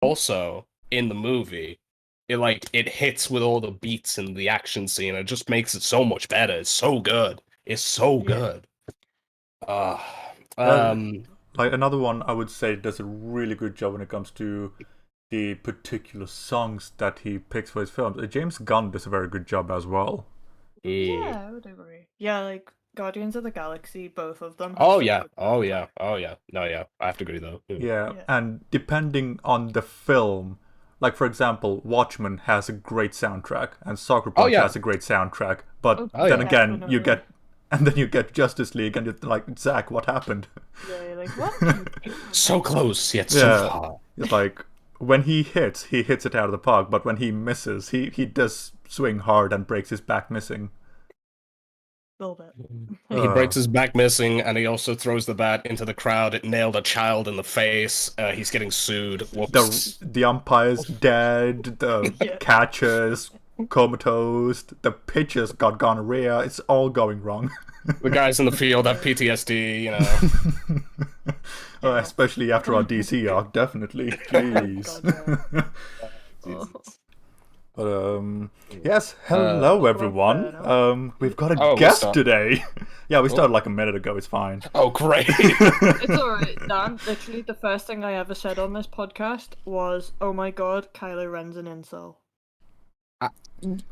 also in the movie, it hits with all the beats and the action scene. It just makes it so much better. It's so good. It's so Yeah. good. Uh, Uh, um, like another one, I would say does a really good job when it comes to the particular songs that he picks for his films. James Gunn does a very good job as well. mm. Yeah, I would agree. Yeah, like Guardians of the Galaxy, both of them have Oh such yeah. good Oh yeah. soundtrack. Oh yeah. No, yeah. I have to agree though. Yeah. Yeah, Yeah. and depending on the film, like for example, Watchmen has a great soundtrack, and Soccer Oh Punch yeah. has a great soundtrack. But Oh, Oh then yeah. again, you definitely. get, and then you get Justice League, and you're like, Zach, what happened? Yeah, you're like, what are you doing? So close yet so Yeah, far. it's like when he hits it out of the park. But when he misses, he does swing hard and breaks his back missing. A little bit. He breaks his back missing, and he also throws the bat into the crowd. It nailed a child in the face. He's getting sued. Whoops. The umpire's dead. The Yeah. catcher's comatose. The pitcher's got gonorrhea. It's all going wrong. The guys in the field have PTSD, you know. Especially after our DC arc, definitely. Jeez. Oh. But yes, hello everyone. We've got a Oh, we guest start- today. Yeah, we started like a minute ago. It's fine. Oh, great. It's alright, Dan. Literally, the first thing I ever said on this podcast was, "Oh my god, Kylo Ren's an incel."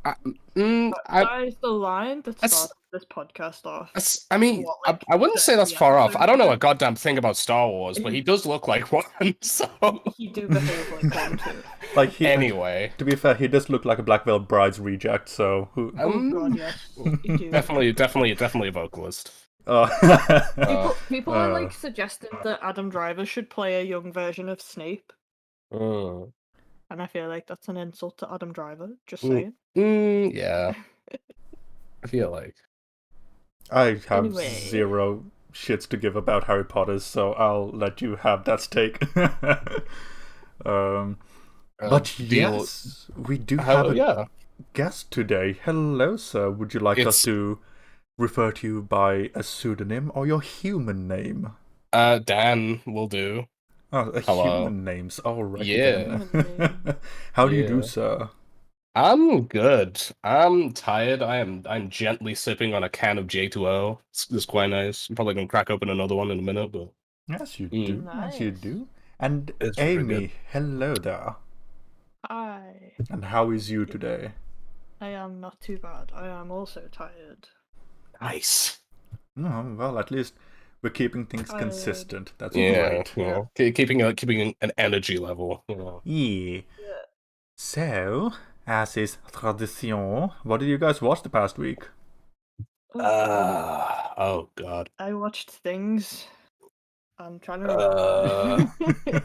That is the line that That's- started this podcast off. I mean, What, like, I wouldn't say that's 30 far off. I don't know a episodes goddamn thing about Star Wars, but he does look like one, so... He do behave like one too. Like he, Anyway. to be fair, he does look like a Black Veil Bride's reject. So who? Oh god, yes, he do. Definitely a vocalist. People are like suggesting that Adam Driver should play a young version of Snape, Mm. and I feel like that's an insult to Adam Driver. Just Mm. saying. Yeah. I feel like. I have Anyway. zero shits to give about Harry Potter, so I'll let you have that stake. But yes, we do have a guest today. Hello, sir. Would you like us to refer to you by a pseudonym or your human name? Dan will do. Oh, Hello. human names. All right. Yeah. How do you do, sir? I'm good. I'm tired. I'm gently sipping on a can of J2O. It's quite nice. I'm probably gonna crack open another one in a minute, but Yes, you do. Nice. Yes, you do. And It's pretty Amy, good. hello there. Hi. And how is you today? I am not too bad. I am also tired. nice. Oh, well, at least we're keeping things Tired. consistent. That's Yeah, great. you know, keeping an energy level. You know. Yeah. So, as is tradition, what did you guys watch the past week? Oh god. I watched things. I'm trying to remember.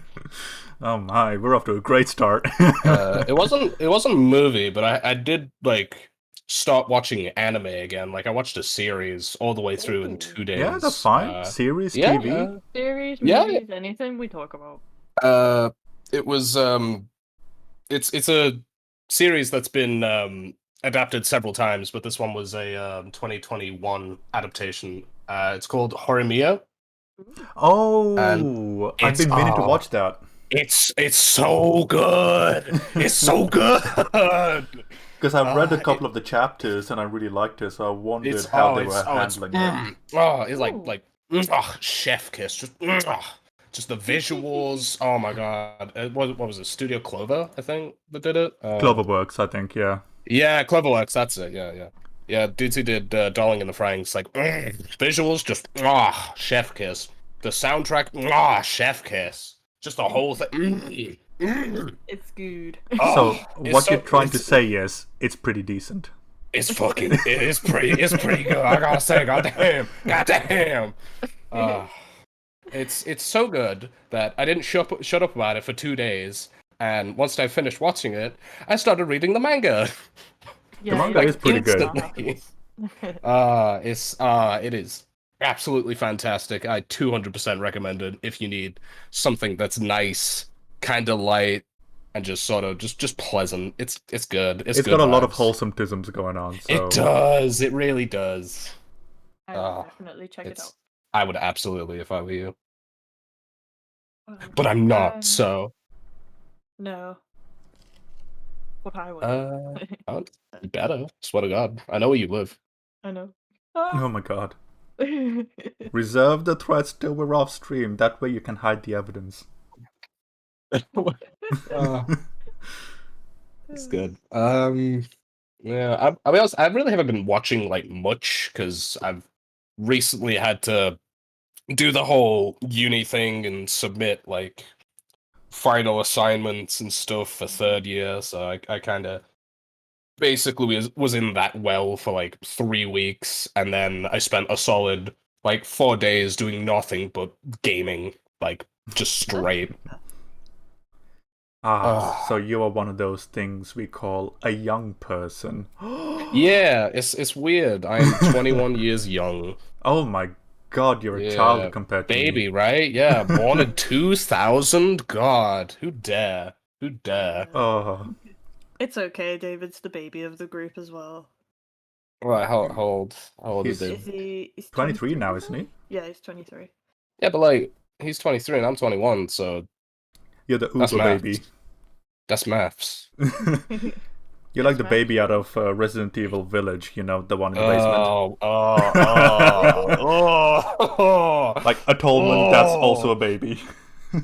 Oh my, we're off to a great start. It wasn't a movie, but I did like start watching anime again. Like I watched a series all the way through in 2 days. Yeah, that's fine. Series, yeah, TV. Series, Yeah. movies, anything we talk about. It was it's a series that's been adapted several times, but this one was a 2021 adaptation. It's called Horimiya. Oh, I've it's- been meaning to watch that. It's so good. It's so good. Because I've read a couple of the chapters and I really liked it, so I wondered It's how they were handling it. It's like chef kiss. Just the visuals. Oh my god. What was it? Studio Clover, I think, that did it. Cloverworks, I think, yeah. Yeah, Cloverworks. That's it. Yeah. Dudes who did Darling in the Franxx. Like visuals, just chef kiss. The soundtrack, chef kiss. Just the whole thing. It's good. So, what you're trying to it's- say is, it's pretty decent. It's pretty good. I gotta say, goddamn. It's so good that I didn't shut up about it for 2 days, and once I finished watching it, I started reading the manga. Yeah, manga is pretty good. Instantly. It is absolutely fantastic. I 200% recommend it if you need something that's nice, kind of light, and just sort of just pleasant. It's good. It's It's good got a lot of vibes. wholesome tisms going on. So. It does. It really does. I will definitely check it out. I would absolutely if I were you, but I'm not. So No. But I would. You better. Swear to God. I know where you live. I know. Oh my god. Reserve the threats till we're off stream. That way you can hide the evidence. It's good. Yeah, I'll be honest, I really haven't been watching like much because I've recently had to do the whole uni thing and submit like final assignments and stuff for third year. So I kind of basically was in that well for like 3 weeks, and then I spent a solid like 4 days doing nothing but gaming, like just straight. So you are one of those things we call a young person. Yeah, it's weird. I am 21 years young. Oh my god, you're a child compared to baby, me. Right? Yeah, born in 2000. God, who dare? Who dare? Oh. It's okay, David's the baby of the group as well. Right, how old is he? He's 23 now, isn't he? Yeah, he's 23. Yeah, but like, he's 23 and I'm 21, so... You're the Uber baby. That's maths. You're like the baby out of Resident Evil Village, you know, the one in the basement. Like Atonement, that's also a baby.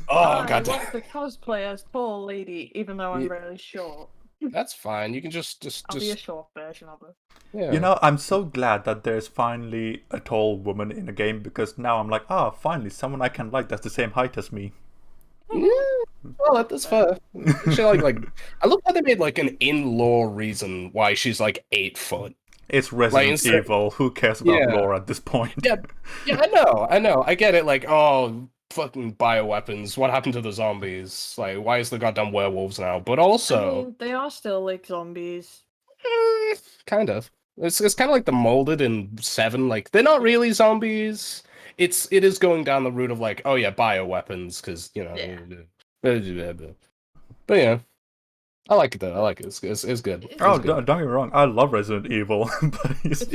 God. I want to cosplay as tall lady, even though I'm really short. That's fine. You can just I'll be a short version of it. Yeah. You know, I'm so glad that there's finally a tall woman in a game, because now I'm like, finally someone I can like that's the same height as me. Yeah. Well, that's fair. She like I look how they made like an in-law reason why she's like 8 foot. It's Resident Evil. Who cares about lore at this point? Yeah, I know. I get it. Like, fucking bioweapons. What happened to the zombies? Like, why is the goddamn werewolves now? But also, I mean, they are still like zombies. Kind of. It's kind of like the Molded in 7. Like, they're not really zombies. It is going down the route of like, oh yeah, bioweapons, because you know. Yeah. But yeah, I like it though. I like it. It's good. Don't get me wrong. I love Resident Evil, but it's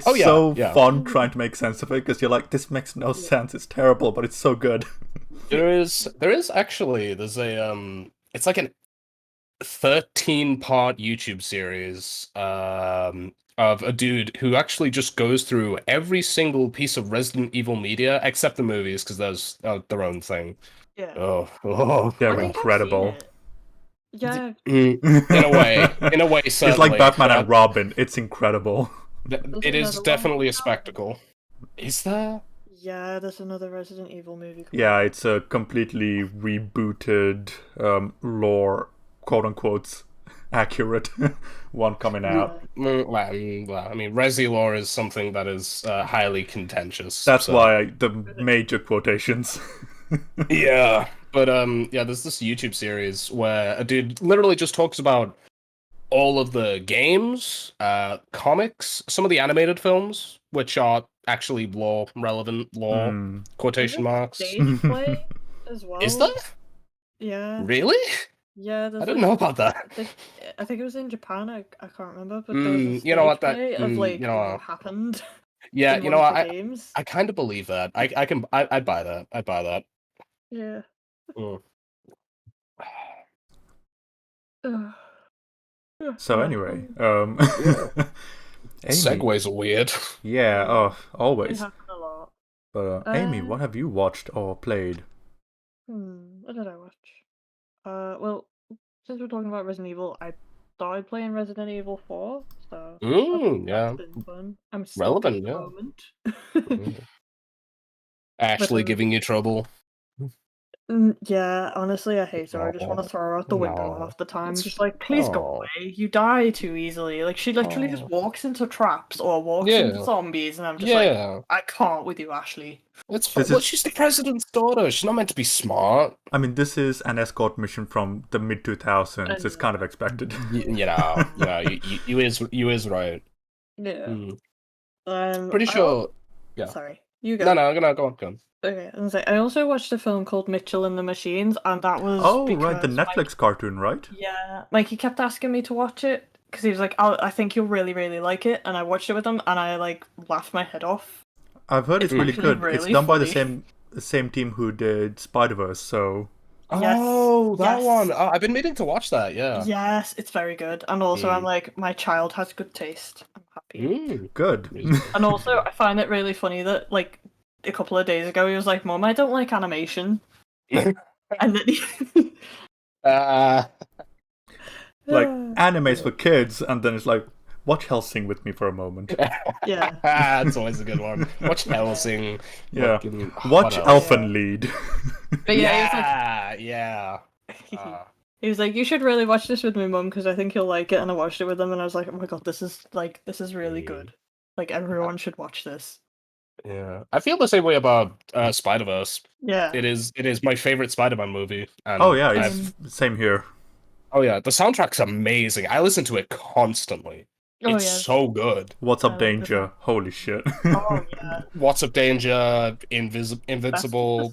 so so fun trying to make sense of it, because you're like, this makes no sense. It's terrible, but it's so good. There is actually there's a it's like an 13-part YouTube series of a dude who actually just goes through every single piece of Resident Evil media except the movies, because those are their own thing. Yeah. Oh, they're incredible. Yeah. In a way, certainly. It's like Batman and Robin. It's incredible. It is definitely a spectacle. Is there? Yeah, there's another Resident Evil movie. Yeah, it's a completely rebooted lore, quote unquote, accurate one coming out. Well, I mean, Resi lore is something that is highly contentious. That's why the major quotations. Yeah, but there's this YouTube series where a dude literally just talks about all of the games, comics, some of the animated films, which are actually lore relevant, quotation marks. Stage play as well. Is there? Yeah. Really? Yeah, I didn't know about that. I think it was in Japan. I can't remember, but you know what what happened. Yeah, you know what? I kind of believe that. I'd buy that. I'd buy that. Yeah. So anyway, Amy. Segues are weird. Yeah, always. They happen a lot. But Amy, what have you watched or played? What did I watch? Well, since we're talking about Resident Evil, I started playing Resident Evil 4, so that's been fun. I'm still relevant, at the moment. Actually giving you trouble. Yeah, honestly, I hate her. I just want to throw her out the window half the time. Just like, please go away. You die too easily. Like, she literally just walks into traps or walks into zombies, and I'm just like, I can't with you, Ashley. It's fine. Well, she's the president's daughter. She's not meant to be smart. I mean, this is an escort mission from the mid-2000s. It's kind of expected. You is right. Yeah. Pretty sure. Yeah. Sorry, you go. No, go on. Okay, I also watched a film called Mitchell and the Machines, and that was right, the Netflix cartoon, right? Yeah, Mikey kept asking me to watch it because he was like, I think you'll really, really like it, and I watched it with him, and I like laughed my head off. I've heard it's really good. It's done by the same team who did Spider-Verse, so Yes. Oh, that yes. one. Oh, I've been meaning to watch that. Yeah. Yes, it's very good. And also, I'm like, my child has good taste. I'm happy. Good. And also, I find it really funny that like a couple of days ago, he was like, "Mom, I don't like animation," and then like animes for kids, and then it's like, watch Hellsing with me for a moment. Yeah, that's always a good one. Watch Hellsing. Yeah, watch Elfen Lied. But yeah. He was like, "You should really watch this with me, Mum, because I think you'll like it." And I watched it with him, and I was like, "Oh my god, this is really good. Like everyone should watch this." Yeah, I feel the same way about Spider-Verse. Yeah, it is my favorite Spider-Man movie. And oh yeah, same here. Oh yeah, the soundtrack's amazing. I listen to it constantly. It's so good. What's Up Danger? Holy shit. Oh yeah. What's Up Danger, Invincible,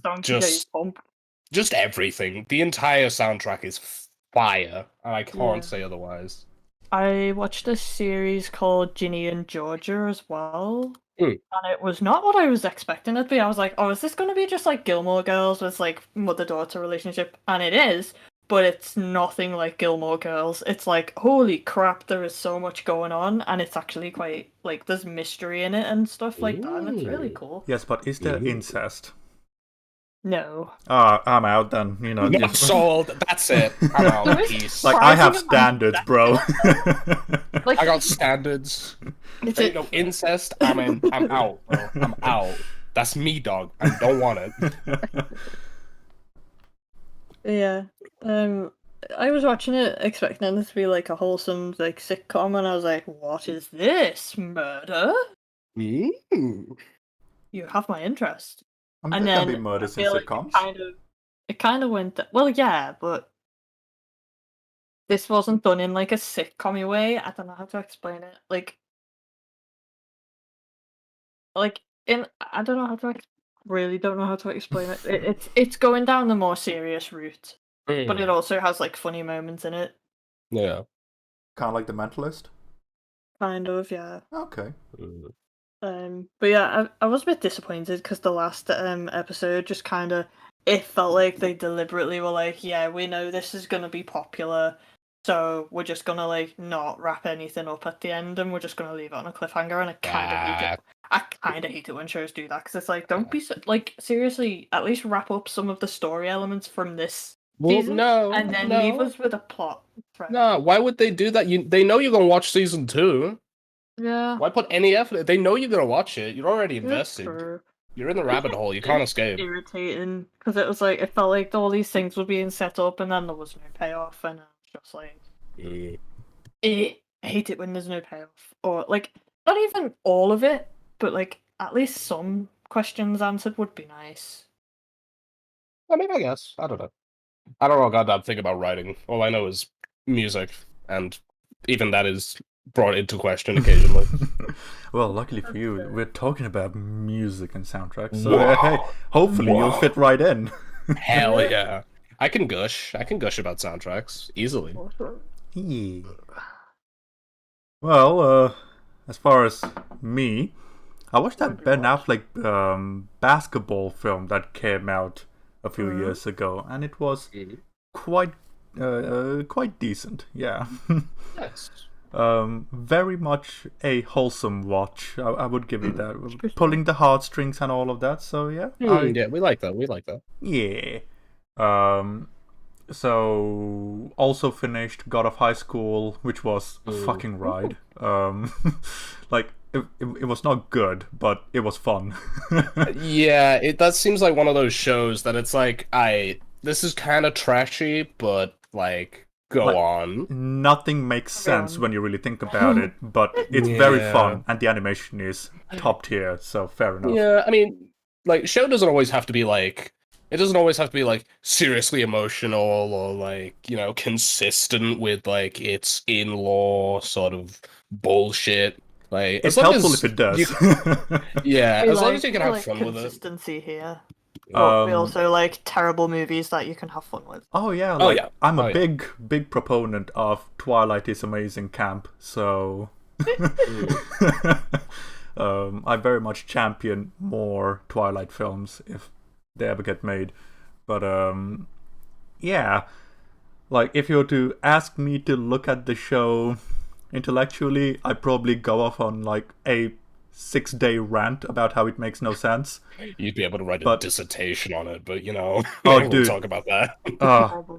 just everything. The entire soundtrack is fire, and I can't say otherwise. I watched a series called Ginny and Georgia as well. And it was not what I was expecting it to be. I was like, oh, is this going to be just like Gilmore Girls with like mother-daughter relationship? And it is, but it's nothing like Gilmore Girls. It's like, holy crap, there is so much going on, and it's actually quite, like, there's mystery in it and stuff like that, and it's really cool. Yes, but is there incest? No. I'm out then, you know. Not sold. That's it. I'm out. Peace. Like, I have standards, bro. Like, I got standards. There ain't no incest. I'm out, bro. I'm out. That's me, dog. I don't want it. Yeah. I was watching it expecting it to be like a wholesome like sitcom, and I was like, what is this? Murder? Ooh. You have my interest. And then can be murders in sitcoms. It kind of went well, yeah, but this wasn't done in like a sitcom way. I don't know how to explain it. Like I don't know how to really don't know how to explain it. It's going down the more serious route, but it also has like funny moments in it. Yeah, kind of like The Mentalist. Kind of, yeah. Okay. But yeah, I was a bit disappointed because the last episode just kind of, it felt like they deliberately were like, yeah, we know this is gonna be popular, so we're just gonna like not wrap anything up at the end, and we're just gonna leave it on a cliffhanger. And I kind of hate it. I kind of hate it when shows do that, because it's like, don't be so, like, seriously, at least wrap up some of the story elements from this season, and then leave us with a plot thread. No, why would they do that? They know you're gonna watch season 2. Yeah. Why put any effort? They know you're gonna watch it. You're already invested. You're in the rabbit hole. You can't escape. Irritating, because it was like, it felt like all these things were being set up, and then there was no payoff, and I was just like, I hate it when there's no payoff, or like not even all of it, but like at least some questions answered would be nice. I mean, I guess I don't know. I don't know a goddamn thing about writing. All I know is music, and even that is brought into question occasionally. Well, luckily for you, we're talking about music and soundtracks, so hey, hopefully you'll fit right in. Hell yeah. I can gush about soundtracks easily. Yeah. Well, as far as me, I watched that Ben Affleck basketball film that came out a few years ago, and it was quite decent. Yeah. Nice. Very much a wholesome watch. I would give it that. Pulling the heartstrings and all of that. So yeah. Yeah, we like that. Yeah. So also finished God of High School, which was a fucking ride. Like it was not good, but it was fun. Yeah, that seems like one of those shows that it's like, this is kind of trashy, but like, go on. Nothing makes sense when you really think about it, but it's very fun, and the animation is top tier, so fair enough. Yeah, I mean, like, show doesn't always have to be like, it doesn't always have to be like seriously emotional or like, you know, consistent with like its in-law sort of bullshit. Like, it's helpful if it does. Yeah, as long as you can have fun with it. Consistency here. But we also like terrible movies that you can have fun with. Oh yeah, I'm a big proponent of Twilight is amazing camp, so I very much champion more Twilight films if they ever get made. But yeah, like if you were to ask me to look at the show intellectually, I'd probably go off on like a 6-day rant about how it makes no sense. You'd be able to write a dissertation on it, but oh, we'll dude, talk about that.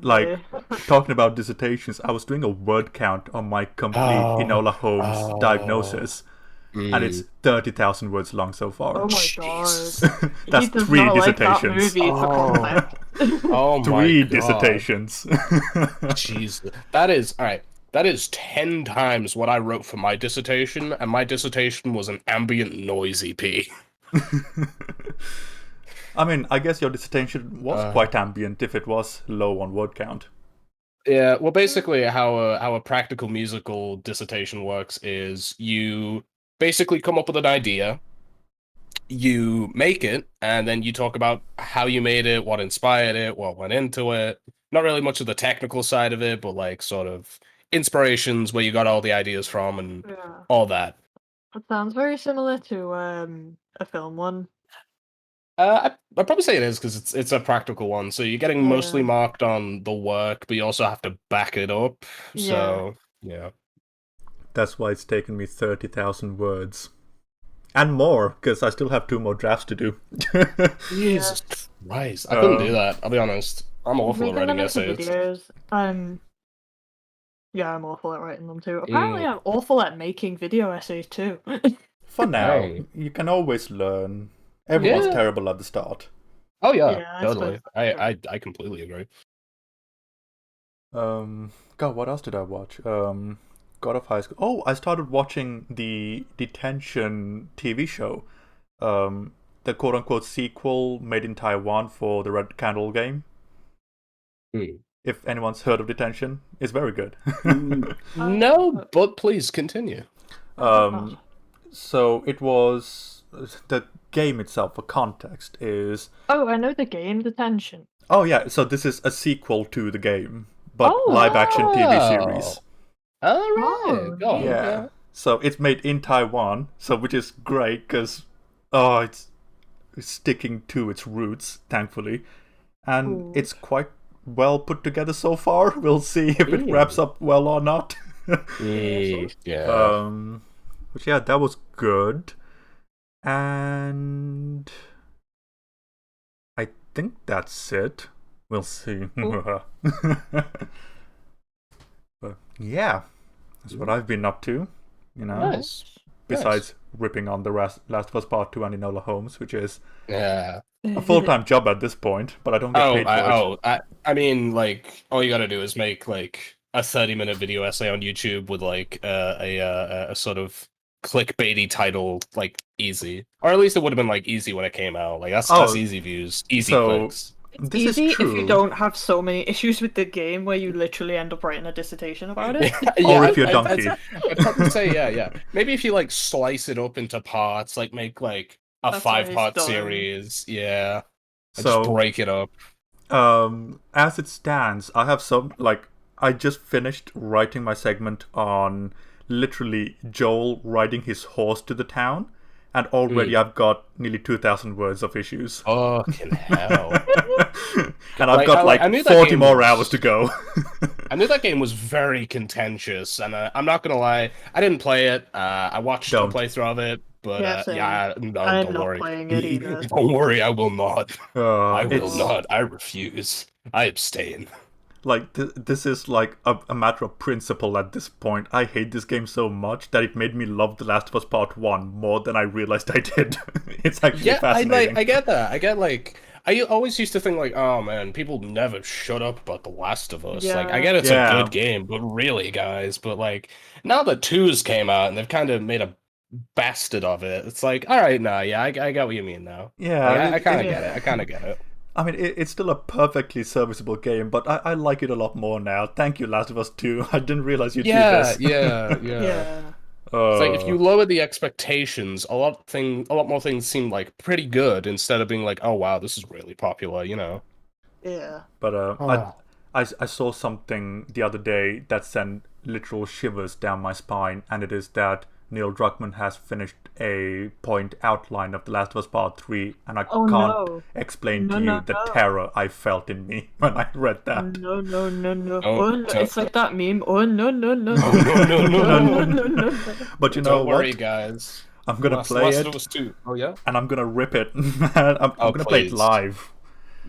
Like talking about dissertations, I was doing a word count on my complete Enola Holmes diagnosis, and it's 30,000 words long so far. Oh my god! That's 3 dissertations. Oh my 3 dissertations. Jeez, that is all right. That is 10 times what I wrote for my dissertation, and my dissertation was an ambient noise EP. I mean, I guess your dissertation was quite ambient if it was low on word count. Yeah, well, basically, how a practical musical dissertation works is you basically come up with an idea, you make it, and then you talk about how you made it, what inspired it, what went into it. Not really much of the technical side of it, but like sort of inspirations, where you got all the ideas from, and all that. It sounds very similar to a film one. I'd probably say it is, because it's a practical one, so you're getting mostly marked on the work, but you also have to back it up. So yeah, that's why it's taken me 30,000 words and more, because I still have 2 more drafts to do. Jesus Christ, I couldn't do that. I'll be honest. I'm awful at writing essays. Videos, yeah, I'm awful at writing them too. Apparently, I'm awful at making video essays too. For now, you can always learn. Everyone's terrible at the start. Oh yeah, totally. I completely agree. God, what else did I watch? God of High School. Oh, I started watching the Detention TV show. The quote-unquote sequel made in Taiwan for the Red Candle game. If anyone's heard of Detention, it's very good. No, but please continue. So it was the game itself. For context, is I know the game Detention. Oh yeah, so this is a sequel to the game, but live-action TV series. All right, yeah. So it's made in Taiwan, so which is great because it's sticking to its roots, thankfully, and it's quite well put together so far. We'll see if it wraps up well or not. Yeah. But yeah, that was good, and I think that's it. We'll see. But yeah, that's what I've been up to. You know, besides ripping on the Last of Us Part 2 and Enola Holmes, which is a full-time job at this point, but I don't get paid for it. I mean, like, all you gotta do is make like a 30-minute video essay on YouTube with like a sort of clickbaity title, like easy, or at least it would have been like easy when it came out. Like that's easy views, easy clicks. It's easy if you don't have so many issues with the game where you literally end up writing a dissertation about it. Or if you're donkey. I'd probably say yeah. Maybe if you like slice it up into parts, like make like a 5-part series, so just break it up. As it stands, I have I just finished writing my segment on literally Joel riding his horse to the town. And already I've got nearly 2,000 words of issues. Fucking hell. And I've got like 40 more hours to go. I knew that game was very contentious, and I'm not going to lie, I didn't play it. I watched a playthrough of it, but I'm don't not worry. Playing it either. Don't worry, I will not. I will not. I refuse. I abstain. Like, this is like a matter of principle at this point. I hate this game so much that it made me love The Last of Us Part 1 more than I realized I did. It's actually fascinating. I get that. I always used to think like, oh man, people never shut up about The Last of Us. Yeah. Like, I get it's a good game, but really, guys, but like, now that 2's came out and they've kind of made a bastard of it, it's like, all right, I got what you mean now. Yeah. Like, I kind of get it. I mean, it's still a perfectly serviceable game, but I like it a lot more now. Thank you, Last of Us 2. I didn't realize you'd do this. Yeah. It's like if you lower the expectations, a lot more things seem like pretty good instead of being like, oh wow, this is really popular, you know? Yeah. But I saw something the other day that sent literal shivers down my spine, and it is that Neil Druckmann has finished a point outline of The Last of Us Part 3, and I Oh, can't no. explain No, to you no, the no. terror I felt in me when I read that. No. Oh, Oh, no. It's like that meme. Oh, no. No, no. No. But you know Don't worry, what? guys. I'm gonna Last play of it, Us 2. Oh yeah. and I'm gonna rip it. I'm Oh, gonna play it please. live.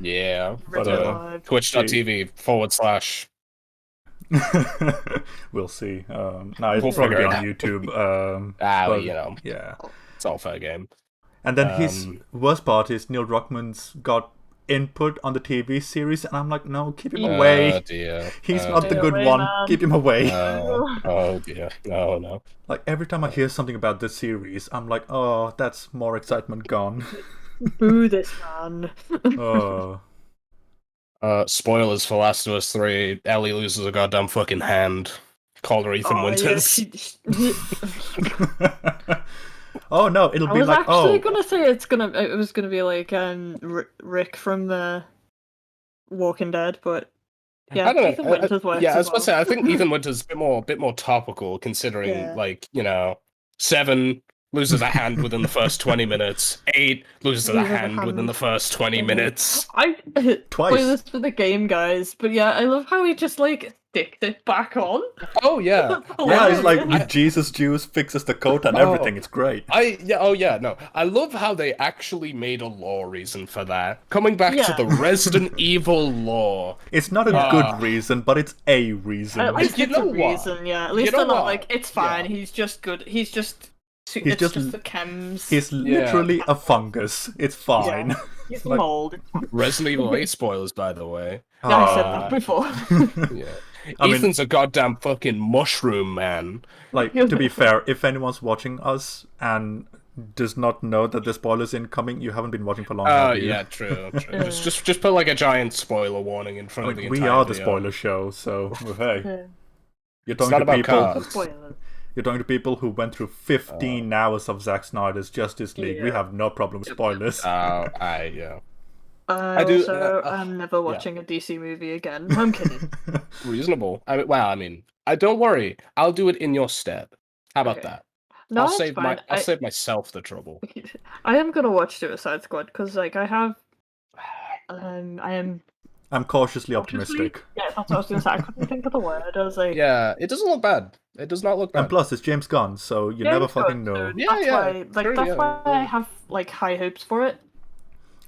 Yeah. Rip But it live. twitch.tv/. We'll see. No, it's We'll probably figure it on out. YouTube. Well, but, yeah. it's all fair game. And then his worst part is Neil Druckmann's got input on the TV series, and I'm like, no, keep him away. Oh dear. He's Oh, not the Stay good away, one. man. Keep him away. Oh dear. No. Like every time I hear something about this series, I'm like, oh, that's more excitement gone. Boo this man. Oh. Spoilers for Last of Us 3. Ellie loses a goddamn fucking hand. Called her Ethan Winters. Oh no, it'll I be was like, actually oh, gonna say it was gonna be like Rick from the Walking Dead, but yeah, I don't know. Ethan Winters works Yeah, I as was about to say, well. I think Ethan Winters a bit more topical, considering Yeah. like, 7 loses a hand within the first 20 minutes. 8 loses a Loses a hand within hand. the first 20 minutes. I Twice. spoilers for the game, guys, but yeah, I love how he just like sticks it back on. Oh yeah. yeah, it's like hilarious. with Jesus Juice fixes the coat and everything. It's great. I love how they actually made a lore reason for that. Coming back to Yeah. the Resident Evil lore. It's not a Yeah. good reason, but it's a reason. At least you it's know a what? reason, yeah. At least know they're not what? like it's fine. Yeah. He's just good. It's just- just the chems. He's literally a fungus. It's fine. Yeah. He's like- mold. Resident Evil 8 spoilers, by the way. Yeah, I said that before. Yeah. I mean- Ethan's a goddamn fucking mushroom, man. Like, to be fair, if anyone's watching us and does not know that the spoilers incoming, you haven't been watching for long. Oh have you? yeah, true. Just put like a giant spoiler warning in front I of the mean, we entire are the video. spoiler show, so hey, Yeah. you're It's talking not to about people. cars. Spoilers. You're talking to people who went through 15 hours of Zack Snyder's Justice League. We Yeah. have no problem with spoilers. Yeah. I do- also uh, am never watching a DC movie again. I'm kidding. Reasonable. Don't worry. I'll do it in your stead. How about Okay. that? No, I'll it's save fine. I'll save myself the trouble. I am gonna watch Suicide Squad because, like, I have. I am. I'm cautiously Cautiously? optimistic. Yeah, that's what I was gonna say. I couldn't think of the word. I was like, Yeah, it doesn't look bad. It does not look bad. And plus, it's James Gunn, so you yeah, never it's good, fucking know. so Yeah, that's yeah, why, like, true, that's yeah, why yeah. I have like high hopes for it.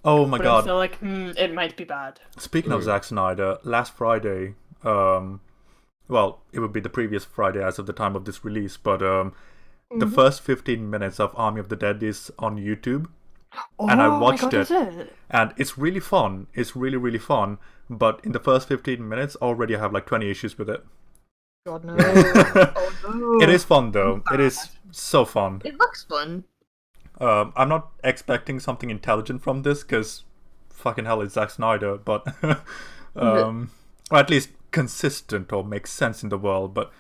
Oh my But god. I'm still like, it might be bad. Speaking of Zack Snyder, last Friday, well, it would be the previous Friday as of the time of this release, but the first 15 minutes of Army of the Dead is on YouTube, and I Oh my watched God, it, is it? and it's really fun. It's really, really fun, but in the first 15 minutes, already I have like 20 issues with it. God no. Oh no. It is fun, though. It is so fun. It looks fun. I'm not expecting something intelligent from this, because fucking hell, it's Zack Snyder, but or at least consistent or makes sense in the world. But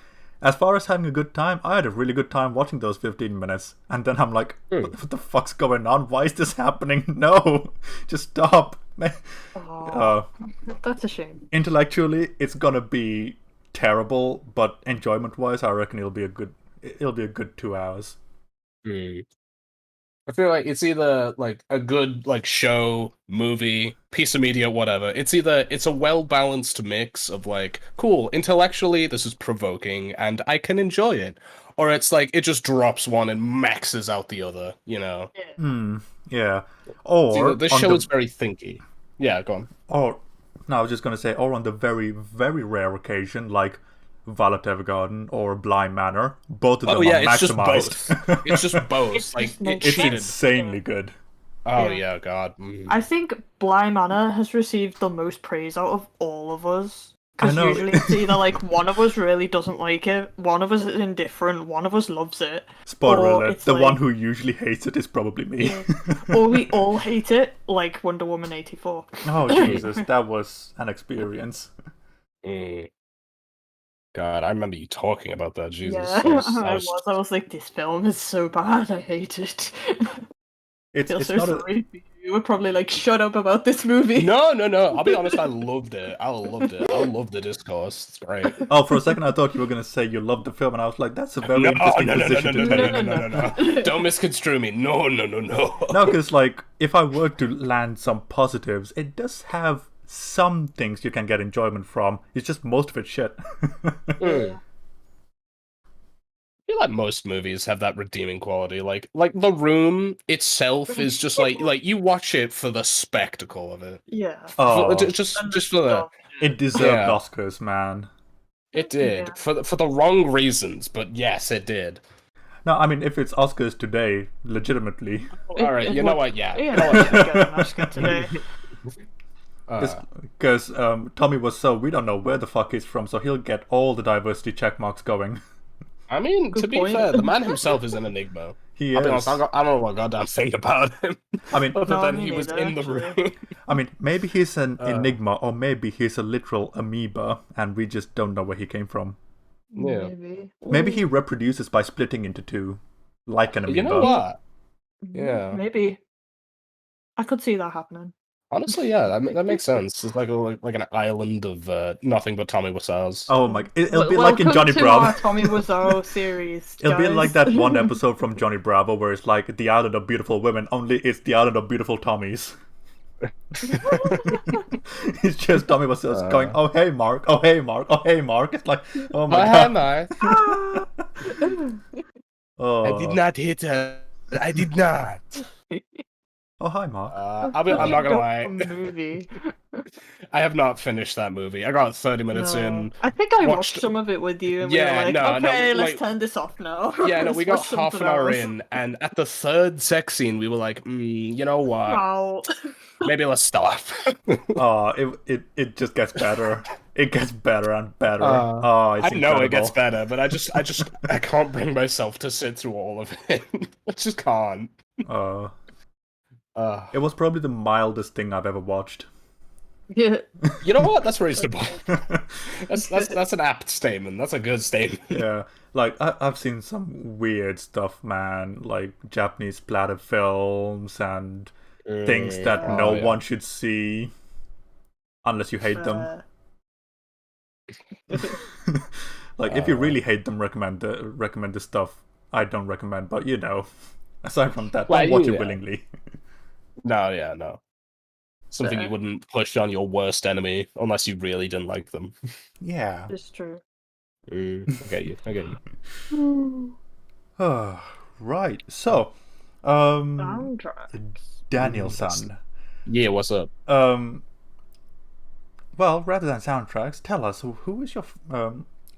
as far as having a good time, I had a really good time watching those 15 minutes, and then I'm like, what the fuck's going on? Why is this happening? No, just stop. That's a shame. Intellectually, it's gonna be terrible, but enjoyment-wise, I reckon it'll be a good 2 hours. I feel like it's either like a good like show, movie, piece of media, whatever. It's a well-balanced mix of like, cool, intellectually this is provoking and I can enjoy it. Or it's like it just drops one and maxes out the other, you know. Yeah. Or This on show the- is very thinky. Yeah, go on. Or, no, I was just gonna say, or on the very, very rare occasion, like Violet Evergarden or Bly Manor, both of them Oh yeah, are it's just maximized. both. It's just both. It's like just it makes It's cheated. insanely good. Oh Yeah. yeah, God. I think Bly Manor has received the most praise out of all of us. I Because know. usually it's either like one of us really doesn't like it, one of us is indifferent, one of us loves it, Spoiler Or alert, it's the like- one who usually hates it is probably me. or we all hate it, like Wonder Woman 84. Oh, Jesus, that was an experience. God, I remember you talking about that. Jesus, Yeah, I was like, this film is so bad, I hate it. It's I feel it's so not a sorry for you were probably like, "Shut up about this movie." No. I'll be honest. I loved it. I love the discourse. It's great. Oh, for a second I thought you were gonna say you loved the film, and I was like, that's a very interesting position to take. No. Don't misconstrue me. No. No, because like if I were to land some positives, it does have some things you can get enjoyment from. It's just most of it shit. I feel like most movies have that redeeming quality. Like The Room itself is just like you watch it for the spectacle of it. Yeah. Oh, Just for the. it deserved Oscars, man. It did for the wrong reasons, but yes, it did. No, I mean if it's Oscars today, legitimately. All right, you know what? Yeah. Yeah, get an Oscar today. Because Tommy Wiseau, we don't know where the fuck he's from, so he'll get all the diversity check marks going. I mean, to be fair, the man himself is an enigma. I'll be honest, I don't know what goddamn thing about him. I mean, other than he was in the room. I mean, maybe he's an enigma, or maybe he's a literal amoeba, and we just don't know where he came from. Yeah. Maybe he reproduces by splitting into two, like an amoeba. You know what? Yeah. Maybe. I could see that happening. Honestly, yeah, that makes sense. It's like an island of nothing but Tommy Wiseau's. Oh my! It'll be like in Johnny Bravo. Tommy Wiseau series. It'll be like that one episode from Johnny Bravo where it's like the island of beautiful women, only it's the island of beautiful Tommies. It's just Tommy Wiseau's going, "Oh hey Mark, oh hey Mark, oh hey Mark." It's like, oh my god. Hi, Mark. I did not hit her. I did not. Oh hi, Mark. I'm not gonna lie. Movie. I have not finished that movie. I got 30 minutes in. I think I watched some of it with you. And we were like, okay, let's turn this off now. Yeah, no, we got half an hour in, and at the third sex scene, we were like, you know what? Wow. Maybe let's stop. It just gets better. It gets better and better. I know it gets better, but I can't bring myself to sit through all of it. I just can't. It was probably the mildest thing I've ever watched. Yeah. You know what? That's reasonable. That's an apt statement. That's a good statement. Yeah, like I've seen some weird stuff, man. Like Japanese splatter films and things that no one should see unless you hate them. Like if you really hate them, recommend the stuff I don't recommend. But you know, aside from that, don't watch it willingly. No. Something you wouldn't push on your worst enemy unless you really didn't like them. Yeah. It's true. I get you. Right. So, Daniel-san. Yeah, what's up? Well, rather than soundtracks, tell us who is your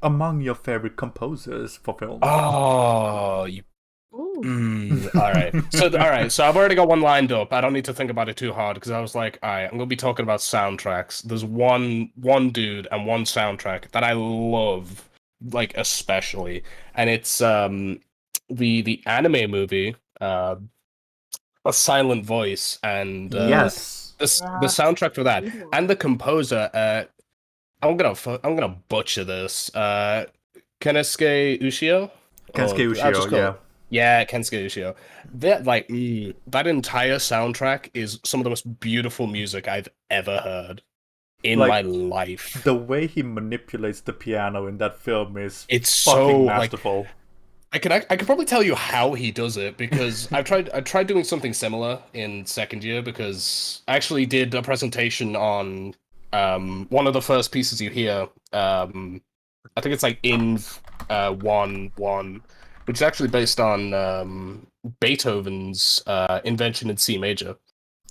among your favorite composers for film? Oh, you. All right. So I've already got one lined up. I don't need to think about it too hard because I was like, all right, I'm gonna be talking about soundtracks. There's one dude and one soundtrack that I love, like especially, and it's the anime movie, A Silent Voice, and yes, the soundtrack for that, and the composer. I'm gonna butcher this. Kensuke Ushio. Kensuke Ushio, yeah. Yeah, Kensuke Ushio. That entire soundtrack is some of the most beautiful music I've ever heard in my life. The way he manipulates the piano in that film is it's fucking so masterful. I could probably tell you how he does it because I tried doing something similar in second year because I actually did a presentation on one of the first pieces you hear. I think it's like in 1-1. Which is actually based on Beethoven's Invention in C major.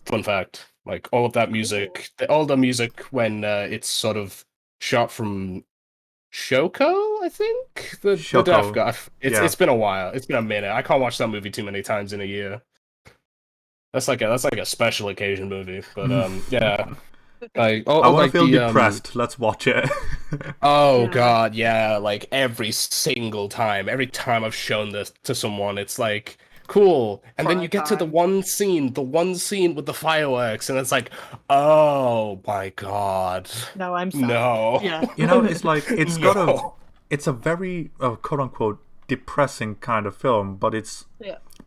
Fun fact. Like, all of that music, all the music when it's sort of shot from Shoko, I think? The deaf guy. It's been a while. It's been a minute. I can't watch that movie too many times in a year. That's like a special occasion movie. But, yeah. I want to feel depressed. Let's watch it. God, yeah! Like every single time, every time I've shown this to someone, it's like cool, and then you get to the one scene with the fireworks, and it's like, oh my god! No, I'm sorry. No, yeah. You know, it's like it's a very quote unquote depressing kind of film, but it's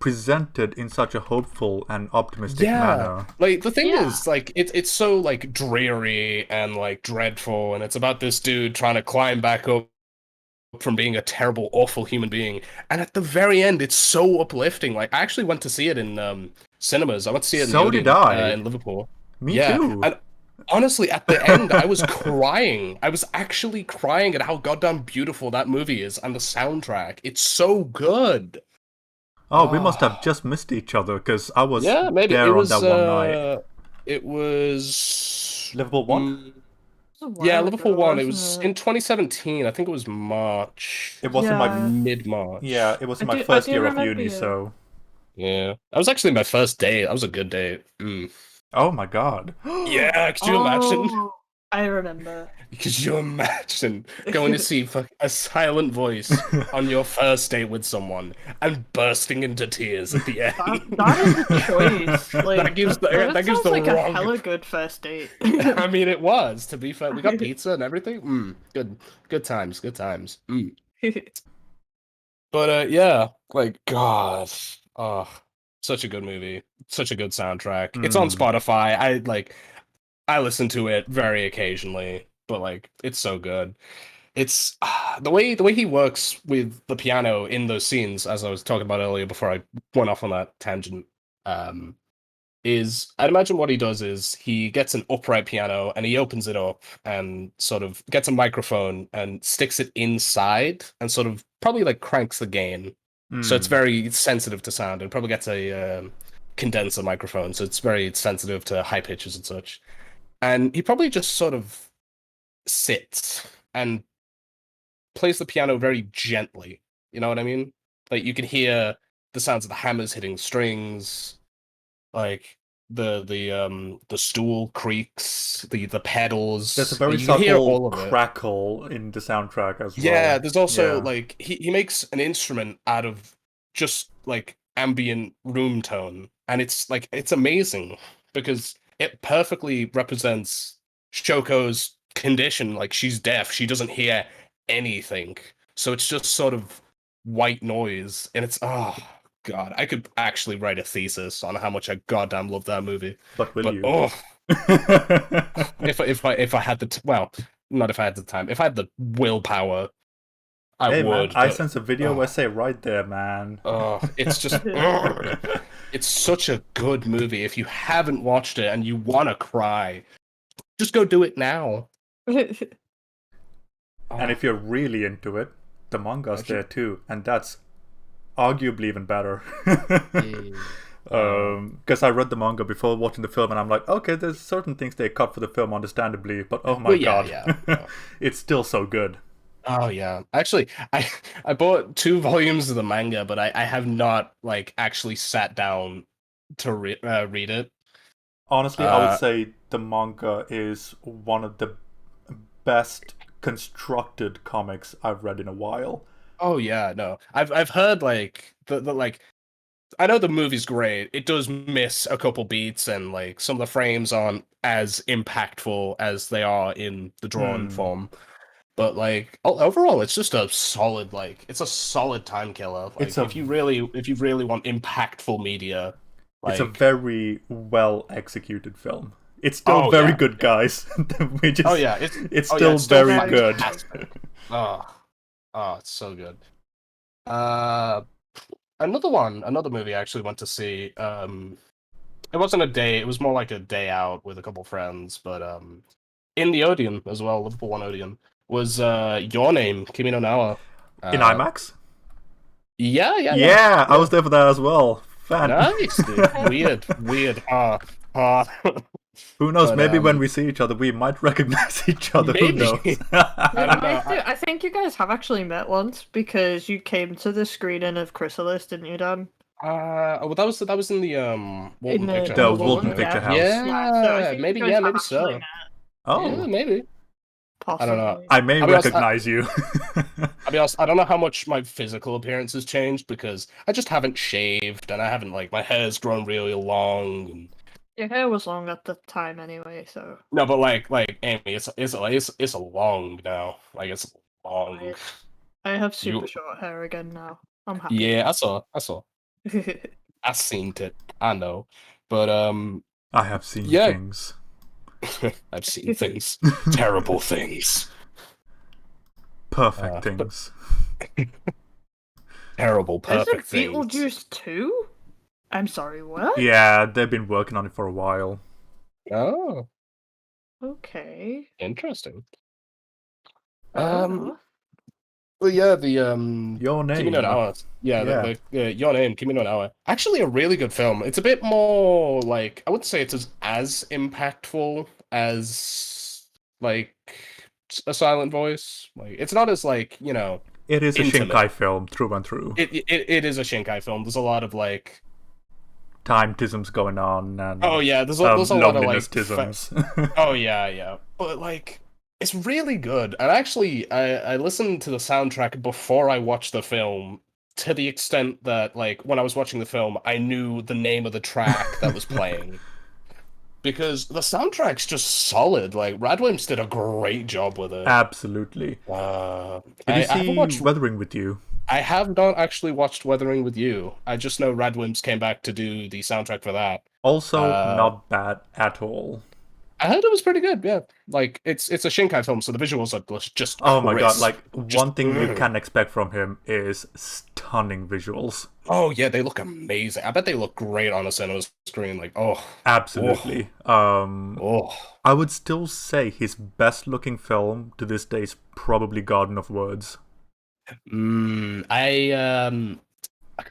presented in such a hopeful and optimistic manner. Like the thing is, like it's so like dreary and like dreadful, and it's about this dude trying to climb back up from being a terrible, awful human being. And at the very end, it's so uplifting. Like I actually went to see it in cinemas. I went to see it in So the did Odeon, I. in Liverpool. Me too. And honestly, at the end, I was crying. I was actually crying at how goddamn beautiful that movie is and the soundtrack. It's so good. Oh, we must have just missed each other because I was maybe there it was, on that one night. It was Liverpool won? Liverpool won. It was in 2017. I think it was March. It wasn't my mid-March. Yeah, it was my first year of uni, so yeah, that was actually my first date. That was a good date. Oh my god. Yeah, could you imagine? I remember. Could you imagine going to see a silent voice on your first date with someone and bursting into tears at the end? That is a choice. Like, that gives the like wrong... a hella good first date. I mean, it was, to be fair. We got pizza and everything. Good times. But yeah, like, God. Oh, such a good movie. Such a good soundtrack. It's on Spotify. I listen to it very occasionally, but like it's so good. It's the way he works with the piano in those scenes, as I was talking about earlier before I went off on that tangent. Is I'd imagine what he does is he gets an upright piano and he opens it up and sort of gets a microphone and sticks it inside and sort of probably like cranks the gain, so it's very sensitive to sound, and probably gets a condenser microphone, so it's very sensitive to high pitches and such. And he probably just sort of sits and plays the piano very gently. You know what I mean? Like you can hear the sounds of the hammers hitting strings, like the stool creaks, the pedals. There's a very subtle crackle in the soundtrack as well. Yeah, there's also like he makes an instrument out of just like ambient room tone, and it's amazing because it perfectly represents Shoko's condition. Like, she's deaf. She doesn't hear anything. So it's just sort of white noise. And it's, oh, God. I could actually write a thesis on how much I goddamn love that movie. But will you? Oh. if I had the... well, not if I had the time. If I had the willpower, I would. Man, I sense a video essay right there, man. It's just... It's such a good movie. If you haven't watched it and you want to cry, just go do it now. And if you're really into it, the manga's there too, and that's arguably even better. Because I read the manga before watching the film, and I'm like, okay, there's certain things they cut for the film, understandably, but oh my god, it's still so good. Oh yeah, actually, I bought 2 volumes of the manga, but I have not like actually sat down to read it. Honestly, I would say the manga is one of the best constructed comics I've read in a while. Oh yeah, no, I've heard like the like. I know the movie's great. It does miss a couple beats, and like some of the frames aren't as impactful as they are in the drawn form. But like overall, it's just a solid it's a solid time killer. Like, if you really want impactful media, like... it's a very well executed film. It's still very good, guys. It's still very good. It's so good. Another movie I actually went to see. It wasn't a day. It was more like a day out with a couple friends, but in the Odeon as well, Liverpool One Odeon. Was Your Name, Kimi no Na wa. In IMAX? Yeah, I was there for that as well. Fan. Nice, dude. Weird. Who knows, maybe when we see each other, we might recognize each other. Maybe. Who knows? I think you guys have actually met once, because you came to the screening of Chrysalis, didn't you, Dan? Well, that was in the Walton Picture House. The Walton Picture House. Yeah, maybe so. Oh, yeah, maybe. Possibly. I don't know. I may recognize you. I'll be honest, I don't know how much my physical appearance has changed, because I just haven't shaved, and I haven't, like, my hair's grown really long. And... Your hair was long at the time anyway, so... No, but, like Amy, it's long now. Like, it's long. I have super short hair again now. I'm happy. Yeah, I saw. I seen it. I know, but I have seen yeah. things. I've seen things, terrible things, perfect things, terrible perfect Is it things. Beetlejuice 2? I'm sorry, what? Yeah, they've been working on it for a while. Oh, Okay. interesting. Fair Well, yeah, the Your Name. Kimi no Na Yeah. the Your Name, Kimi no Na. Actually, a really good film. It's a bit more like, I wouldn't say it's as impactful as like A Silent Voice. Like, it's not as like, you know, It is intimate. a Shinkai film through and through. It is a Shinkai film. There's a lot of like time-tisms going on, and oh yeah, there's a lot of like tisms. oh yeah, but like it's really good. And actually, I listened to the soundtrack before I watched the film, to the extent that like when I was watching the film, I knew the name of the track that was playing. Because the soundtrack's just solid. Like, Radwimps did a great job with it. Absolutely. Did you see Weathering with You? I have not actually watched Weathering with You. I just know Radwimps came back to do the soundtrack for that. Also, not bad at all. I heard it was pretty good, yeah. Like, it's a Shinkai film, so the visuals are just oh my god, like, one thing you can expect from him is stunning visuals. Oh yeah, they look amazing. I bet they look great on a cinema screen, like, oh. Absolutely. I would still say his best looking film to this day is probably Garden of Words. I can't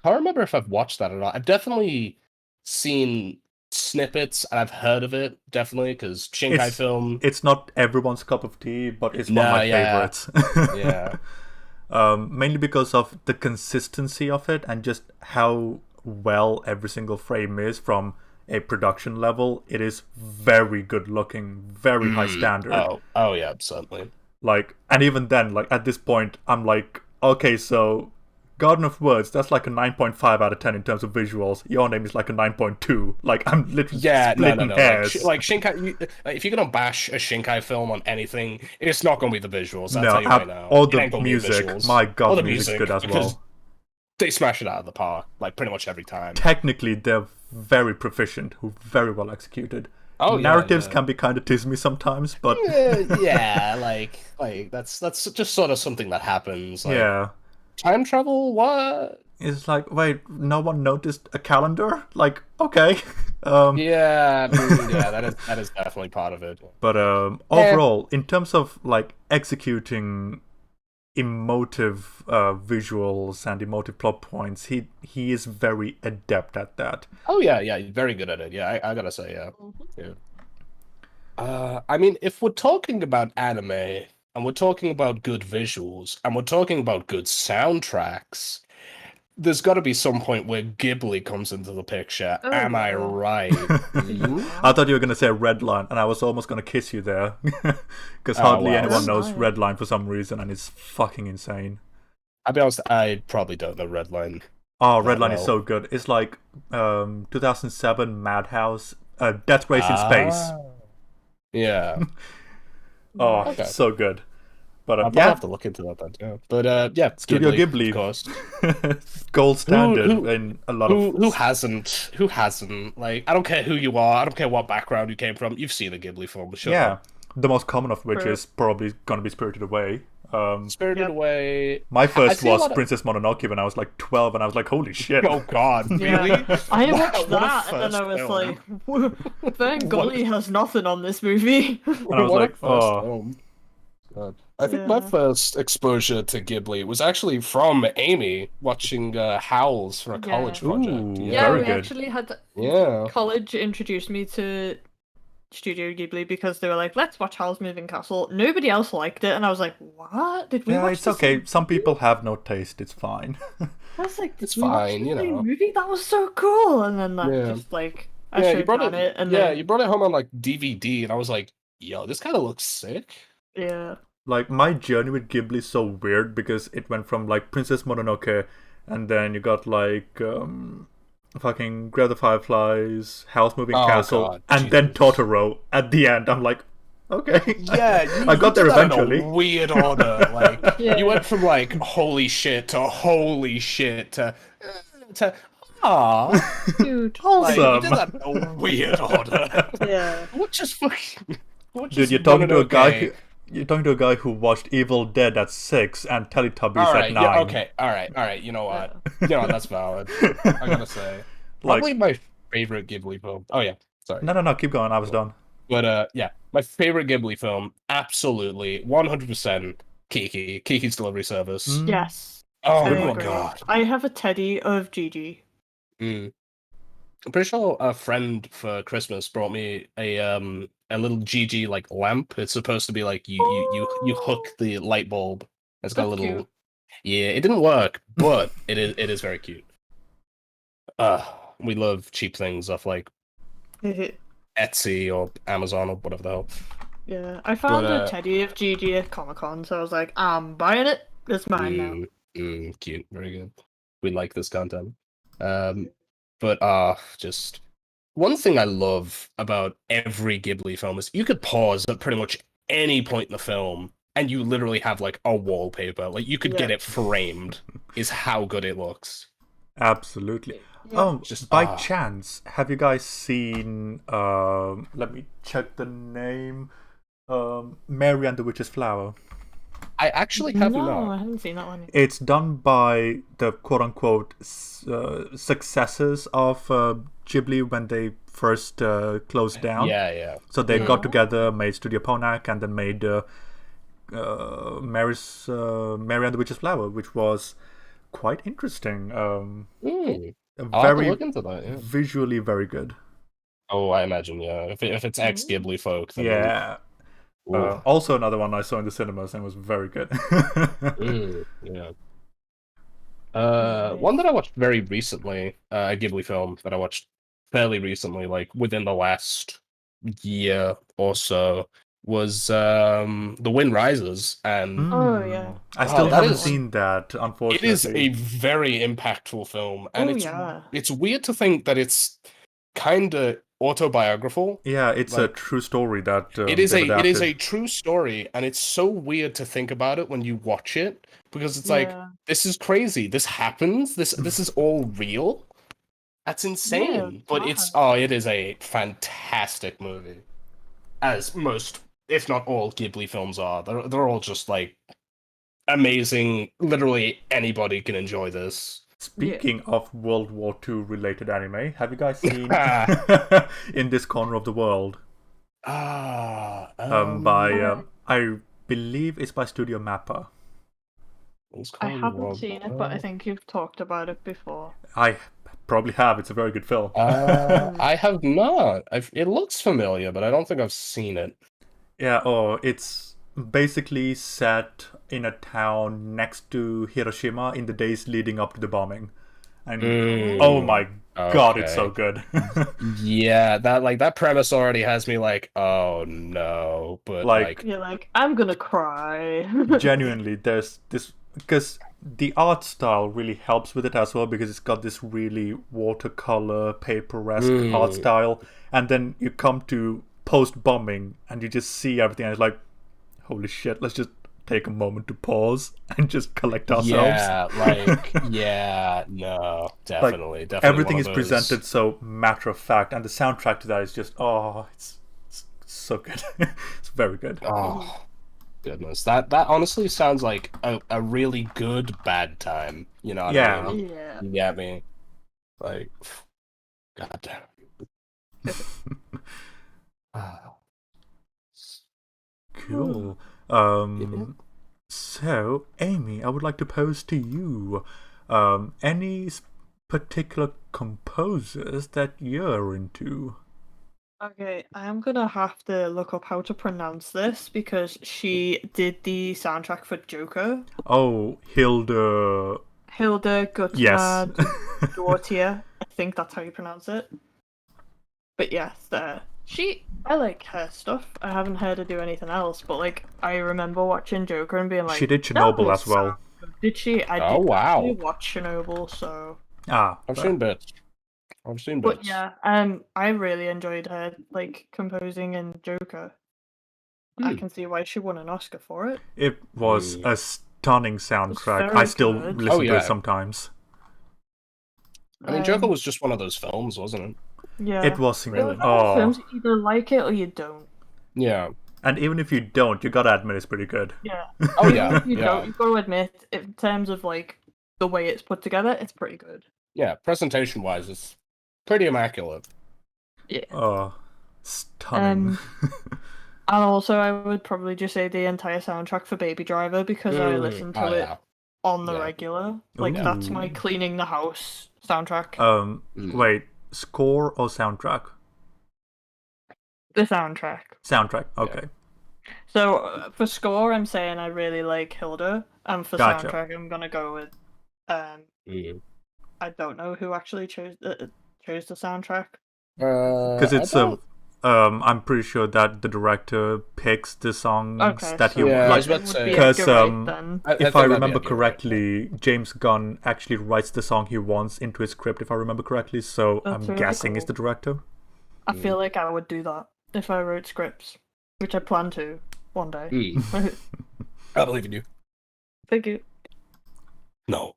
remember if I've watched that or not. I've definitely seen snippets and I've heard of it, definitely, because Shinkai film. It's not everyone's cup of tea, but it's one of my favorites. Yeah. Mainly because of the consistency of it and just how well every single frame is from a production level. It is very good looking, very high standard. Oh yeah, certainly. Like, and even then, like at this point, I'm like, okay, so Garden of Words, that's like a 9.5 out of 10 in terms of visuals. Your Name is like a 9.2. Like, I'm literally splitting hairs. Like Shinkai, if you're gonna bash a Shinkai film on anything, it's not gonna be the visuals. I'll tell you right now. Or the music. My god, the music's good as well. They smash it out of the park, like pretty much every time. Technically, they're very proficient, very well executed. Narratives can be kind of tismy sometimes, but yeah, like that's just sort of something that happens. Like, yeah. Time travel? What? It's like, wait, no one noticed a calendar? Like, okay. Yeah, that is definitely part of it. But overall, in terms of like executing emotive visuals and emotive plot points, he is very adept at that. Oh yeah, very good at it. Yeah, I gotta say, yeah. I mean, if we're talking about anime, and we're talking about good visuals, and we're talking about good soundtracks, there's got to be some point where Ghibli comes into the picture. Am I right? I thought you were going to say Redline, and I was almost going to kiss you there. Because hardly anyone knows Redline for some reason, and it's fucking insane. I'll be honest, I probably don't know Redline. Oh, Redline is so good. It's like 2007 Madhouse, Death Race in Space. Yeah. Okay. So good. But I'll have to look into that then. Yeah. But yeah, Studio Ghibli, of course. Gold standard in a lot of. Who hasn't? Who hasn't? Like, I don't care who you are. I don't care what background you came from. You've seen a Ghibli film, sure. Yeah, the most common of which is probably gonna be Spirited Away. Spirited Away. My first was Princess Mononoke when I was like 12, and I was like, "Holy shit!" Oh God, really? I watched that, and then I was like, "Bengali has nothing on this movie." And I was like, "Oh." God. I think my first exposure to Ghibli was actually from Amy watching Howls for a college project. Ooh, yeah, very we good. actually had Yeah. college introduced me to Studio Ghibli because they were like, "Let's watch Howl's Moving Castle." Nobody else liked it, and I was like, "What? Did we watch it's okay. Some people have no taste. It's fine. I was like, it's fine, you know. Movie that was so cool, and then that just like I showed it, and then you brought it home on like DVD, and I was like, "Yo, this kind of looks sick." Yeah. Like, my journey with Ghibli is so weird because it went from like Princess Mononoke, and then you got like fucking Grave the Fireflies, Howl's Moving Castle, God, and then Totoro at the end. I'm like, okay, yeah, I got there eventually. In a weird order, like you went from like holy shit to Aw, Dude. like, you Awesome. did that in a weird order. Yeah. What just fucking? What Dude, just you're talking done to a it guy okay? who you're talking to a guy who watched Evil Dead at 6 and Teletubbies All at right, 9. yeah, okay, all right. You know what? You know what? That's valid. I gotta say, probably Like, my favorite Ghibli film. Oh yeah, sorry. no, keep going. I was done. But yeah, my favorite Ghibli film, absolutely, 100%, Kiki's Delivery Service. Yes. Oh I my agree. god. I have a teddy of Gigi. Mm. I'm pretty sure a friend for Christmas brought me a little GG like lamp. It's supposed to be like you hook the light bulb. It's got a That's little. cute. Yeah, it didn't work, but it is very cute. We love cheap things off like Etsy or Amazon or whatever the hell. Yeah, I found But, a teddy of Gigi at Comic Con, so I was like, I'm buying it. It's mine now. Cute, very good. We like this content. But just one thing I love about every Ghibli film is you could pause at pretty much any point in the film and you literally have like a wallpaper. Like you could get Yeah. it framed, is how good it looks. Absolutely. Yeah. Just by chance, have you guys seen? Let me check the name. Mary and the Witch's Flower. I actually have No, not. I haven't seen that one. It's done by the quote-unquote successors of Ghibli when they first closed down. Yeah. So they got together, made Studio Ponak, and then made Mary and the Witch's Flower, which was quite interesting. I'll have to Very look into that. Yeah. visually very good. Oh, I imagine. Yeah, if it's ex Ghibli folk, then Yeah. ooh. Also another one I saw in the cinemas and was very good. Yeah. One that I watched very recently, a Ghibli film that I watched fairly recently, like within the last year or so, was The Wind Rises, and Oh, yeah. I still that haven't is- seen that, unfortunately. it is a very impactful film, and Oh, it's yeah. it's weird to think that it's kind of autobiographical. Yeah, it's like- a true story that It is they've a adapted. true story, and it's so weird to think about it when you watch it because it's like, Yeah. this is crazy. This happens. This is all real. That's insane. But it is a fantastic movie, as most, if not all, Ghibli films are. They're all just like amazing. Literally anybody can enjoy this. Speaking of World War II related anime, have you guys seen In This Corner of the World? By I believe it's by Studio Mappa. I haven't seen it, but I think you've talked about it before. I probably have. It's a very good film. I have not. It looks familiar, but I don't think I've seen it. Yeah, it's basically set in a town next to Hiroshima in the days leading up to the bombing. And oh my god, it's so good. Yeah, that premise already has me like, oh no, but like You're like, I'm gonna cry. Genuinely, there's this, because the art style really helps with it as well, because it's got this really watercolor paper-esque art style, and then you come to post-bombing and you just see everything and it's like, holy shit, let's just take a moment to pause and just collect ourselves. No, definitely. Everything one is of those. presented so matter of fact, and the soundtrack to that is just it's so good. It's very good. Oh goodness, that honestly sounds like a really good bad time. You know what I mean? Yeah. You get me? Like, god damn. Cool. So, Amy, I would like to pose to you any particular composers that you're into. Okay, I'm gonna have to look up how to pronounce this because she did the soundtrack for Joker. Oh, Hilda Gutmann Yes. Dortier. I think that's how you pronounce it. But yes, I like her stuff. I haven't heard her do anything else, but like I remember watching Joker and being like, She did "That Chernobyl looks as well. so good." Did she? I Oh, did wow. actually watch Chernobyl, so. I've seen bits. But yeah, I really enjoyed her like composing in Joker. I can see why she won an Oscar for it. It was a stunning soundtrack. very I still good. listen to yeah. it sometimes. I mean, Joker was just one of those films, wasn't it? Yeah. It was Really? Films, you either like it or you don't. Yeah. And even if you don't, you gotta admit it's pretty good. Yeah. Oh yeah. If you yeah. don't, you've got to admit, in terms of like the way it's put together, it's pretty good. Yeah. Presentation-wise, it's pretty immaculate. Yeah. Stunning. And also, I would probably just say the entire soundtrack for Baby Driver because I listen to it on the regular. Like that's my cleaning the house soundtrack. Wait, score or soundtrack? The soundtrack. Soundtrack. Okay. Yeah. So for score, I'm saying I really like Hilda, and for soundtrack, I'm gonna go with I don't know who actually chose the soundtrack. Because it's I'm pretty sure that the director picks the songs that he like. Because if I remember correctly, James Gunn actually writes the song he wants into his script. If I remember correctly, so I'm really guessing it's the director. I feel like I would do that if I wrote scripts, which I plan to one day. I believe in you. Thank you. No.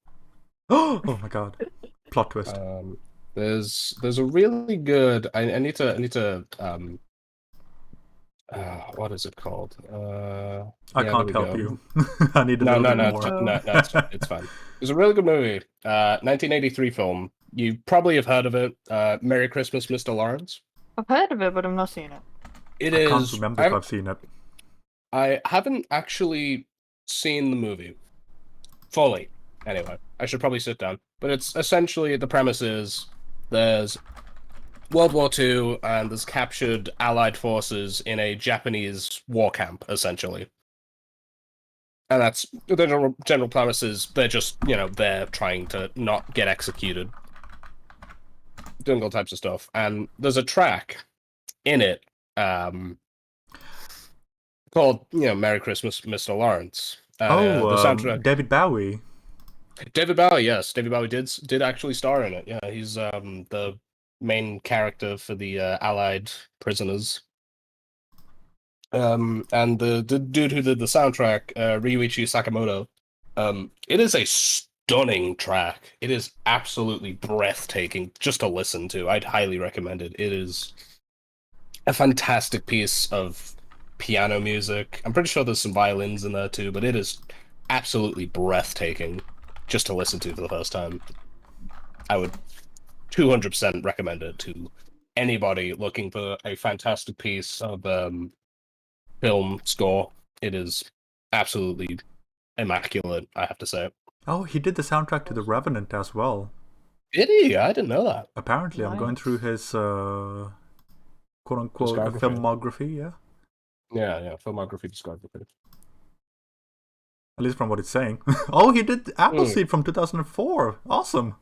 Oh my god! Plot twist. There's a really good. I need to what is it called? I can't help you. I need to no, more. it's fine. It's a really good movie. 1983 film. You probably have heard of it. Merry Christmas, Mr. Lawrence. I've heard of it, but I've not seen it. I can't remember if I've seen it. I haven't actually seen the movie fully. Anyway, I should probably sit down. But it's essentially the premise is there's World War II and there's captured Allied forces in a Japanese war camp, essentially. And that's the general premise is they're just, they're trying to not get executed. Doing all types of stuff. And there's a track in it called, Merry Christmas, Mr. Lawrence. The soundtrack. David Bowie. David Bowie, yes. David Bowie did actually star in it. Yeah, he's the main character for the Allied prisoners. And the dude who did the soundtrack, Ryuichi Sakamoto, it is a stunning track. It is absolutely breathtaking just to listen to. I'd highly recommend it. It is a fantastic piece of piano music. I'm pretty sure there's some violins in there too, but it is absolutely breathtaking just to listen to for the first time. I would 200% recommend it to anybody looking for a fantastic piece of film score. It is absolutely immaculate, I have to say. Oh, he did the soundtrack to The Revenant as well. Did he? I didn't know that. Apparently, I'm going through his quote-unquote filmography, yeah? Yeah, filmography, discography. At least from what it's saying. Oh, he did Appleseed from 2004. Awesome.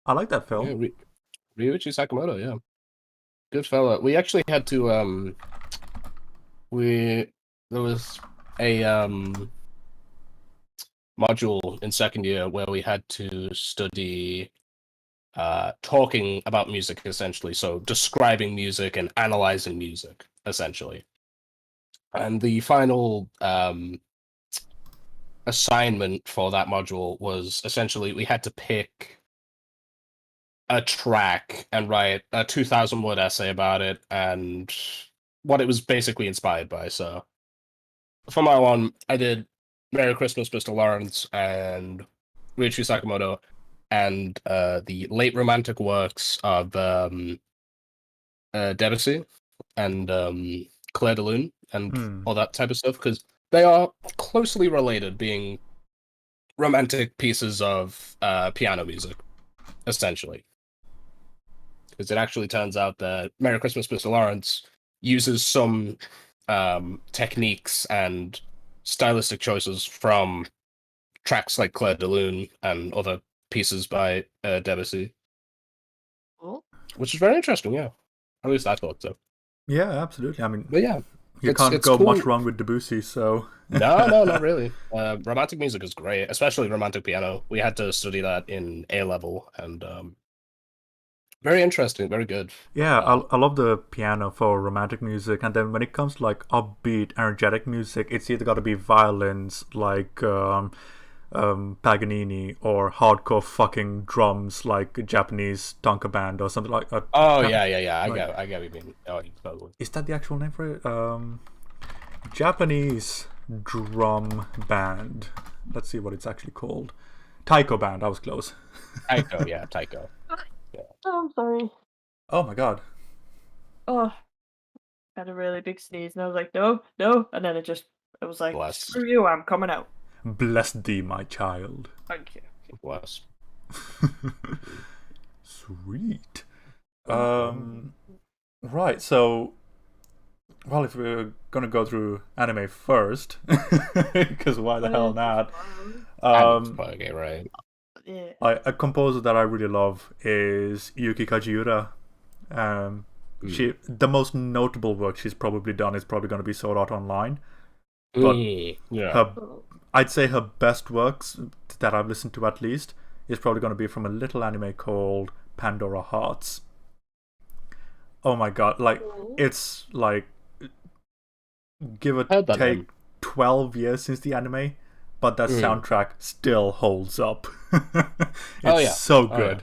I like that film. Yeah, Ryuichi Sakamoto, yeah. Good fella. We actually had to, there was a, module in second year where we had to study, talking about music, essentially. So describing music and analyzing music, essentially. And the final, assignment for that module was essentially we had to pick a track and write a 2,000-word essay about it and what it was basically inspired by. So for my one, I did Merry Christmas, Mr. Lawrence and Ryuichi Sakamoto and the late romantic works of Debussy and Clair de Lune and all that type of stuff, because they are closely related, being romantic pieces of piano music, essentially. Because it actually turns out that Merry Christmas, Mr. Lawrence uses some techniques and stylistic choices from tracks like Clair de Lune and other pieces by Debussy. Cool. Which is very interesting, yeah. At least I thought so. Yeah, absolutely. I mean, but yeah. You can't go much wrong with Debussy, so... No, not really. Romantic music is great, especially romantic piano. We had to study that in A-level, and very interesting, very good. Yeah, I love the piano for romantic music, and then when it comes to like upbeat, energetic music, it's either got to be violins, like Paganini or hardcore fucking drums like a Japanese tanka band or something like that. Oh yeah. I get what you mean. Oh, totally. Is that the actual name for it? Japanese drum band. Let's see what it's actually called. Taiko band. I was close. Taiko, yeah, Taiko. Yeah. Oh, I'm sorry. Oh my god. Oh, I had a really big sneeze, and I was like, no, and then it was like, Bless. Screw you, I'm coming out. Bless thee, my child. Thank you. Bless. Sweet. Right, so well, if we're gonna go through anime first, because why the hell not? Okay, right. Yeah. A composer that I really love is Yuki Kajiura. The most notable work she's probably done is probably going to be Sword Art Online. But I'd say her best works that I've listened to at least is probably going to be from a little anime called Pandora Hearts. Oh my god, like it's like give or take 12 years since the anime, but that soundtrack still holds up. It's so good.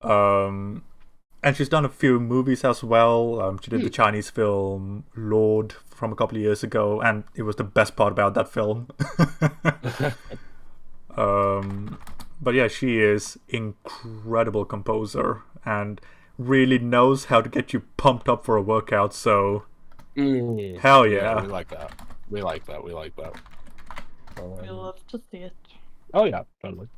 And she's done a few movies as well. She did the Chinese film Lord from a couple of years ago, and it was the best part about that film. But yeah, she is incredible composer and really knows how to get you pumped up for a workout. So hell yeah. We like that. We like that. We love to see it. Oh yeah, totally.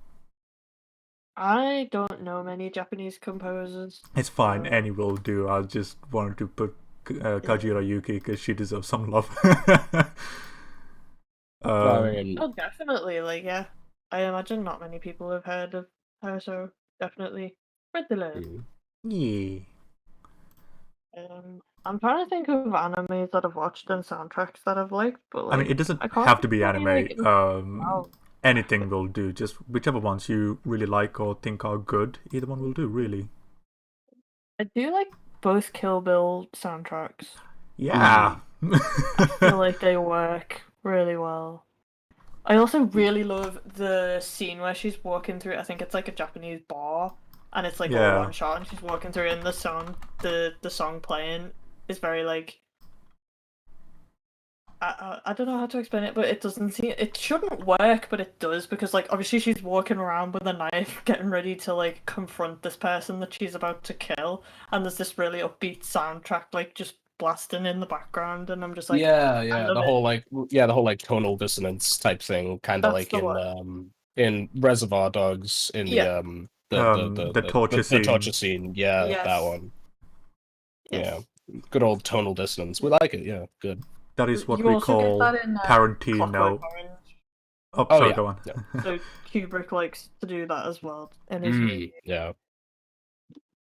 I don't know many Japanese composers. It's fine, any will do. I just wanted to put Kajiura Yuki because she deserves some love. Oh, definitely. Like, yeah. I imagine not many people have heard of her, so definitely spread the love. Yeah. I'm trying to think of animes that I've watched and soundtracks that I've liked, but like, I mean, it doesn't have to be anime. Anything will do. Just whichever ones you really like or think are good, either one will do, really. I do like both Kill Bill soundtracks. Yeah. I feel like they work really well. I also really love the scene where she's walking through, I think it's like a Japanese bar, and it's like all one shot, and she's walking through, and the song playing is very like, I don't know how to explain it, but it shouldn't work, but it does, because like obviously she's walking around with a knife getting ready to like confront this person that she's about to kill, and there's this really upbeat soundtrack like just blasting in the background, and I'm just like, the whole like tonal dissonance type thing, kind of like in Reservoir Dogs in the torture scene. That one. Yes. Yeah, good old tonal dissonance. We like it. Yeah, good. That is what we call Tarantino. Go on. Yeah. So Kubrick likes to do that as well in his movie. Yeah.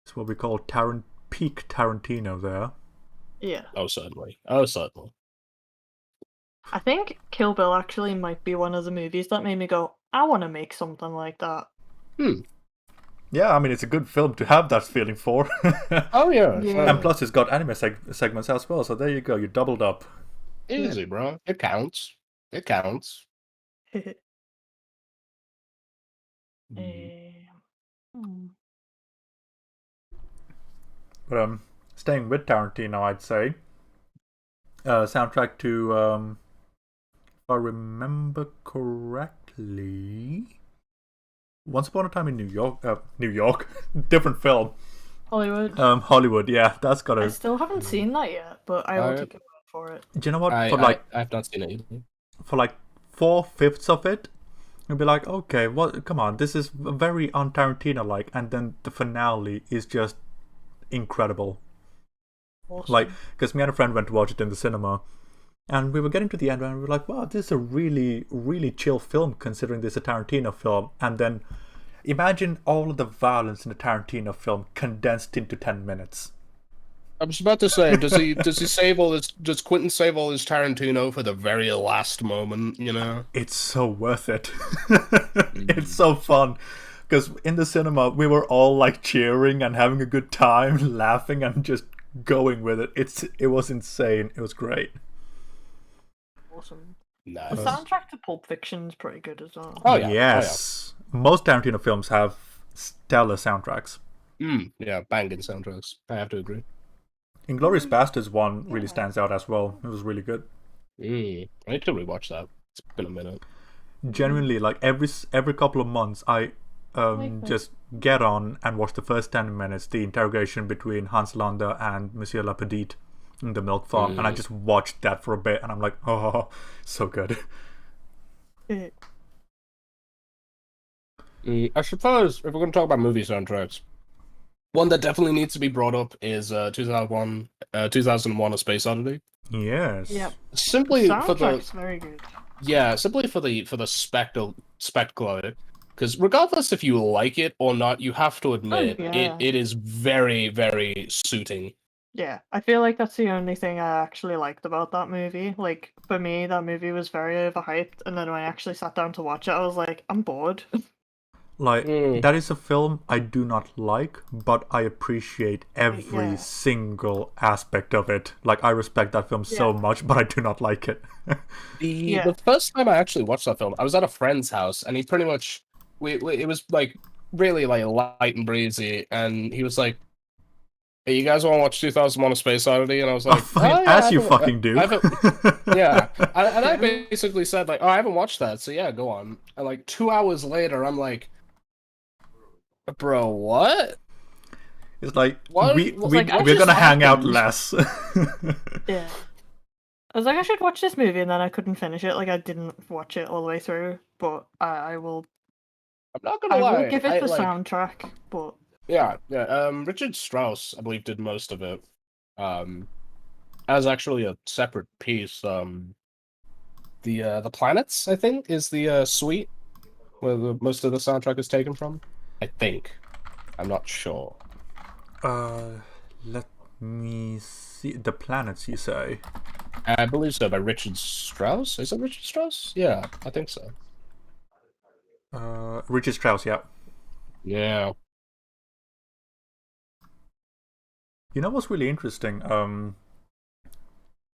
It's what we call peak Tarantino there. Yeah. Oh, certainly. I think Kill Bill actually might be one of the movies that made me go, I want to make something like that. Yeah, I mean, it's a good film to have that feeling for. Oh, yeah. And plus, it's got anime segments as well, so there you go. You doubled up. Easy, bro. It counts. But staying with Tarantino, I'd say soundtrack to, if I remember correctly, Once Upon a Time in New York, different film. Hollywood. Yeah, that's got a. I still haven't seen that yet, but I will take a word for it. Do you know what? I've not seen it either. For like 4/5 of it, you'll be like, okay, what? Come on, this is very un-Tarantino-like, and then the finale is just incredible. Awesome. Like, because me and a friend went to watch it in the cinema, and we were getting to the end, and we were like, wow, this is a really, really chill film considering this is a Tarantino film. And then imagine all of the violence in a Tarantino film condensed into 10 minutes. I was about to say, does he save all this? Does Quentin save all his Tarantino for the very last moment? You know, it's so worth it. It's so fun because in the cinema we were all like cheering and having a good time, laughing and just going with it. It was insane. It was great. Awesome. The Nice. soundtrack to Pulp Fiction's pretty good as well. Oh yeah. Yes. Most Tarantino films have stellar soundtracks. Yeah, banging soundtracks. I have to agree. Inglourious Basterds one really stands out as well. It was really good. I need to rewatch that. It's been a minute. Genuinely, like every couple of months, I just get on and watch the first 10 minutes, the interrogation between Hans Landa and Monsieur Lapidite in the milk farm, and I just watched that for a bit, and I'm like, oh, so good. I suppose if we're going to talk about movie soundtracks, one that definitely needs to be brought up is 2001, A Space Odyssey. Yes. Yep. Simply for the very good. simply for the spectacle of it. Because regardless if you like it or not, you have to admit it is very, very suiting. Yeah, I feel like that's the only thing I actually liked about that movie. Like, for me, that movie was very overhyped, and then when I actually sat down to watch it, I was like, I'm bored. Like, that is a film I do not like, but I appreciate every single aspect of it. Like, I respect that film so much, but I do not like it. The first time I actually watched that film, I was at a friend's house, and he pretty much... it was, like, really, like, light and breezy, and he was like, hey, you guys want to watch 2001: A Space Odyssey? And I was like, as you fucking do. Yeah. And I basically said, like, oh, I haven't watched that, so yeah, go on. And, like, 2 hours later, I'm like, bro, what? It's like, What? we're Like, gonna hang out less. Yeah. I was like, I should watch this movie, and then I couldn't finish it. Like, I didn't watch it all the way through, but I will... I'm not gonna lie. I will give it the like, soundtrack, but... Yeah. Richard Strauss, I believe, did most of it. As actually a separate piece. The Planets, I think, is the suite where most of the soundtrack is taken from. I think. I'm not sure. Let me see. The Planets, you say? I believe so, by Richard Strauss. Is it Richard Strauss? Yeah, I think so. Richard Strauss, yeah. Yeah. You know what's really interesting?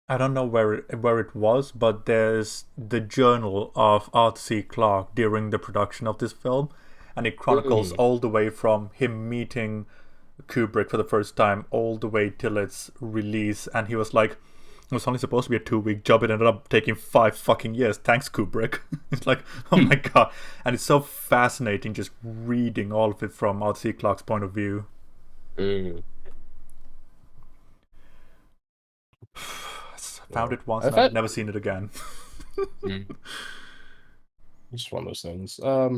I don't know where it was, but there's the journal of Arthur C. Clarke during the production of this film, and it chronicles all the way from him meeting Kubrick for the first time all the way till its release, and he was like, it was only supposed to be a 2-week job, it ended up taking 5 fucking years, thanks Kubrick. It's like, oh my god. And it's so fascinating just reading all of it from Arthur C. Clarke's point of view. Found it once, and I've never seen it again. Just one of those things. I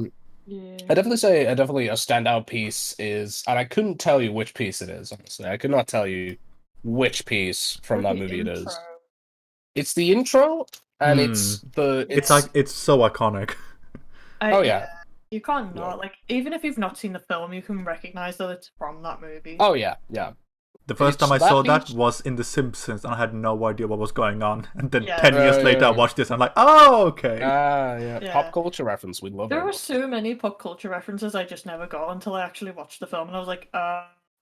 definitely say a standout piece is, and I couldn't tell you which piece it is, honestly. I could not tell you which piece from that movie it is. It's the intro, and it's so iconic. You can't not. Like, even if you've not seen the film, you can recognize that it's from that movie. Oh yeah. The first time I saw that was in The Simpsons, and I had no idea what was going on. And then 10 years later, I watched this, and I'm like, oh, okay. Pop culture reference, we love it. There were so many pop culture references I just never got until I actually watched the film, and I was like,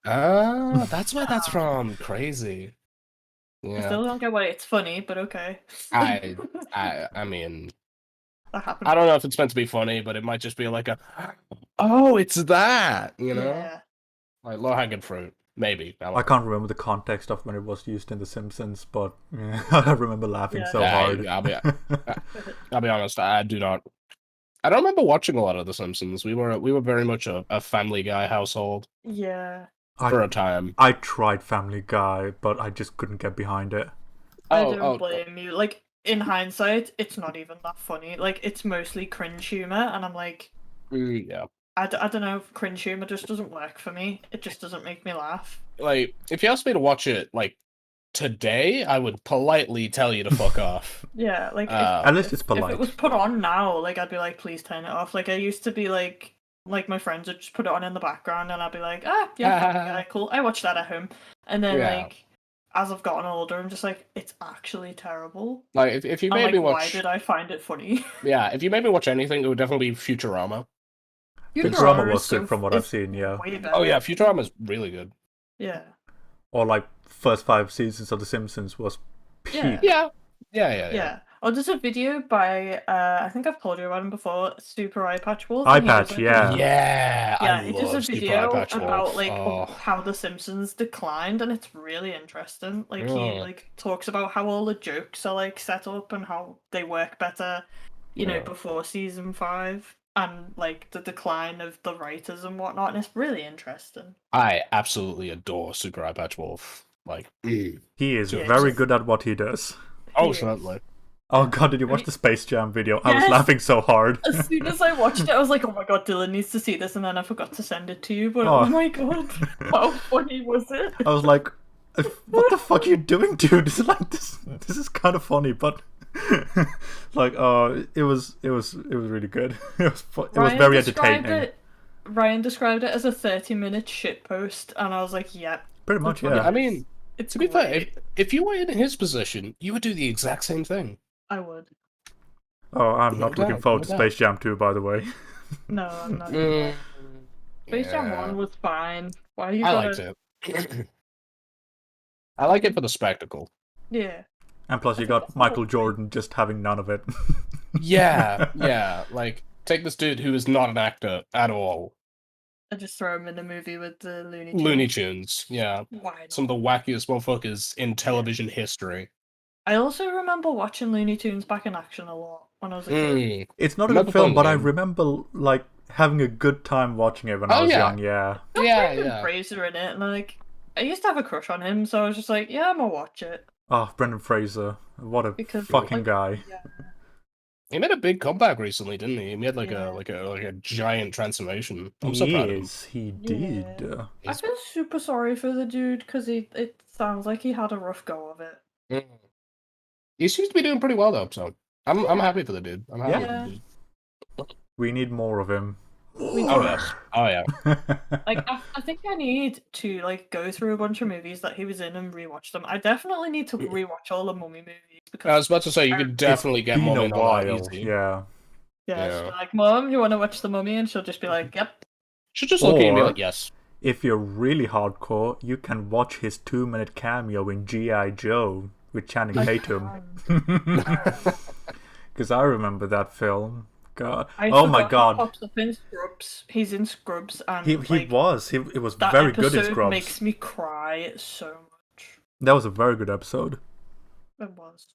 that's where that's from. Crazy. Yeah. I still don't get why it's funny, but okay. I mean, that happened. I don't know if it's meant to be funny, but it might just be like it's that, you know? Yeah. Like low-hanging fruit. Maybe. I can't remember the context of when it was used in The Simpsons, but I remember laughing so hard. I'll be honest, I don't remember watching a lot of The Simpsons. We were very much a Family Guy household. Yeah. For a time. I tried Family Guy, but I just couldn't get behind it. I don't blame you. Like, in hindsight, it's not even that funny. Like, it's mostly cringe humor, and I'm like... yeah. I don't know, cringe humor just doesn't work for me. It just doesn't make me laugh. Like, if you asked me to watch it, like, today, I would politely tell you to fuck off. Yeah, like, at least it's polite. If it was put on now, like, I'd be like, please turn it off. Like, I used to be like my friends would just put it on in the background, and I'd be like, yeah, cool. I watch that at home. And then, like, as I've gotten older, I'm just like, it's actually terrible. Like, if you made me watch... why did I find it funny? Yeah, if you made me watch anything, it would definitely be Futurama. Futurama was good from what I've seen, yeah. Oh yeah, Futurama's really good. Yeah. Or like first 5 seasons of The Simpsons was peak. Yeah. Yeah. Oh, there's a video by I think I've told you about him before. Super Eye Patch Wolf. Eye and he does, Patch, like, yeah. Yeah, Yeah, I it does a love Super Eye video Patch about Wolf. like Oh. how the Simpsons declined, and it's really interesting. Like he Yeah. like talks about how all the jokes are like set up and how they work better, you know, Yeah. before season 5, and like the decline of the writers and whatnot. And it's really interesting. I absolutely adore Super Eye Patch Wolf. Like, He is Yeah, very just- good at what he does. oh, He is. certainly. Oh god, did you watch you- the Space Jam video? I was Yes. laughing so hard. As soon as I watched it, I was like, "Oh my god, Dylan needs to see this," and then I forgot to send it to you. But Oh. oh my god, how funny was it? I was like, what the fuck are you doing, dude? This is like this is kind of funny, but like it was really good. It was very entertaining. Ryan described it as a 30-minute shitpost, and I was like, "Yeah, Pretty much, That's what yeah. I mean, it's to be fair, great." if you were in his position, you would do the exact same thing. I would. Oh, I'm No not looking doubt, forward no to doubt. Space Jam 2, by the way. No, I'm not. Mm, Space Jam yeah. 1 was fine. Why you I gotta... liked it. I like it for the spectacle. Yeah. And plus, you think got that's the whole Michael Jordan just having none of it. Yeah, yeah. Like, take this dude who is not an actor at all. I just throw him in a movie with the Looney Tunes. Looney Tunes, yeah. Why not? Some of the wackiest motherfuckers in television history. I also remember watching Looney Tunes back in action a lot when I was a kid. Mm. It's not a Another good film, fun but I game. remember like having a good time watching it when I Oh, was yeah. young. Yeah. Got Yeah, Brendan yeah. Fraser in it, and like I used to have a crush on him, so I was just like, yeah, I'm gonna watch it. Oh, Brendan Fraser, what a Because, fucking like, guy. Yeah. He made a big comeback recently, didn't he? He made like Yeah. a giant transformation. I'm so He proud of him. is. He Yeah. did. I He's- feel super sorry for the dude because it sounds like he had a rough go of it. Mm. He seems to be doing pretty well though, so I'm Yeah. happy for the dude. I'm happy Yeah. for the dude. We need more of him. Oh yes. Oh yeah. Like I think I need to like go through a bunch of movies that he was in and rewatch them. I definitely need to rewatch all the Mummy movies I because was about to say you could definitely get Been more a in on that while. easy. Yeah. yeah, she'll yeah. be like, "Mom, you want to watch the Mummy?" And she'll just be like, "Yep." Should just look at you and be Or- like, yes. If you're really hardcore, you can watch his 2-minute cameo in G.I. Joe with Channing I Tatum. can. Because I remember that film. God. I Oh my forgot he god. pops up in Scrubs. He's in Scrubs, and He like, was. It was that very good in episode Scrubs. makes me cry so much. That was a very good episode. It was.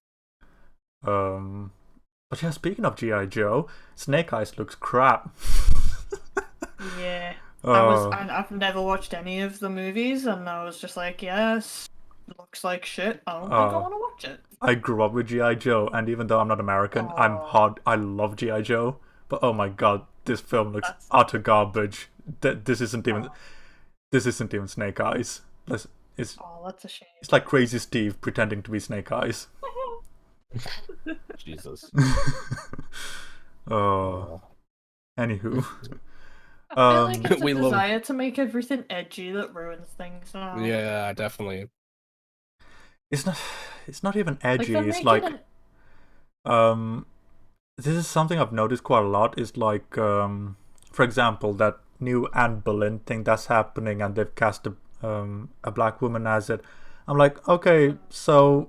But yeah, speaking of G.I. Joe, Snake Eyes looks crap. Yeah. Uh, and I've never watched any of the movies, and I was just like, yes, looks like shit. I don't think I Oh. want to watch it. I grew up with G.I. Joe, and even though I'm not American, I love G.I. Joe. But oh my god, this film looks That's- utter garbage. This isn't even Snake Eyes. It's Oh, that's a shame. it's like Crazy Steve pretending to be Snake Eyes. Jesus. Oh. Anywho. I feel like it's a we love- desire to make everything edgy that ruins things now. Yeah, definitely. It's not even edgy. they're It's making like an- this is something I've noticed quite a lot. Is like for example, that new Anne Boleyn thing that's happening, and they've cast a black woman as it. I'm like, okay, so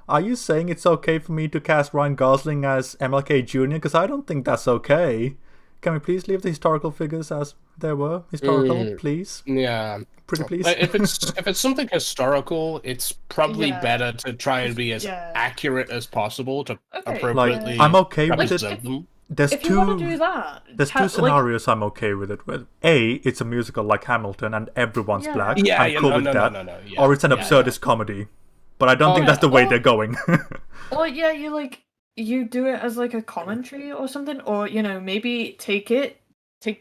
are you saying it's okay for me to cast Ryan Gosling as MLK Jr.? Because I don't think that's okay. Can we please leave the historical figures as they were? Historical, please. Yeah. Pretty please. If it's something historical, it's probably Yeah. better to try and be as Yeah. accurate as possible to Okay, Like, appropriately I'm okay with it. represent them. There's if you want to two. do that, There's two scenarios I'm okay with it with. A, it's a musical like Hamilton and everyone's Yeah. black. Yeah, I'm yeah, cool no, with no, that. no. Yeah, Or it's an yeah, absurdist comedy. But I don't Oh, think that's yeah. the way Or- they're going. Or yeah, you do it as like a commentary or something, or maybe take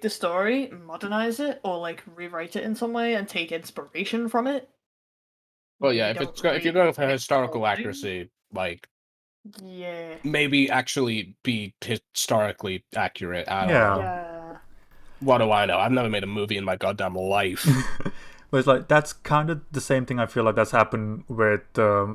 the story, modernize it, or like rewrite it in some way and take inspiration from it. Well, yeah, Maybe if don't you're going for remake historical the whole thing. accuracy, like Yeah. maybe actually be historically accurate. I don't Yeah. know. Yeah. What do I know? I've never made a movie in my goddamn life. But it's like, that's kind of the same thing I feel like that's happened with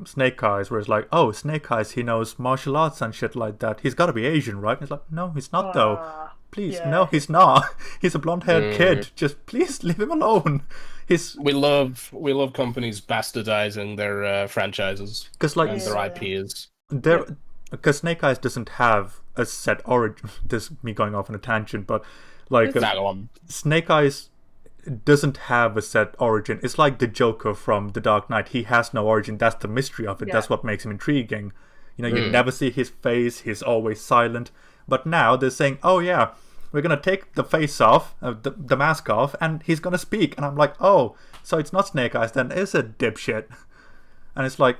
Snake Eyes, where it's like, oh, Snake Eyes, he knows martial arts and shit like that. He's got to be Asian, right? And it's like, no, he's not, though. Please, yeah. no, he's not. He's a blonde-haired kid. Just please leave him alone. He's we love companies bastardizing their franchises because like and their Yeah. IPs. there because Snake Eyes doesn't have a set origin. This is me going off on a tangent, but like Snake Eyes doesn't have a set origin. It's like the Joker from The Dark Knight. He has no origin. That's the mystery of it. That's what makes him intriguing. You know, you never see his face. He's always silent. But now they're saying, oh yeah, we're gonna take the face off, the mask off, and he's gonna speak. And I'm like, oh, so it's not Snake Eyes then, it's a dipshit. And it's like,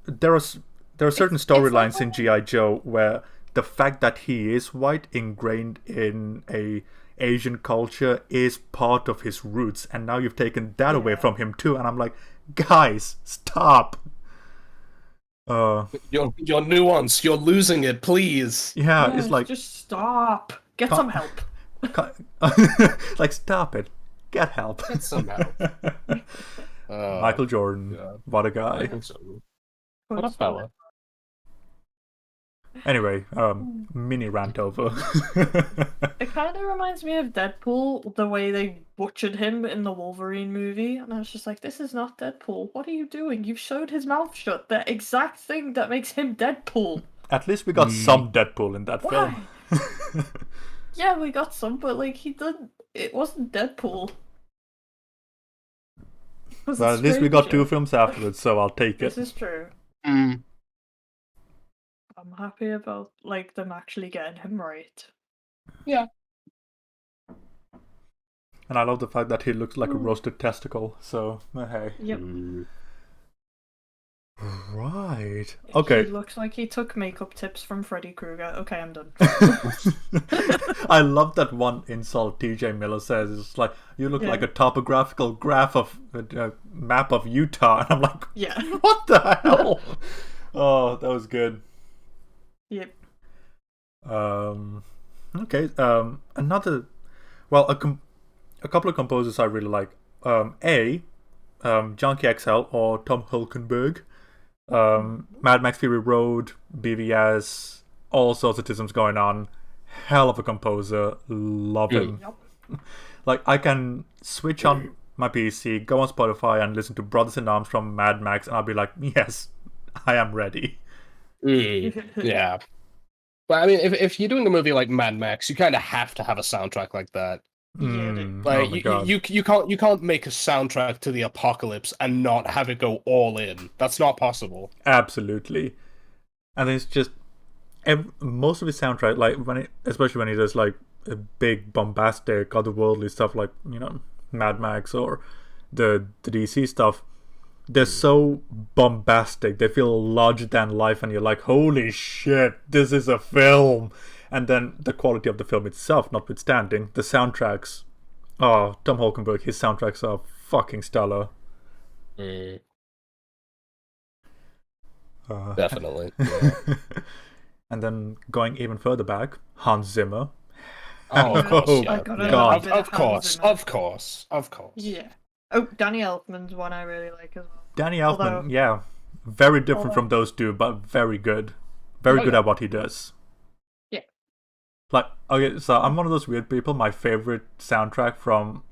there are certain storylines in G.I. Joe where the fact that he is white, ingrained in a Asian culture, is part of his roots, and now you've taken that away from him too. And I'm like, guys, stop. Your nuance, you're losing it, please. Yeah, it's like, just stop. Get some help. Like, stop it. Get help. Get some help. Michael Jordan, what a guy. I think so. What a fella. Anyway, mini rant over. It kind of reminds me of Deadpool, the way they butchered him in the Wolverine movie, and I was just like, this is not Deadpool. What are you doing? You showed his mouth shut. The exact thing that makes him Deadpool. At least we got some Deadpool in that film. Yeah, we got some, but like it wasn't Deadpool. Well, at least we got 2 films afterwards, so I'll take it. This is true. I'm happy about like them actually getting him right. Yeah. And I love the fact that he looks like a roasted testicle, so hey. Yep. Right. Okay. He looks like he took makeup tips from Freddy Krueger. Okay, I'm done. I love that one insult TJ Miller says. It's like, you look like a topographical graph of map of Utah. And I'm like, what the hell? Oh, that was good. Yep. Okay. Another. Well, a couple of composers I really like. Junkie XL or Tom Hulkenberg. Mad Max Fury Road, BVS, all sorts of tisms going on. Hell of a composer. Love him. Like, I can switch on my PC, go on Spotify, and listen to Brothers in Arms from Mad Max, and I'll be like, yes, I am ready. Yeah. But I mean, if you're doing a movie like Mad Max, you kind of have to have a soundtrack like that. Like you can't make a soundtrack to the apocalypse and not have it go all in. That's not possible. Absolutely. And it's just most of his soundtrack, like especially when he does like a big bombastic otherworldly stuff, like, you know, Mad Max or the DC stuff, they're so bombastic. They feel larger than life, and you're like, holy shit, this is a film. And then the quality of the film itself notwithstanding, the soundtracks. Oh, Tom Hulkenberg, his soundtracks are fucking stellar. Definitely. Yeah. And then going even further back, Hans Zimmer. Oh, of course. Yeah. God. Of course. Yeah. Oh, Danny Elfman's one I really like as well. Danny Elfman, very different from those two, but very good. Very good at what he does. Yeah. Like, okay, so I'm one of those weird people. My favorite soundtrack from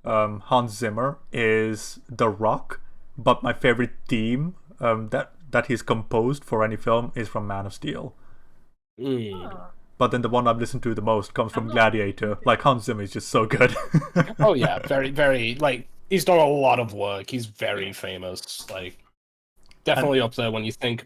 Hans Zimmer is The Rock, but my favorite theme that he's composed for any film is from Man of Steel. But then the one I've listened to the most comes from Gladiator. Like, Hans Zimmer is just so good. Oh yeah, very, very, like, he's done a lot of work. He's very famous. Like, definitely up there when you think,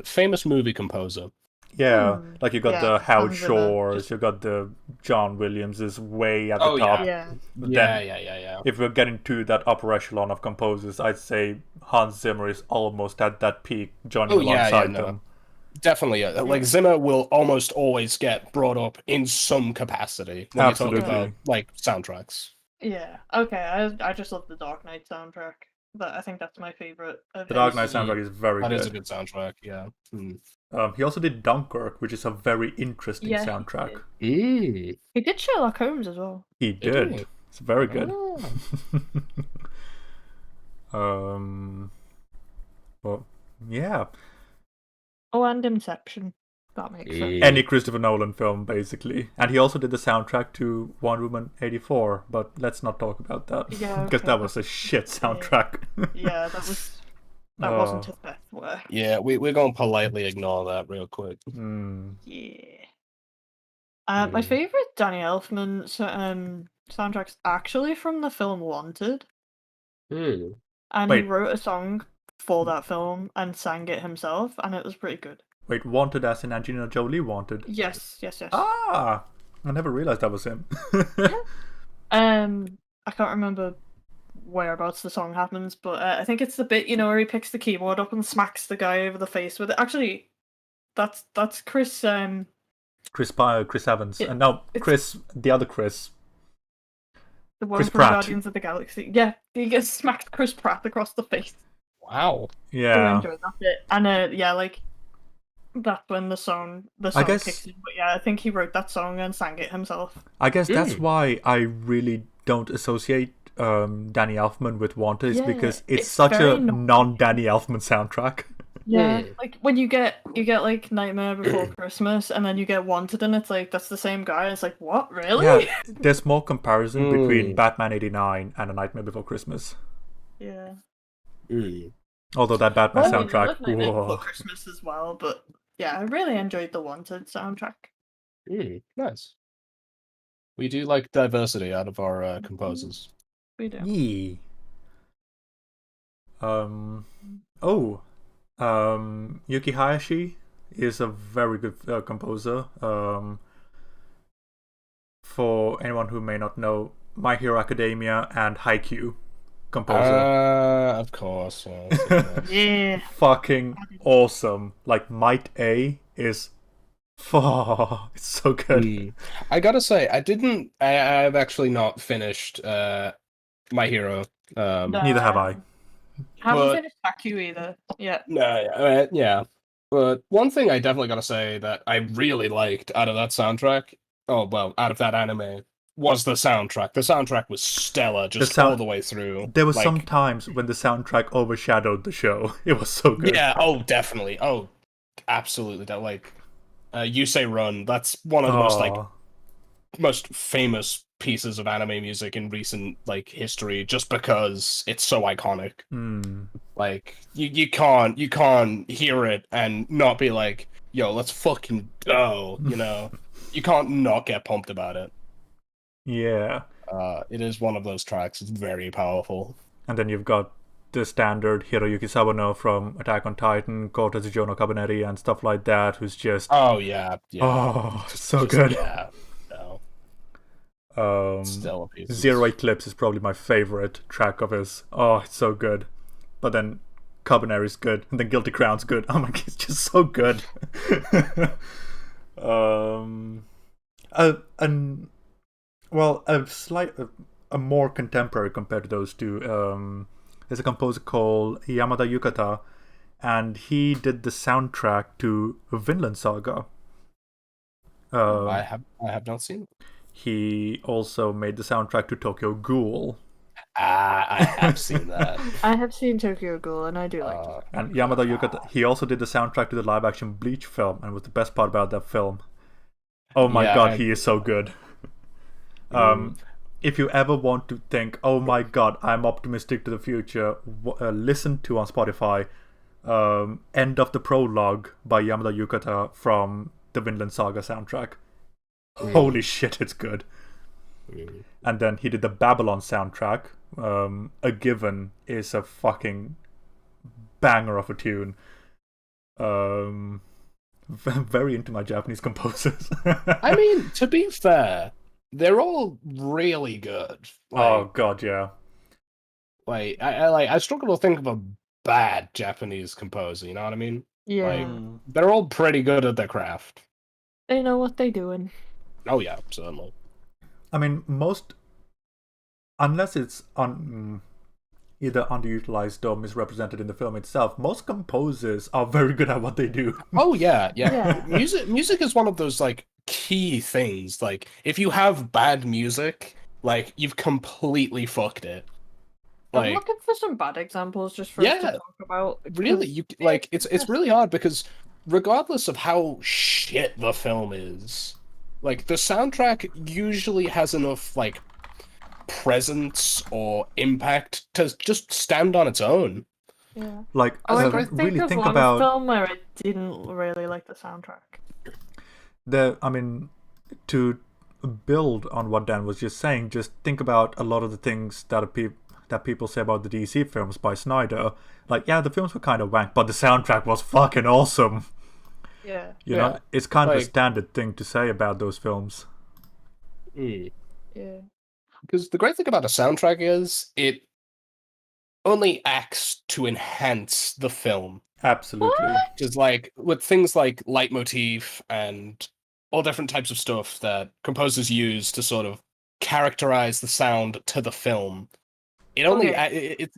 famous movie composer. Yeah, like you got the Howard Shores, you got the John Williams is way at the top. Yeah. Yeah. If we're getting to that upper echelon of composers, I'd say Hans Zimmer is almost at that peak, joining alongside them. Definitely, like Zimmer will almost always get brought up in some capacity when you talk about like soundtracks. Yeah. Okay. I just love the Dark Knight soundtrack. But I think that's my favorite. The Dark Knight soundtrack is very good. That is a good soundtrack. Yeah. He also did Dunkirk, which is a very interesting soundtrack. He did Sherlock Holmes as well. He did. It's very good. Well, yeah. Oh, and Inception. That makes sense. Any Christopher Nolan film, basically. And he also did the soundtrack to Wonder Woman 84, but let's not talk about that. Yeah, because that was a shit soundtrack. Yeah, that wasn't his best were. Yeah, we're going to politely ignore that real quick. Yeah. My favorite Danny Elfman soundtrack's actually from the film Wanted, and he Wait. wrote a song for that film and sang it himself, and it was pretty good. Wait, Wanted as in Angelina Jolie Wanted? Yes. Ah! I never realized that was him. I can't remember whereabouts the song happens, but I think it's the bit, where he picks the keyboard up and smacks the guy over the face with it. Actually, that's Chris. Chris Evans. Yeah, No, Chris, the other Chris. The one Chris from Pratt. Guardians of the Galaxy. Yeah, he gets smacked Chris Pratt across the face. Wow. Yeah. I enjoyed that bit. And that's when the song kicks in. But yeah, I think he wrote that song and sang it himself. I guess that's why I really don't associate Danny Elfman with Wanted, is because it's such a non-Danny Elfman soundtrack. Yeah, like when you get like Nightmare Before Christmas, and then you get Wanted, and it's like that's the same guy. It's like, what, really? Yeah, there's more comparison between Batman '89 and A Nightmare Before Christmas. Yeah. Although that Batman I soundtrack, love Nightmare Before Christmas as well, but yeah, I really enjoyed the Wanted soundtrack. Nice. We do like diversity out of our composers. We do. Yee. Yuki Hayashi is a very good composer. For anyone who may not know, My Hero Academia and Haikyuu composer. Of course. Yeah. Fucking awesome. Like, Might A is... it's so good. I gotta say, I've actually not finished My Hero. Neither have I. Haven't finished Haikyuu either. Yeah. No, yeah. But one thing I definitely gotta say that I really liked out of that soundtrack, out of that anime, was the soundtrack. The soundtrack was stellar, all the way through. There were some times when the soundtrack overshadowed the show. It was so good. Yeah, definitely. Absolutely. That, like, You Say Run, that's one of the most famous pieces of anime music in recent history, just because it's so iconic. Like, you can't hear it and not be like, yo, let's fucking go, you can't not get pumped about it. Yeah. It is one of those tracks. It's very powerful. And then you've got the standard Hiroyuki Sawano from Attack on Titan, Kota Tsujo no Kabaneri, and stuff like that, who's just... Oh, yeah. So good. Yeah. No. Stellar pieces. Zero Eclipse is probably my favorite track of his. Oh, it's so good. But then Kabaneri's good, and then Guilty Crown's good. Oh my god, it's just so good. A more contemporary compared to those two. There's a composer called Yamada Yukata, and he did the soundtrack to Vinland Saga. I have not seen it. He also made the soundtrack to Tokyo Ghoul. I have seen that. I have seen Tokyo Ghoul, and I do like it. And Yamada Yukata, he also did the soundtrack to the live-action Bleach film, and was the best part about that film. Oh my god, he is so good. If you ever want to think, oh my god, I'm optimistic to the future, listen to on Spotify End of the Prologue by Yamada Yukata from the Vinland Saga soundtrack. Holy shit, it's good. And then he did the Babylon soundtrack. A Given is a fucking banger of a tune. Very into my Japanese composers. I mean, to be fair, they're all really good. Oh god, yeah. Like I struggle to think of a bad Japanese composer. You know what I mean? Yeah. They're all pretty good at their craft. They know what they're doing. Oh yeah, certainly. I mean, unless it's either underutilized or misrepresented in the film itself, most composers are very good at what they do. Oh yeah. Music is one of those key things. Like, if you have bad music, you've completely fucked it. I'm looking for some bad examples just for us to talk about. Really, it's really hard because regardless of how shit the film is, the soundtrack usually has enough presence or impact to just stand on its own. Yeah. Like, Oh, I really think of think one about film where I didn't really like the soundtrack. to build on what Dan was just saying, just think about a lot of the things that people say about the DC films by Snyder. Like, yeah, the films were kind of wank, but the soundtrack was fucking awesome. Yeah. You know, it's kind of a Like- standard thing to say about those films. Yeah. Because the great thing about a soundtrack is it only acts to enhance the film. Absolutely. Because like with things like leitmotif and all different types of stuff that composers use to sort of characterize the sound to the film, it only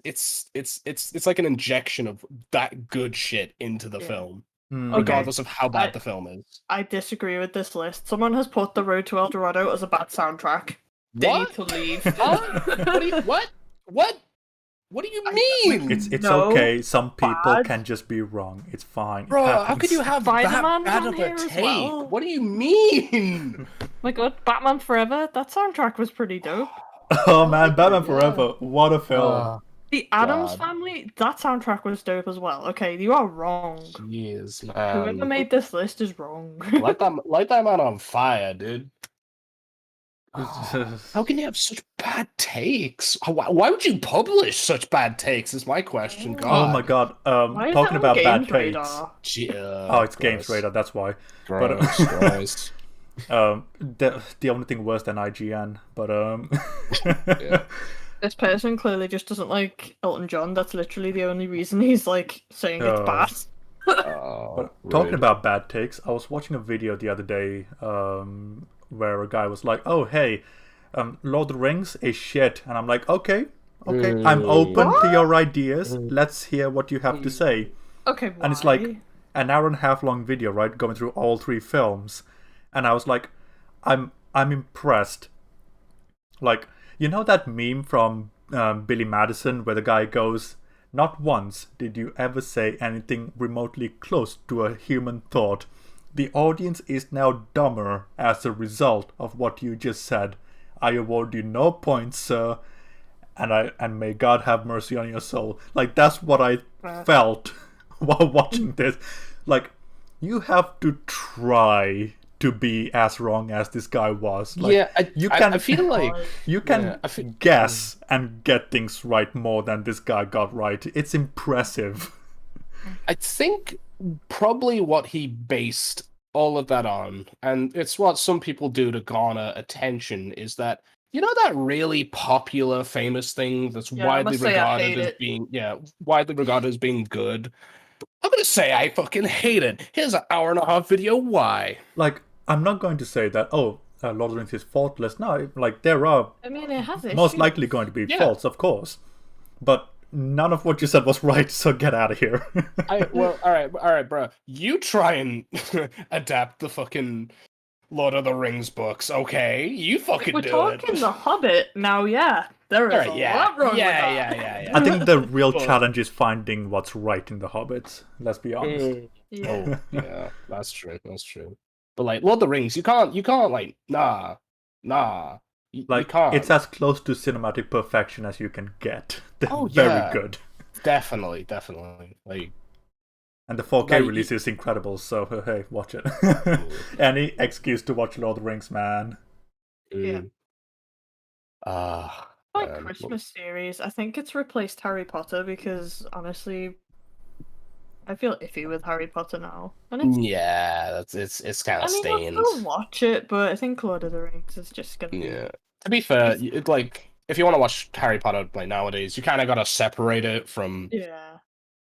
it's like an injection of that good shit into the Yeah. film, Mm. Okay. regardless of how bad the film is. I disagree with this list. Someone has put The Road to El Dorado as a bad soundtrack. They need What? to leave. What do you mean? It's No, okay. Some people bad. can just be wrong. It's fine. It Bro, how happens. could you have Spider-Man that bad on of here a as take? well. What do you mean? My god, Batman Forever, that soundtrack was pretty dope. Oh man, Batman Forever! What a film! The Addams God. Family, that soundtrack was dope as well. Okay, you are wrong. Jeez, Whoever man. made this list is wrong. Light that man on fire, dude. How can you have such bad takes? Why would you publish such bad takes? Is my question. God. Oh my god! Why is Talking that on about bad Games takes. Radar? Oh, it's Games Radar. That's why. Gross, gross. The only thing worse than IGN, but Yeah. This person clearly just doesn't like Elton John. That's literally the only reason he's like saying it's Oh. bad. Oh, But talking rude. about bad takes, I was watching a video the other day where a guy was like, "Oh, hey, Lord of the Rings is shit," and I'm like, "Okay, I'm open to your ideas. Let's hear what you have to say." Okay, And it's why? like an hour and a half long video, right, going through all three films, and I was like, I'm impressed. Like, you know that meme from Billy Madison where the guy goes, "Not once did you ever say anything remotely close to a human thought. The audience is now dumber as a result of what you just said. I award you no points, sir, and may God have mercy on your soul." Like, that's what I felt while watching this. Like, you have to try to be as wrong as this guy was. Like, Yeah, I feel like you can Yeah, I feel- guess and get things right more than this guy got right. It's impressive. I think probably what he based all of that on, and it's what some people do to garner attention, is that you know that really popular, famous thing that's Yeah, I widely must say I regarded hate as it. being widely regarded as being good. I'm gonna say I fucking hate it. Here's an hour and a half video. Why? Like, I'm not going to say that, Lord of the Rings is faultless. No, like, there are I mean, it has most issues. likely going to be Yeah. faults, of course. But none of what you said was right, so get out of here. All right, bro. You try and adapt the fucking Lord of the Rings books, okay? You fucking We're do talking it. The Hobbit now. Yeah, there is All right, a yeah, lot wrong with that. yeah. I think the real Well- challenge is finding what's right in The Hobbit. Let's be honest. Yeah. Oh, yeah, that's true. That's true. But like Lord of the Rings, you can't like nah. You Like, can't. it's as close to cinematic perfection as you can get. They're Oh, very yeah. good. definitely. Like, And the 4K Like, release is incredible, so hey, watch it. Any excuse to watch Lord of the Rings, man. Yeah. Like man. Christmas series, I think it's replaced Harry Potter because honestly, I feel iffy with Harry Potter now. And it's, Yeah, it's kind I of mean, stained. I'll still watch it, but I think Lord of the Rings is just gonna. Yeah. To be fair, it like if you want to watch Harry Potter like nowadays, you kind of gotta separate it from. Yeah.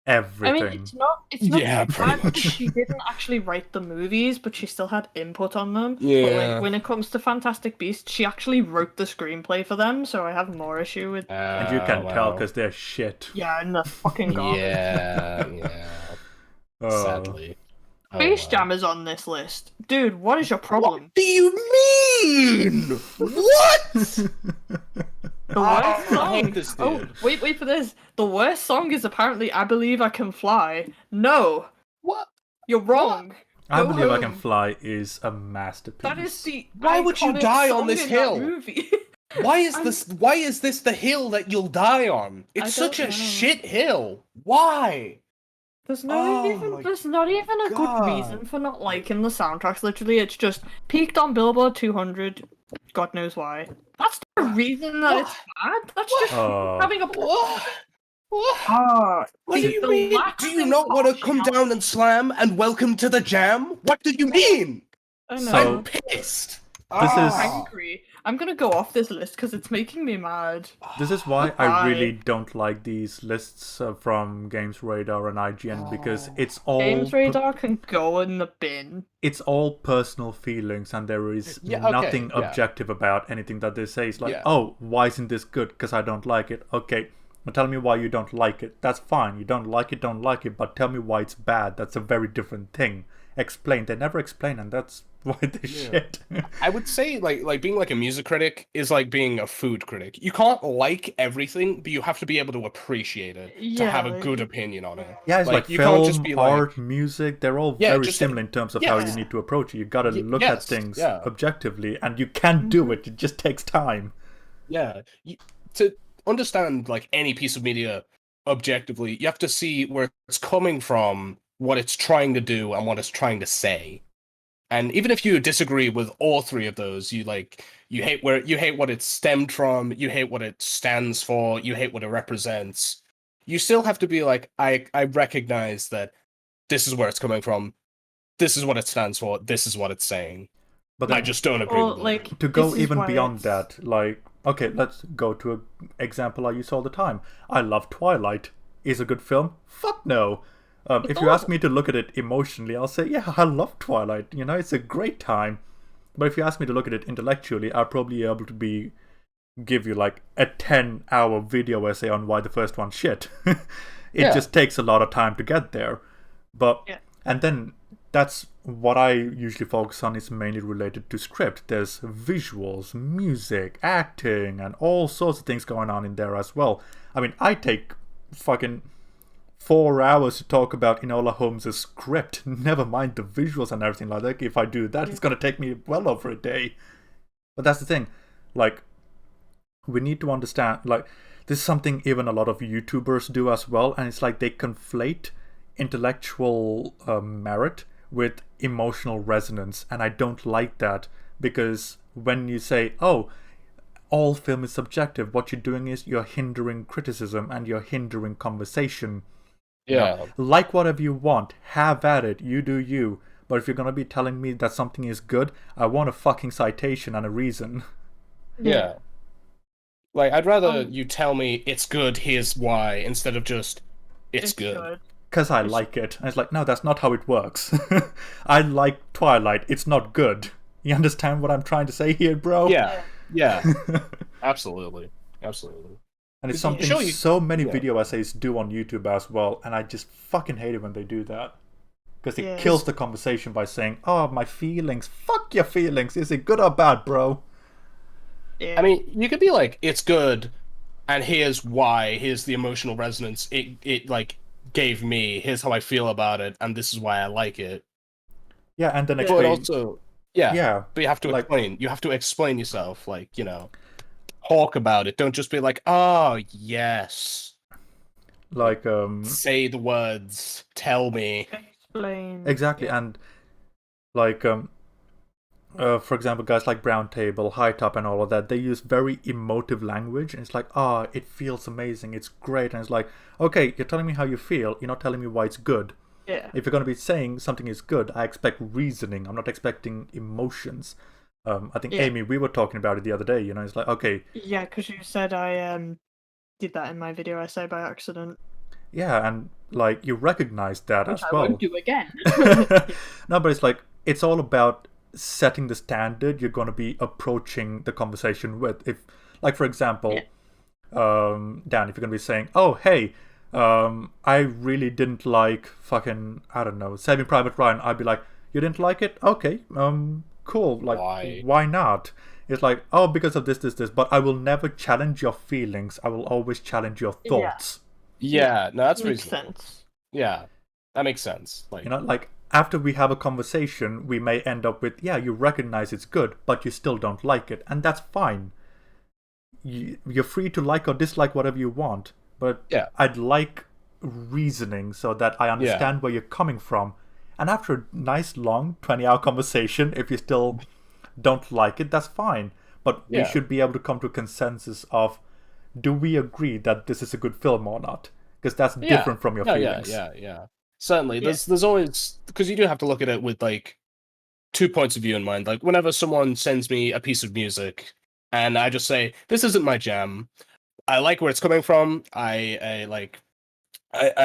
Everything. I mean, it's not. It's not Yeah, bad pretty because much. she didn't actually write the movies, but she still had input on them. But Yeah. like when it comes to Fantastic Beasts, she actually wrote the screenplay for them, so I have more issue with. And you can tell wow. because they're shit. Yeah, and the fucking garbage. Yeah. Oh. Sadly. Oh, Space wow. Jam is on this list, dude. What is your problem? What do you mean? What? The worst I song. hate this Oh, dude. wait for this. The worst song is apparently "I Believe I Can Fly." No, What? you're wrong. I Go Believe I Can home. Fly is a masterpiece. That is the. Why would you iconic die on song this in that hill? movie. Why is this the hill that you'll die on? It's such a shit hill. Why? There's not even a good reason for not liking the soundtracks. Literally, it's just peaked on Billboard 200. God knows why. That's the reason that it's bad. That's just having a. What do you mean? Do you not want to come down and slam and welcome to the jam? What do you mean? I know. I'm pissed. I'm angry. I'm gonna go off this list because it's making me mad. This is why I really don't like these lists from Games Radar and IGN because it's all Games Radar can go in the bin. It's all personal feelings, and there is nothing objective about anything that they say. It's like, oh, why isn't this good? Because I don't like it. Okay, well, tell me why you don't like it. That's fine. You don't like it, but tell me why it's bad. That's a very different thing. Explain. They never explain, and that's why they shit. I would say like being like a music critic is like being a food critic. You can't like everything, but you have to be able to appreciate it to have a good opinion on it. Yeah, it's like you film, can't just be art, music, they're all very similar in terms of how you need to approach it. You gotta look at things objectively, and you can do it. It just takes time. Yeah. To understand like any piece of media objectively, you have to see where it's coming from, what it's trying to do, and what it's trying to say. And even if you disagree with all three of those, you hate what it stemmed from, you hate what it stands for, you hate what it represents. You still have to be like, I recognize that this is where it's coming from, this is what it stands for, this is what it's saying. But I just don't agree with it. To go even beyond that, like, okay, let's go to an example I use all the time. I love Twilight. Is it a good film? Fuck no. If you ask me to look at it emotionally, I'll say, yeah, I love Twilight. You know, it's a great time. But if you ask me to look at it intellectually, I'll probably be able to give you like a 10-hour video essay on why the first one's shit. It just takes a lot of time to get there. But and then that's what I usually focus on is mainly related to script. There's visuals, music, acting, and all sorts of things going on in there as well. I mean, I take fucking 4 hours to talk about Enola Holmes' script, never mind the visuals and everything like that. If I do that, it's going to take me well over a day. But that's the thing. Like, we need to understand, like, this is something even a lot of YouTubers do as well, and it's like they conflate intellectual merit with emotional resonance, and I don't like that, because when you say, oh, all film is subjective, what you're doing is you're hindering criticism and you're hindering conversation. Yeah. You know, like whatever you want, have at it, you do you. But if you're gonna be telling me that something is good, I want a fucking citation and a reason. Yeah. Like, I'd rather you tell me it's good, here's why, instead of just, it's good. Because I like it. And it's like, no, that's not how it works. I like Twilight, it's not good. You understand what I'm trying to say here, bro? Yeah. Absolutely. And it's something so many video essays do on YouTube as well, and I just fucking hate it when they do that. Because it kills the conversation by saying, oh, my feelings. Fuck your feelings. Is it good or bad, bro? Yeah. I mean, you could be like, it's good, and here's why, here's the emotional resonance it like, gave me, here's how I feel about it, and this is why I like it. Yeah, and then explain. But also, but you have to explain. You have to explain yourself, like, you know. Talk about it. Don't just be like, oh, yes. Like, say the words. Tell me. Explain. Exactly, and like, for example, guys like Brown Table, High Top, and all of that, they use very emotive language, and it's like, it feels amazing, it's great, and it's like, okay, you're telling me how you feel, you're not telling me why it's good. Yeah. If you're going to be saying something is good, I expect reasoning, I'm not expecting emotions. I think, Amy, we were talking about it the other day, you know, it's like, okay. Yeah, because you said I did that in my video essay by accident. Yeah, and, like, you recognize that as well. I won't do again. No, but it's like, it's all about setting the standard you're going to be approaching the conversation with. If, like, for example, Dan, if you're going to be saying, oh, hey, I really didn't like fucking, I don't know, Saving Private Ryan, I'd be like, you didn't like it? Okay, cool, like, why not? It's like, oh, because of this, but I will never challenge your feelings. I will always challenge your thoughts. Yeah, no, that's makes reasonable. sense. Yeah, that makes sense. Like, you know, like, after we have a conversation, we may end up with, you recognize it's good, but you still don't like it, and that's fine. you're free to like or dislike whatever you want, but I'd like reasoning so that I understand where you're coming from. And after a nice long 20-hour conversation, if you still don't like it, that's fine. But we should be able to come to a consensus of, do we agree that this is a good film or not? Because that's different from your feelings. Yeah. Certainly. There's always, because you do have to look at it with like 2 points of view in mind. Like whenever someone sends me a piece of music and I just say, this isn't my jam, I like where it's coming from, I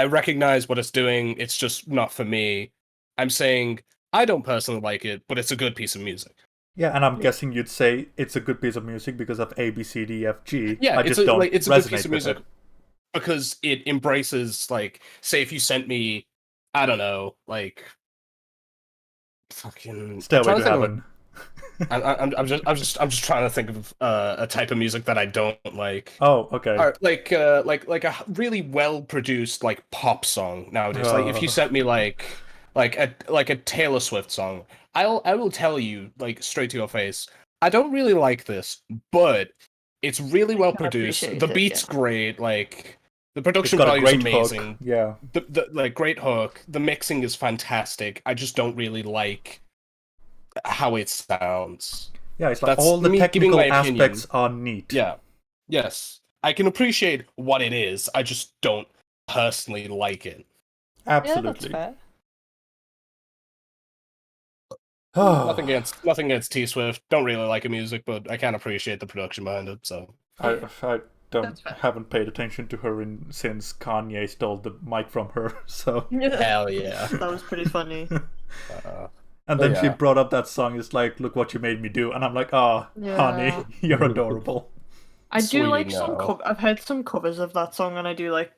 recognize what it's doing, it's just not for me. I'm saying I don't personally like it, but it's a good piece of music. Yeah, and I'm guessing you'd say it's a good piece of music because of A, B, C, D, F, G. Yeah, it's a good piece of music because it embraces, like, say if you sent me, I don't know, like, fucking Stairway to Heaven. I'm just trying to think of a type of music that I don't like. Oh, okay. Or like a really well produced like pop song nowadays. Like if you sent me like a Taylor Swift song, I will tell you like straight to your face, I don't really like this, but it's really well produced. The beat's great. Like the production value is amazing. Hook. Yeah. The like great hook. The mixing is fantastic. I just don't really like how it sounds. Yeah, it's like all the technical aspects are neat. Yeah. Yes. I can appreciate what it is. I just don't personally like it. Absolutely. Yeah, that's fair. Nothing against T Swift. Don't really like her music, but I can appreciate the production behind it. So I haven't paid attention to her since Kanye stole the mic from her. So hell yeah, that was pretty funny. And then she brought up that song. It's like, look what you made me do, and I'm like, honey, you're adorable. I do like some. I've heard some covers of that song, and I do like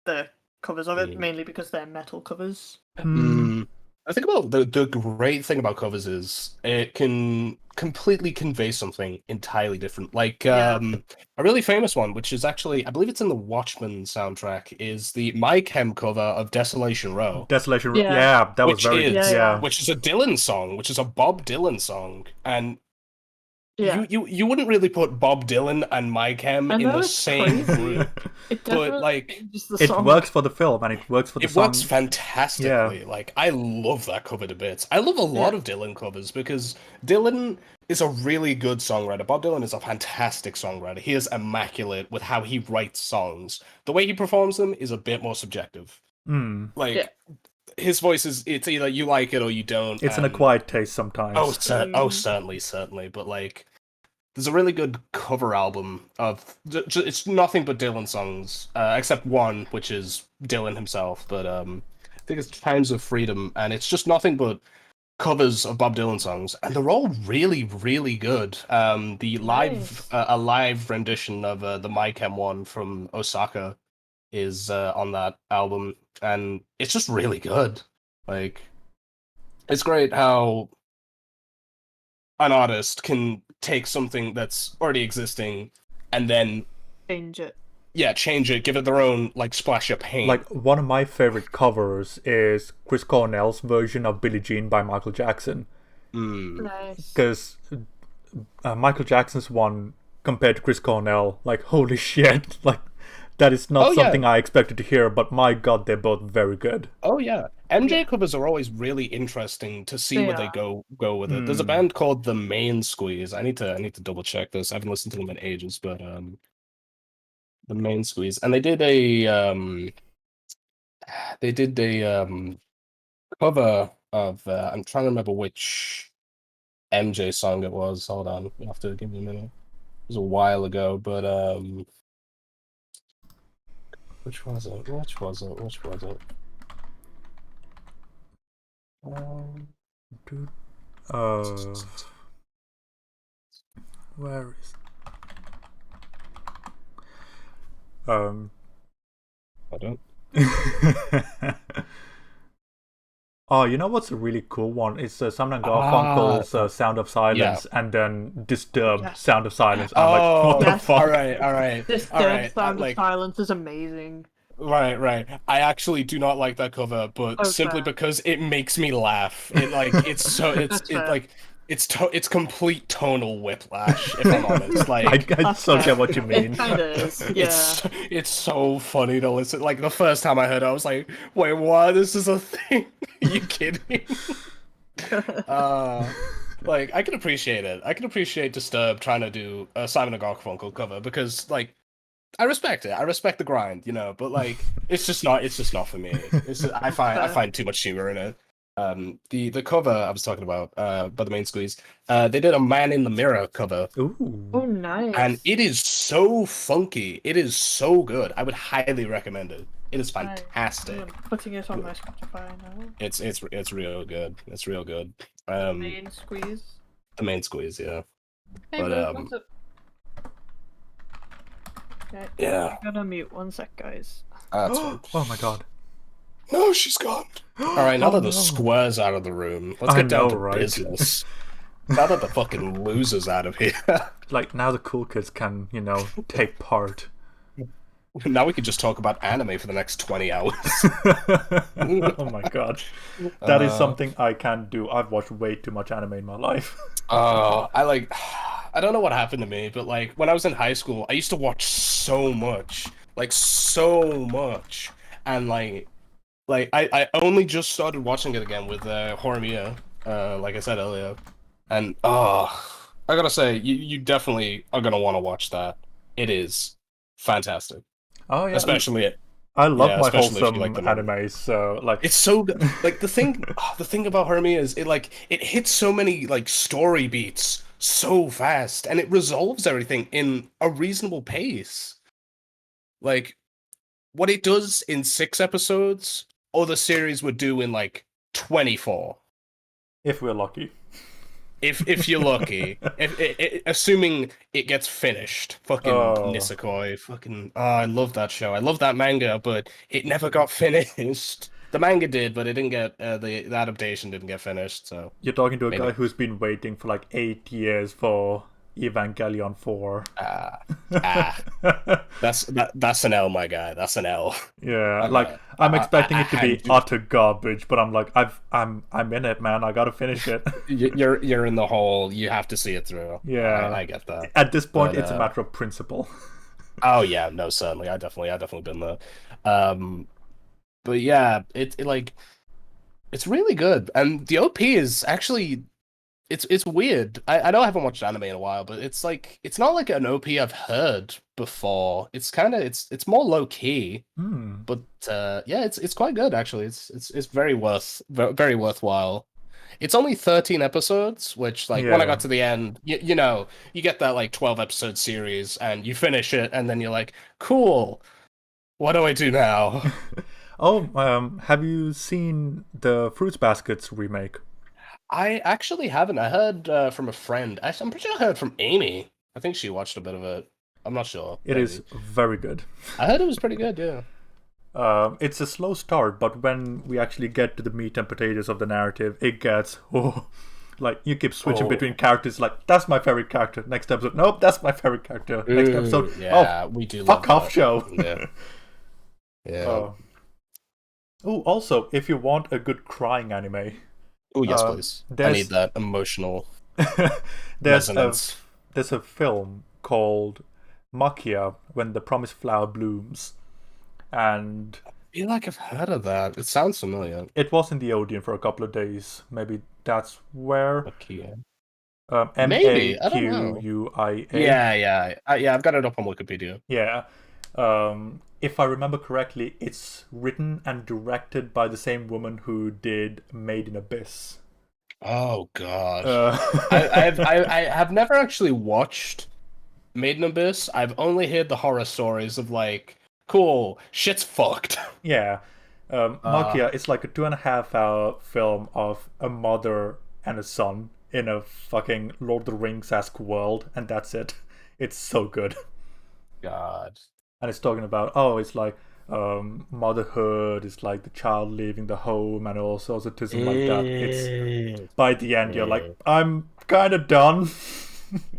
the covers of it mainly because they're metal covers. I think about the great thing about covers is it can completely convey something entirely different. Like a really famous one, which is actually, I believe it's in the Watchmen soundtrack, is the My Chem cover of Desolation Row. Desolation Row, yeah, that was very good. Which is a Dylan song, which is a Bob Dylan song, and you wouldn't really put Bob Dylan and My Chem in the same group, but like it works for the film and it works for the song. It works fantastically. Yeah. Like I love that cover to bits. I love a lot of Dylan covers because Dylan is a really good songwriter. Bob Dylan is a fantastic songwriter. He is immaculate with how he writes songs. The way he performs them is a bit more subjective. His voice it's either you like it or you don't. It's an acquired taste sometimes. Certainly. But like, there's a really good cover album of it's nothing but Dylan songs, except one which is Dylan himself. But I think it's Times of Freedom, and it's just nothing but covers of Bob Dylan songs, and they're all really, really good. The a live rendition of the My Chem one from Osaka is on that album, and it's just really good. Like, it's great how an artist can take something that's already existing and then change it. Yeah, change it, give it their own like splash of paint. Like one of my favorite covers is Chris Cornell's version of Billie Jean by Michael Jackson. Nice. Because Michael Jackson's one compared to Chris Cornell, like holy shit, like that is not something I expected to hear, but my god, they're both very good. Oh yeah, MJ covers are always really interesting to see where they go with it. There's a band called The Main Squeeze. I need to double check this. I haven't listened to them in ages, but The Main Squeeze, and they did a cover of I'm trying to remember which MJ song it was. Hold on, you have to give me a minute. It was a while ago, but which was it? Where is I don't. Oh, you know what's a really cool one? It's Simon & Garfunkel's Sound of Silence, and then Disturbed Sound of Silence. I'm like, what the fuck? All right. Disturbed Sound of Silence is amazing. Right. I actually do not like that cover, but simply because it makes me laugh. It like it's so it's it's complete tonal whiplash, if I'm honest. Like I so get what you mean. It kind of is. Yeah. it's so funny to listen. Like the first time I heard it, I was like, "Wait, what? This is a thing? Are you kidding?" Like I can appreciate it. I can appreciate Disturbed trying to do a Simon and Garfunkel cover because, like, I respect it. I respect the grind, you know. But like, it's just not. It's just not for me. I find too much humor in it. The cover I was talking about, by the Main Squeeze, they did a Man in the Mirror cover. Ooh. Oh, nice. And it is so funky. It is so good. I would highly recommend it. It is fantastic. I'm putting it on my Spotify now. It's real good. It's real good. Main Squeeze. The Main Squeeze, yeah. Hey, But, what's up? Okay, Yeah. I'm gonna mute 1 sec, guys. That's fine. Oh my god. No, she's gone. All right, now Oh, that the no. square's out of the room, let's I get down know, to right? business. Now that the fucking loser's out of here, Like now the cool kids can, take part. now we can just talk about anime for the next 20 hours. Oh my god. That is something I can't do. I've watched way too much anime in my life. I don't know what happened to me, but like when I was in high school, I used to watch so much, and I only just started watching it again with Horimiya, like I said earlier, and I gotta say, you definitely are gonna want to watch that. It is fantastic, Oh yeah. especially it. I love yeah, my especially if you wholesome like the movie. anime, so like It's so good. Like the thing about Hermia is it hits so many like story beats so fast, and it resolves everything in a reasonable pace. Like what it does in 6 episodes, other series would do in like 24. if we're lucky. If you're lucky, assuming it gets finished, fucking Nisekoi, fucking I love that show. I love that manga, but it never got finished. The manga did, but it didn't get the adaptation didn't get finished. So You're talking to a Maybe. guy who's been waiting for like 8 years for Evangelion 4. that's an L, my guy. That's an L. Yeah, like I'm expecting it to be had to- utter garbage, but I'm like I'm in it, man. I gotta finish it. You're in the hole. You have to see it through. Yeah. I get that. At this point, But, it's a matter of principle. Oh yeah, no, certainly. I definitely been there. But yeah, it like it's really good, and the OP is actually it's weird. I know I haven't watched anime in a while, but it's like it's not like an OP I've heard before. It's kind of it's more low key, but yeah, it's quite good actually. It's very worthwhile. It's only 13 episodes, which like when I Yeah. got to the end, you know, you get that like 12 episode series and you finish it and then you're like, cool. What do I do now? Oh, have you seen the Fruits Baskets remake? I actually haven't. I heard from a friend. Actually, I'm pretty sure I heard from Amy. I think she watched a bit of it. I'm not sure. It is very good. I heard it was pretty good, yeah. It's a slow start, but when we actually get to the meat and potatoes of the narrative, it gets like you keep switching between characters. Like that's my favorite character. Next episode, nope, that's my favorite character. Next episode, Yeah, we do fuck love off that. show. Yeah. Yeah. Oh, also, if you want a good crying anime, Oh, yes, please. I there's- need that emotional there's resonance. there's a film called Makia, When the Promised Flower Blooms, and I feel like I've heard of that. It sounds familiar. it was in the Odeon for a couple of days. Maybe that's where Okay. M-A-Q-U-I-A. Maybe, I don't know. Yeah. I've got it up on Wikipedia. Yeah. If I remember correctly, it's written and directed by the same woman who did Made in Abyss. Oh god. Uh, I have never actually watched Made in Abyss. I've only heard the horror stories of like, cool, shit's fucked. Yeah. Makia is like a 2.5-hour film of a mother and a son in a fucking Lord of the Rings-esque world, and that's it. It's so good. God. And it's talking about, it's like motherhood, it's like the child leaving the home and all sorts of tism like that. It's by the end you're like, I'm kind of done.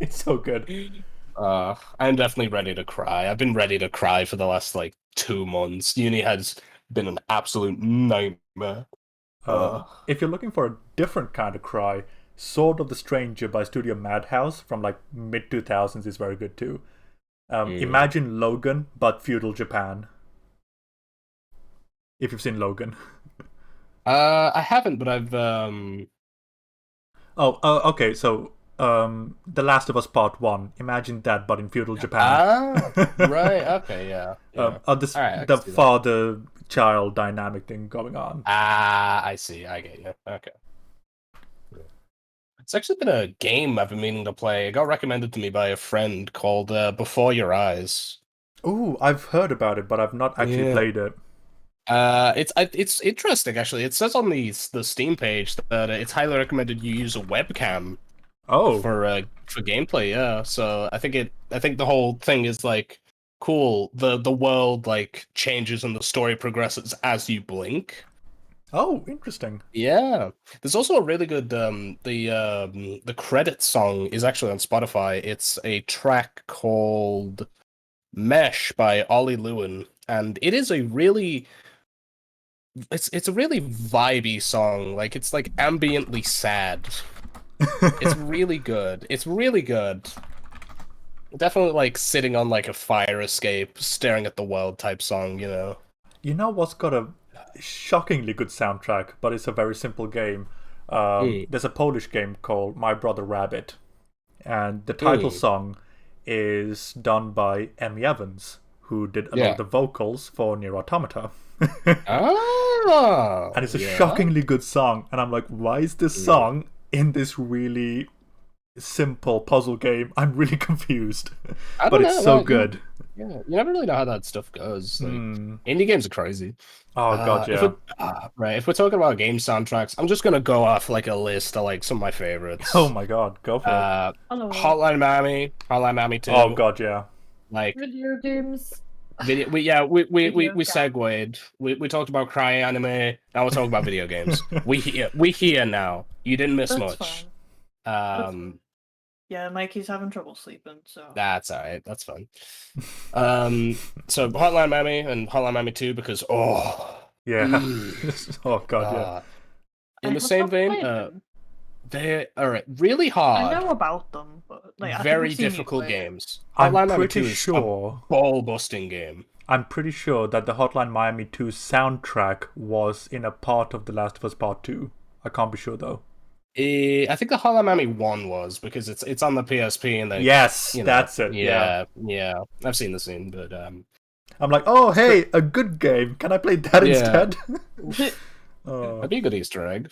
It's so good. I'm definitely ready to cry. I've been ready to cry for the last like 2 months. Uni has been an absolute nightmare. If you're looking for a different kind of cry, Sword of the Stranger by Studio Madhouse from like mid 2000s is very good too. Imagine Logan but feudal Japan. If you've seen Logan. I haven't, but I've okay. So, The Last of Us Part 1. Imagine that, but in feudal Japan. Right. Okay. Yeah. The father-child dynamic thing going on. I see. I get you. Okay. It's actually been a game I've been meaning to play. It got recommended to me by a friend called Before Your Eyes. Ooh, I've heard about it, but I've not actually played it. It's interesting actually. It says on the Steam page that it's highly recommended you use a webcam. For gameplay, yeah. So I think the whole thing is like cool. The world like changes and the story progresses as you blink. Oh, interesting. Yeah. There's also a really good the credit song is actually on Spotify. It's a track called Mesh by Ollie Lewin, and it is a really it's a really vibey song. Like it's like ambiently sad. It's really good. It's really good. Definitely like sitting on like a fire escape, staring at the world type song, you know. You know what's got a shockingly good soundtrack, but it's a very simple game. There's a Polish game called My Brother Rabbit, and the title song is done by Emmy Evans, who did a lot of the vocals for Nier Automata. And it's a shockingly good song, and I'm like, why is this song in this really simple puzzle game? I'm really confused. But it's so good. Yeah, you never really know how that stuff goes. Like, indie games are crazy. Oh god, yeah. If we're talking about game soundtracks, I'm just gonna go off like a list of like some of my favorites. Oh my god, go for it. Hotline Miami 2. Oh god, yeah. Like video games. We segued. We talked about cry anime. Now we're talking about video games. We here now. You didn't miss much. Fine. Yeah, Mikey's having trouble sleeping, so that's alright. That's fun. So Hotline Miami and Hotline Miami 2 because oh god, yeah. In the same vein, they are really hard. I know about them, but like very difficult games. I'm pretty sure ball-busting game. I'm pretty sure that the Hotline Miami 2 soundtrack was in a part of The Last of Us Part 2. I can't be sure though. I think the Hotline Miami 1 was because it's on the PSP and then that's it. Yeah. I've seen the scene, but I'm like, oh hey, a good game. Can I play that instead? That'd be a good Easter egg.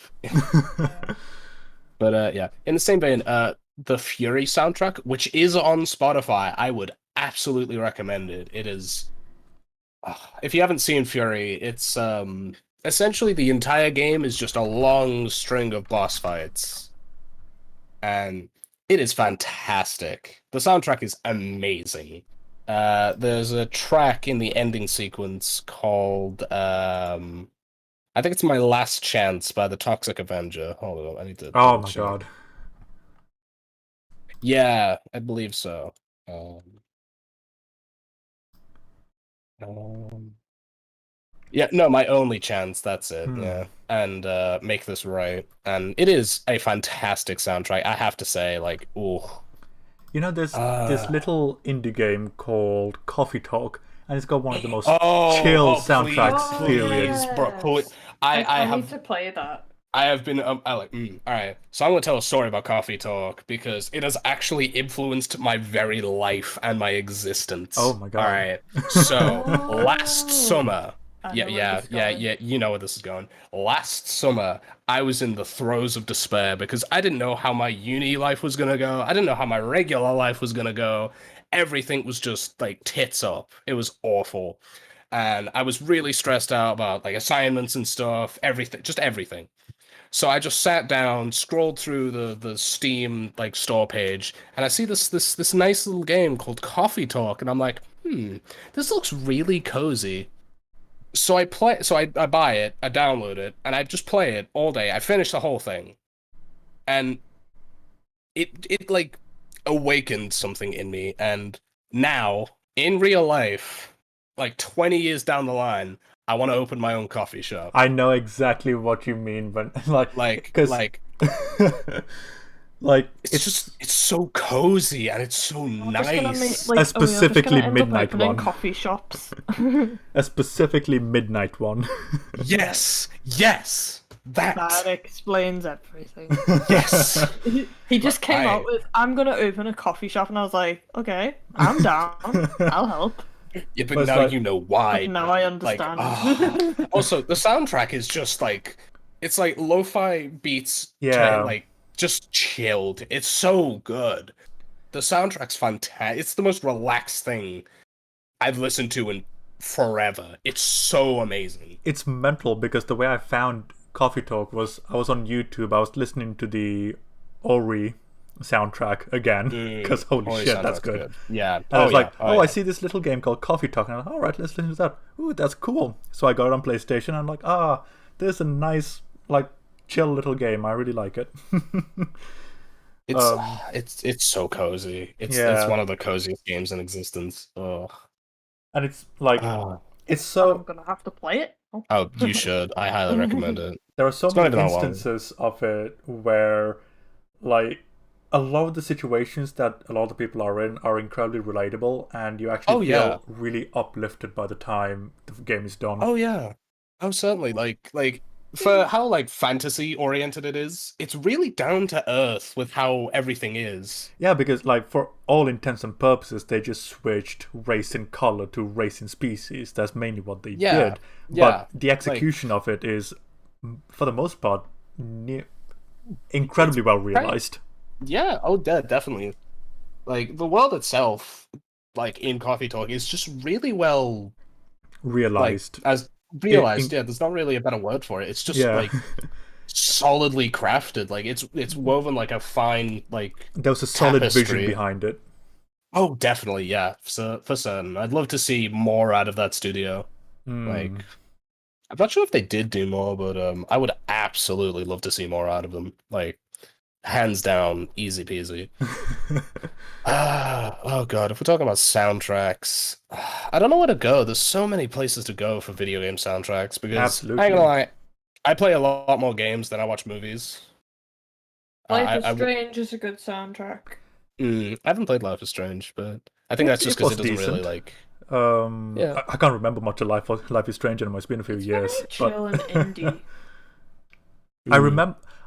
But in the same vein, the Fury soundtrack, which is on Spotify, I would absolutely recommend it. It is, if you haven't seen Fury, it's essentially the entire game is just a long string of boss fights, and it is fantastic. The soundtrack is amazing. There's a track in the ending sequence called I think it's My Last Chance by the Toxic Avenger. Hold on, I need to. Oh my god. Yeah, I believe so. Yeah, no, My Only Chance, that's it. Yeah. And Make This Right. And it is a fantastic soundtrack, I have to say, like, ooh. You know, there's this little indie game called Coffee Talk, and it's got one of the most chill soundtracks, period. I need to play that. I have been, alright, so I'm going to tell a story about Coffee Talk, because it has actually influenced my very life and my existence. Oh my god. Alright, so, last summer, you know where this is going. Last summer, I was in the throes of despair, because I didn't know how my uni life was going to go, I didn't know how my regular life was going to go, everything was just, like, tits up. It was awful. And I was really stressed out about, like, assignments and stuff, everything, just everything. So I just sat down, scrolled through the Steam like store page, and I see this nice little game called Coffee Talk, and I'm like, this looks really cozy. So I buy it, I download it, and I just play it all day. I finish the whole thing, and it like awakened something in me, and now in real life, like 20 years down the line, I want to open my own coffee shop. I know exactly what you mean, but like Like it's so cozy and it's so nice. A specifically midnight one. Coffee shops. A specifically midnight one. Yes, That explains everything. Yes. He just came out with, "I'm gonna open a coffee shop," and I was like, "Okay, I'm down. I'll help." Yeah, but now you know why. Now I understand. Also, the soundtrack is just like, it's like lo-fi beats. Like just chilled. It's so good. The soundtrack's fantastic. It's the most relaxed thing I've listened to in forever. It's so amazing. It's mental because the way I found Coffee Talk was I was on YouTube. I was listening to the Ori soundtrack again because holy shit, that's good. Yeah. And I was like, I see this little game called Coffee Talk, and I'm like, all right, let's listen to that. Ooh, that's cool. So I got it on PlayStation, and I'm like, there's a nice, like, chill little game. I really like it. It's so cozy. It's one of the coziest games in existence. And it's like it's so. I'm gonna have to play it. Oh, you should. I highly recommend it. There are so many instances of it where, like, a lot of the situations that a lot of people are in are incredibly relatable, and you actually feel really uplifted by the time the game is done. Oh yeah, certainly. Like for how like fantasy oriented it is, it's really down to earth with how everything is. Yeah, because like for all intents and purposes, they just switched race and color to race and species. That's mainly what they did. But the execution of it is, for the most part, incredibly well realized. Yeah, definitely. Like the world itself, like in Coffee Talk, is just really well realized. Yeah, there's not really a better word for it. It's just like solidly crafted. Like it's woven like a fine like. There was a solid vision behind it. Oh, definitely, yeah, for certain. I'd love to see more out of that studio. Like, I'm not sure if they did do more, but I would absolutely love to see more out of them. Like, hands down, easy peasy. Oh god, if we're talking about soundtracks, I don't know where to go. There's so many places to go for video game soundtracks because I ain't gonna lie, I play a lot more games than I watch movies. Life is Strange is a good soundtrack. I haven't played Life is Strange, but I think that's just because it doesn't really like. I can't remember much of Life is Strange anymore. It's been a few years. Very chill and indie.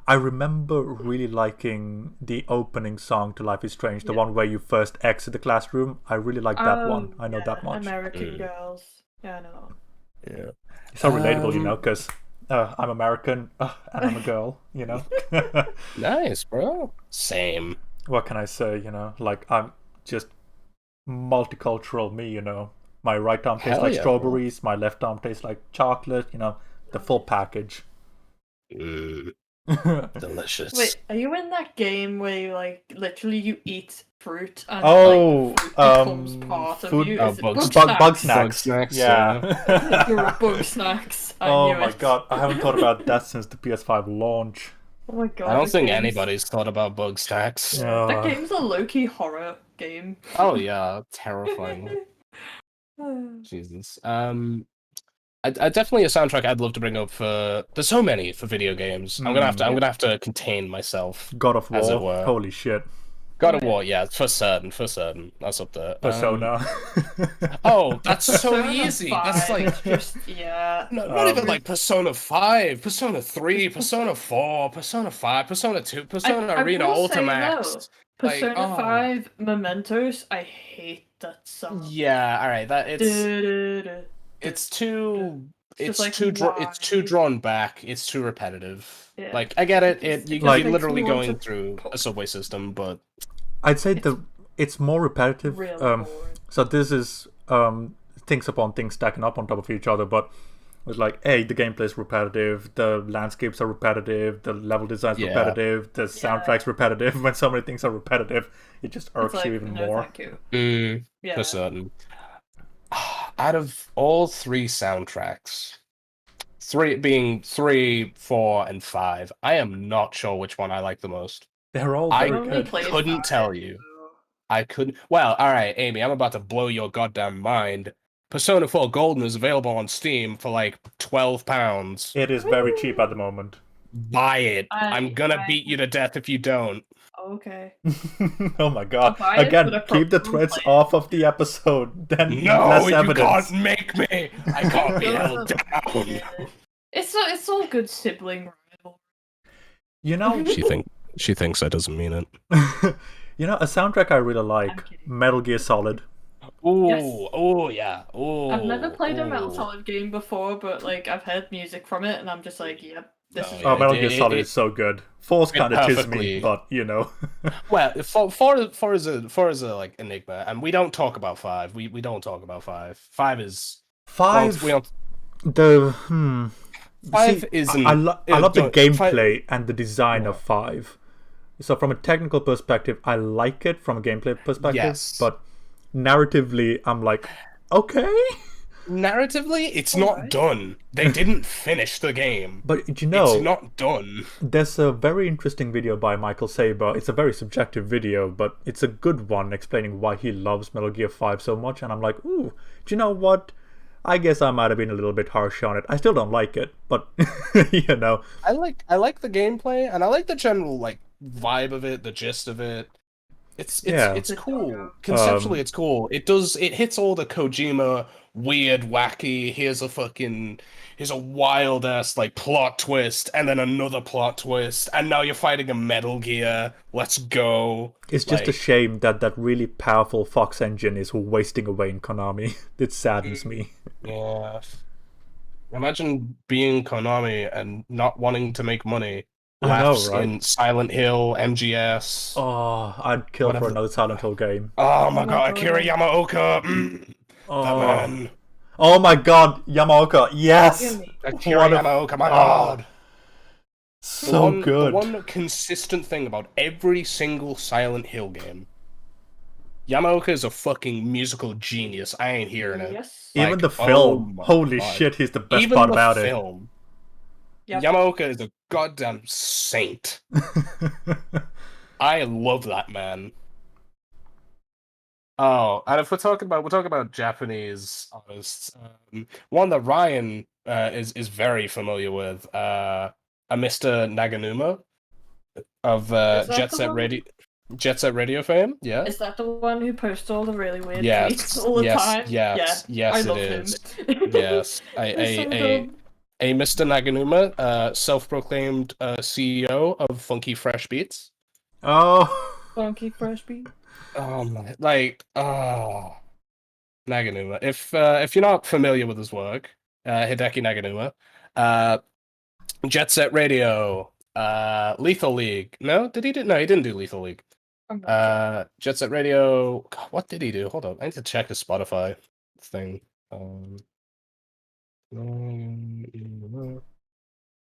I remember really liking the opening song to Life is Strange, the one where you first exit the classroom. I really like that one. I know that much. American Girls. Yeah, I know. Yeah. It's so relatable, you know, because I'm American and I'm a girl, you know. Nice, bro. Same. What can I say, you know? Like, I'm just multicultural me, you know. My right arm tastes like strawberries, my left arm tastes like chocolate, you know, the full package. Delicious. Wait, are you in that game where you like literally you eat fruit and fruit becomes part of you? Bug snacks. Yeah. You're a bug snacks. Oh my god, I haven't thought about that since the PS5 launch. Oh my god. I don't think anybody's thought about bug snacks. That game's a low-key horror game. Oh yeah, terrifying. Jesus. I definitely a soundtrack I'd love to bring up for. There's so many for video games. I'm gonna have to contain myself. God of War. As it were. Holy shit. God of War, yeah, for certain. That's up there. Persona. Oh, that's so Persona easy. 5 That's like just not even like Persona 5, Persona 3, Persona 4, Persona 5, Persona 2, Persona Arena Ultimax. Persona 5 Mementos, I hate that song. Yeah, all right, it's too drawn back. It's too repetitive. Yeah. Like I get it. You're literally going through a subway system, but I'd say it's more repetitive. So this is things upon things stacking up on top of each other, but it's like, hey, the gameplay is repetitive, the landscapes are repetitive, the level design's repetitive, the soundtrack's repetitive. When so many things are repetitive, it just irks you even more. Thank you. For certain. Out of all three soundtracks, 3, 4, and 5, I am not sure which one I like the most. They're all very good. I couldn't tell you. I couldn't. Well, all right, Amy, I'm about to blow your goddamn mind. Persona 4 Golden is available on Steam for like £12. It is very cheap at the moment. Buy it. I'm gonna beat you to death if you don't. Okay. Oh my god. I'll buy it, Again, but I keep the probably threats play it. off of the episode. Then No, less you evidence. can't make me. I can't be held down. It's all good sibling rivalry. You know, She thinks I doesn't mean it. you know, a soundtrack I really like, kidding. Metal Gear Solid. Ooh, Yes. oh yeah. Oh. I've never played a Metal Solid game before, but like I've heard music from it, and I'm just like, yep, this is. Yeah, Oh, Metal Gear it- Solid it- is so good. 4's kind of tis me, perfectly- but you know. Well, four is a like enigma, and we don't talk about 5. We don't talk about 5. 5 is 5, we don't. the 5 See, isn't. I love the don't- gameplay and the design Yeah. of 5. So from a technical perspective, I like it from a gameplay perspective. Yes. But narratively, I'm like, okay. Narratively, it's not Alright. done. They didn't finish the game. But you know, It's not done. there's a very interesting video by Michael Saber. It's a very subjective video, but it's a good one explaining why he loves Metal Gear 5 so much. And I'm like, ooh, do you know what? I guess I might have been a little bit harsh on it. I still don't like it, but you know. I like the gameplay, and I like the general like vibe of it, the gist of it. It's cool. Conceptually, it's cool. It hits all the Kojima weird, wacky. Here's a wild ass like plot twist, and then another plot twist, and now you're fighting a Metal Gear. Let's go. It's just a Like, shame that that really powerful Fox engine is wasting away in Konami. It saddens me. yeah. Imagine being Konami and not wanting to make money. I know, Laughs right? in Silent Hill, MGS. Oh, I'd kill Whatever. for another Silent Hill game. Oh my god, God. Akira Yamaoka! That Oh, man. oh my god, Yamaoka, yes! Yummy. Akira What a- Yamaoka, my oh, god! So good. The one consistent thing about every single Silent Hill game, Yamaoka is a fucking musical genius. I ain't hearing it. Yes. Even Like, the film, oh my holy God. shit, he's the best Even part the about film, Yep. Yamaoka is a goddamn saint. it. I love that man. Oh, and if we're talking about Japanese artists, one that Ryan is very familiar with, a Mr. Naganuma of that Jet the Set one? Radio, Jet Set Radio fame. Yeah. Is that the one who posts all the really weird Yes, tweets all the yes, time? yes, yeah. yes, I it love is. him. Yes, He's so dumb. a Mr. Naganuma, self-proclaimed CEO of Funky Fresh Beats. Oh, Funky Fresh Beat. Oh my, like, Naganuma. If you're not familiar with his work, Hideki Naganuma, Jet Set Radio, Lethal League. No, did he do? No, he didn't do Lethal League. I'm not Jet Set Radio. God, what did he do? Hold on, I need to check his Spotify thing.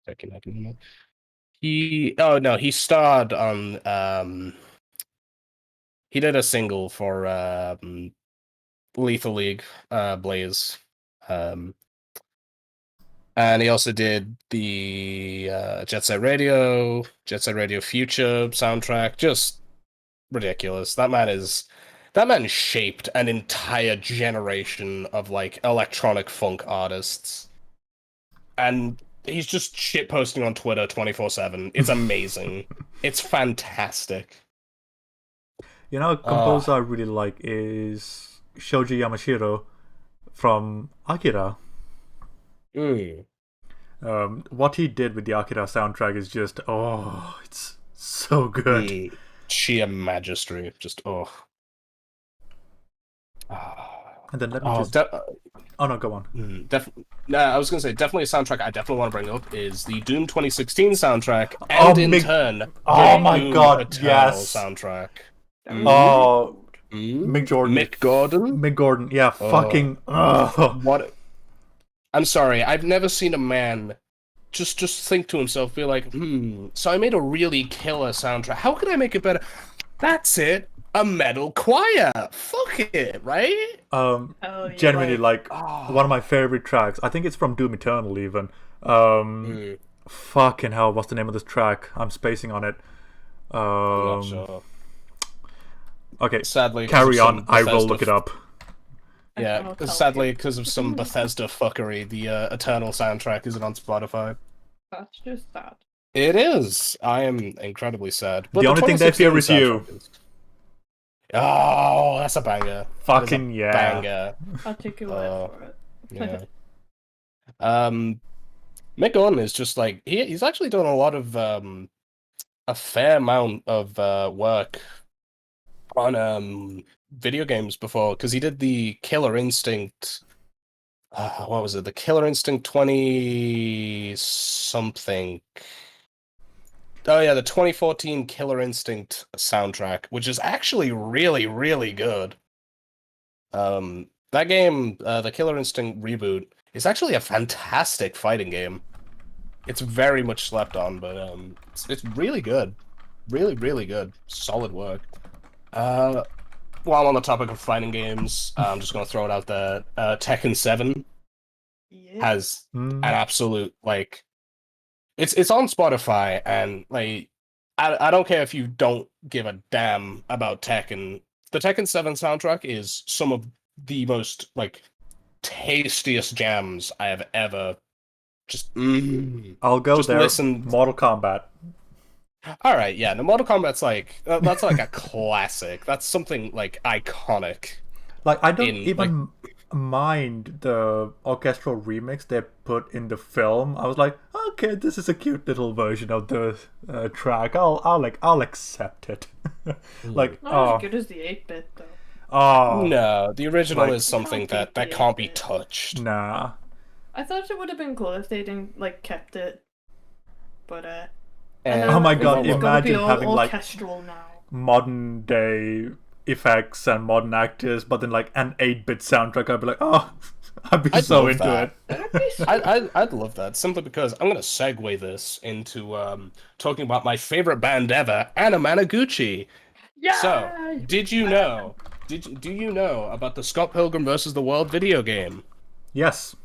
Hideki Naganuma. He starred on he did a single for Lethal League, Blaze. And he also did the Jet Set Radio Future soundtrack. Just ridiculous. That man shaped an entire generation of like electronic funk artists. And he's just shit posting on Twitter 24/7. It's amazing. It's fantastic. you know, a composer I really like is Shoji Yamashiro from Akira. Mm. What he did with the Akira soundtrack is just, oh, it's so good. Mm. Sheer magistry. Just And then let me Oh, just. Oh no, go on. I was gonna say definitely a soundtrack I definitely want to bring up is the Doom 2016 soundtrack, Oh, and in Mick- turn, Oh the my Doom God, Eternal yes. soundtrack. Oh, Mm. Mick Jordan. Mick Gordon. Mick Gordon, yeah, fucking. Oh. What? I'm sorry, I've never seen a man just think to himself, be like, so I made a really killer soundtrack. How could I make it better? That's it. A metal choir. Fuck it, right? Hell yeah. Genuinely, like, Oh. one of my favorite tracks. I think it's from Doom Eternal, even. Mm. Fucking hell, what's the name of this track? I'm spacing on it. I'm not sure. Okay, Sadly, 'cause carry of on. some I will Bethesda look it up. Yeah, I'll tell sadly, you. because of some Bethesda fuckery, the Eternal soundtrack isn't on Spotify. That's just that. It is. I am incredibly sad. But The only thing they fear 2016 is you. soundtrack is- Oh, that's a banger. That is a Fucking yeah. banger. I'll take your word for it. Yeah. Mick Gordon is just like he's actually done a lot of a fair amount of work on video games before, because he did the Killer Instinct. What was it? The Killer Instinct 20 something. Oh yeah, the 2014 Killer Instinct soundtrack, which is actually really, really good. That game, the Killer Instinct reboot, is actually a fantastic fighting game. It's very much slept on, but it's really good. Really, really good. Solid work. While on the topic of fighting games, I'm just gonna throw it out there. Tekken 7 Yeah. has an absolute like it's on Spotify, and like I don't care if you don't give a damn about Tekken. The Tekken 7 soundtrack is some of the most like tastiest jams I have ever just I'll go just there. listen. Mortal Kombat. All right, yeah, no, Mortal Kombat's like that's like a classic. That's something like iconic. Like, I don't in, even mind the orchestral remix they put in the film. I was like, okay, this is a cute little version of the track. I'll accept it. Like, Not as good as the 8-bit though. oh No, the original Like- is something that can't be touched. nah. I thought it would have been cool if they didn't like kept it, but And Oh my God, it's gonna be imagine all having, like, orchestral now. Modern day effects and modern actors, but then like an 8-bit soundtrack, I'd be like, oh, I'd be I'd so love into that. it. I'd love that, simply because I'm gonna segue this into talking about my favorite band ever, Anna Managuchi. Yeah. So, did you know? Do you know about the Scott Pilgrim versus the World video game? Yes.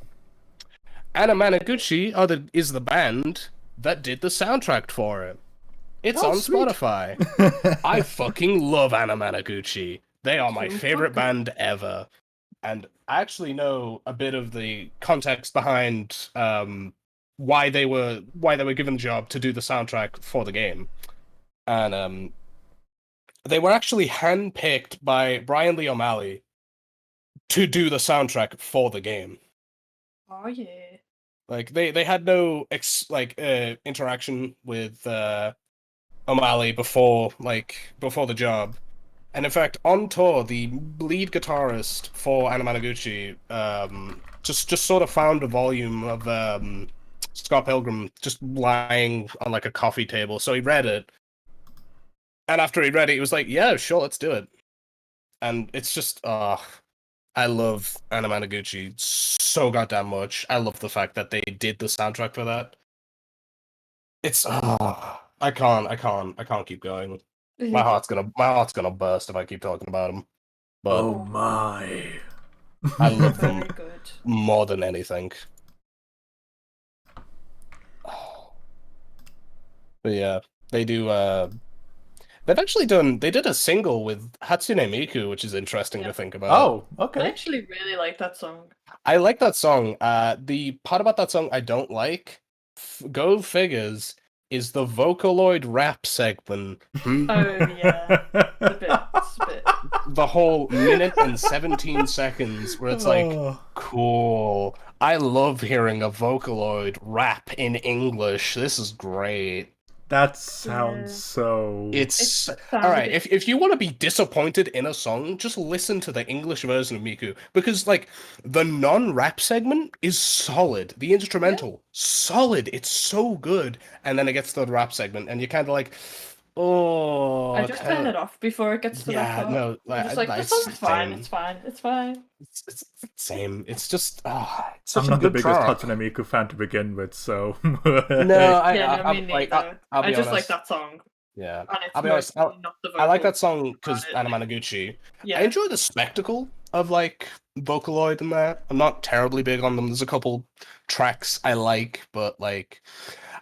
Anna Managuchi is the band that did the soundtrack for it. It's Oh, on sweet. Spotify. I fucking love Anna Managuchi. They are my favorite band ever. And I actually know a bit of the context behind why they were given the job to do the soundtrack for the game. And they were actually handpicked by Brian Lee O'Malley to do the soundtrack for the game. Oh yeah. Like they had no interaction with O'Malley before the job, and in fact on tour the lead guitarist for Anna Managuchi just sort of found a volume of Scott Pilgrim just lying on like a coffee table, so he read it, and after he read it he was like, yeah, sure, let's do it. And it's just I love Anna Managuchi so goddamn much. I love the fact that they did the soundtrack for that. It's I can't keep going. My heart's gonna burst if I keep talking about them. But Oh my. I love Very them good. more than anything. But yeah, they do. They did a single with Hatsune Miku, which is interesting to think about. Oh, I okay. actually really like that song. I like that song. The part about that song I don't like, go figures, is the Vocaloid rap segment. Oh yeah. It's a bit. The whole minute and 17 seconds where it's like, Oh. cool. I love hearing a Vocaloid rap in English. This is great. That sounds Yeah. so. It's It all right. If you want to be disappointed in a song, just listen to the English version of Miku, because like the non-rap segment is solid. The instrumental solid. It's so good, and then it gets to the rap segment, and you're kind of like, oh. I just turn it off before it gets to that Yeah, part. no, I'm just like, this it's song's fine. same. It's fine. It's fine. It's the same. It's just it's I'm such a not the good biggest track. Hatsune Miku fan to begin with, so. No, Yeah, no, me I'm like, neither. I'll be I just honest. like that song. Yeah, And it's I'll be honest, mostly not the I like that vocals song because on it. Anna Managuchi. Yeah. I enjoy the spectacle of like Vocaloid and that. I'm not terribly big on them. There's a couple tracks I like, but like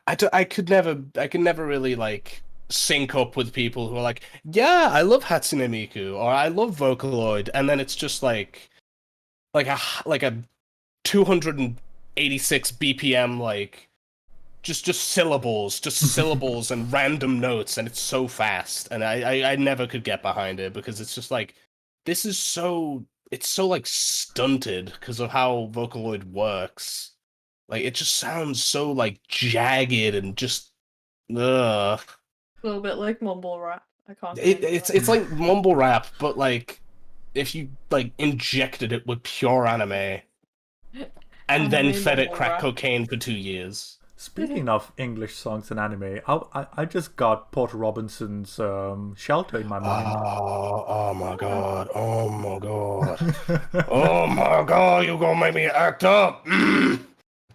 I could never really like sync up with people who are like, yeah, I love Hatsune Miku or I love Vocaloid, and then it's just like a 286 BPM like just syllables and random notes, and it's so fast, and I never could get behind it because it's just like this is so it's so like stunted because of how Vocaloid works. Like it just sounds so like jagged and just ugh. A little bit like mumble rap. I can't. It's like mumble rap, but like if you like injected it with pure anime and then fed it crack cocaine for 2 years. Speaking of English songs and anime, I just got Porter Robinson's Shelter in my mind. Oh my god. Oh my god. Oh my god, you're gonna make me act up.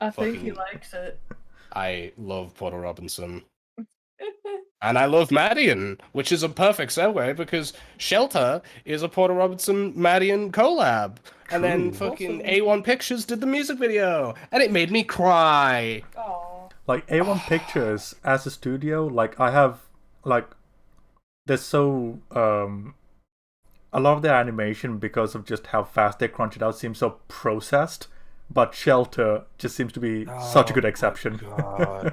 I think he likes it. I love Porter Robinson. And I love Madian, which is a perfect segue because Shelter is a Porter Robinson Madian collab. And then fucking A1 Pictures did the music video, and it made me cry. Aww. Like A1 Pictures as a studio, like I have like there's so a lot of their animation because of just how fast they crunch it out seems so processed. But Shelter just seems to be such a good exception.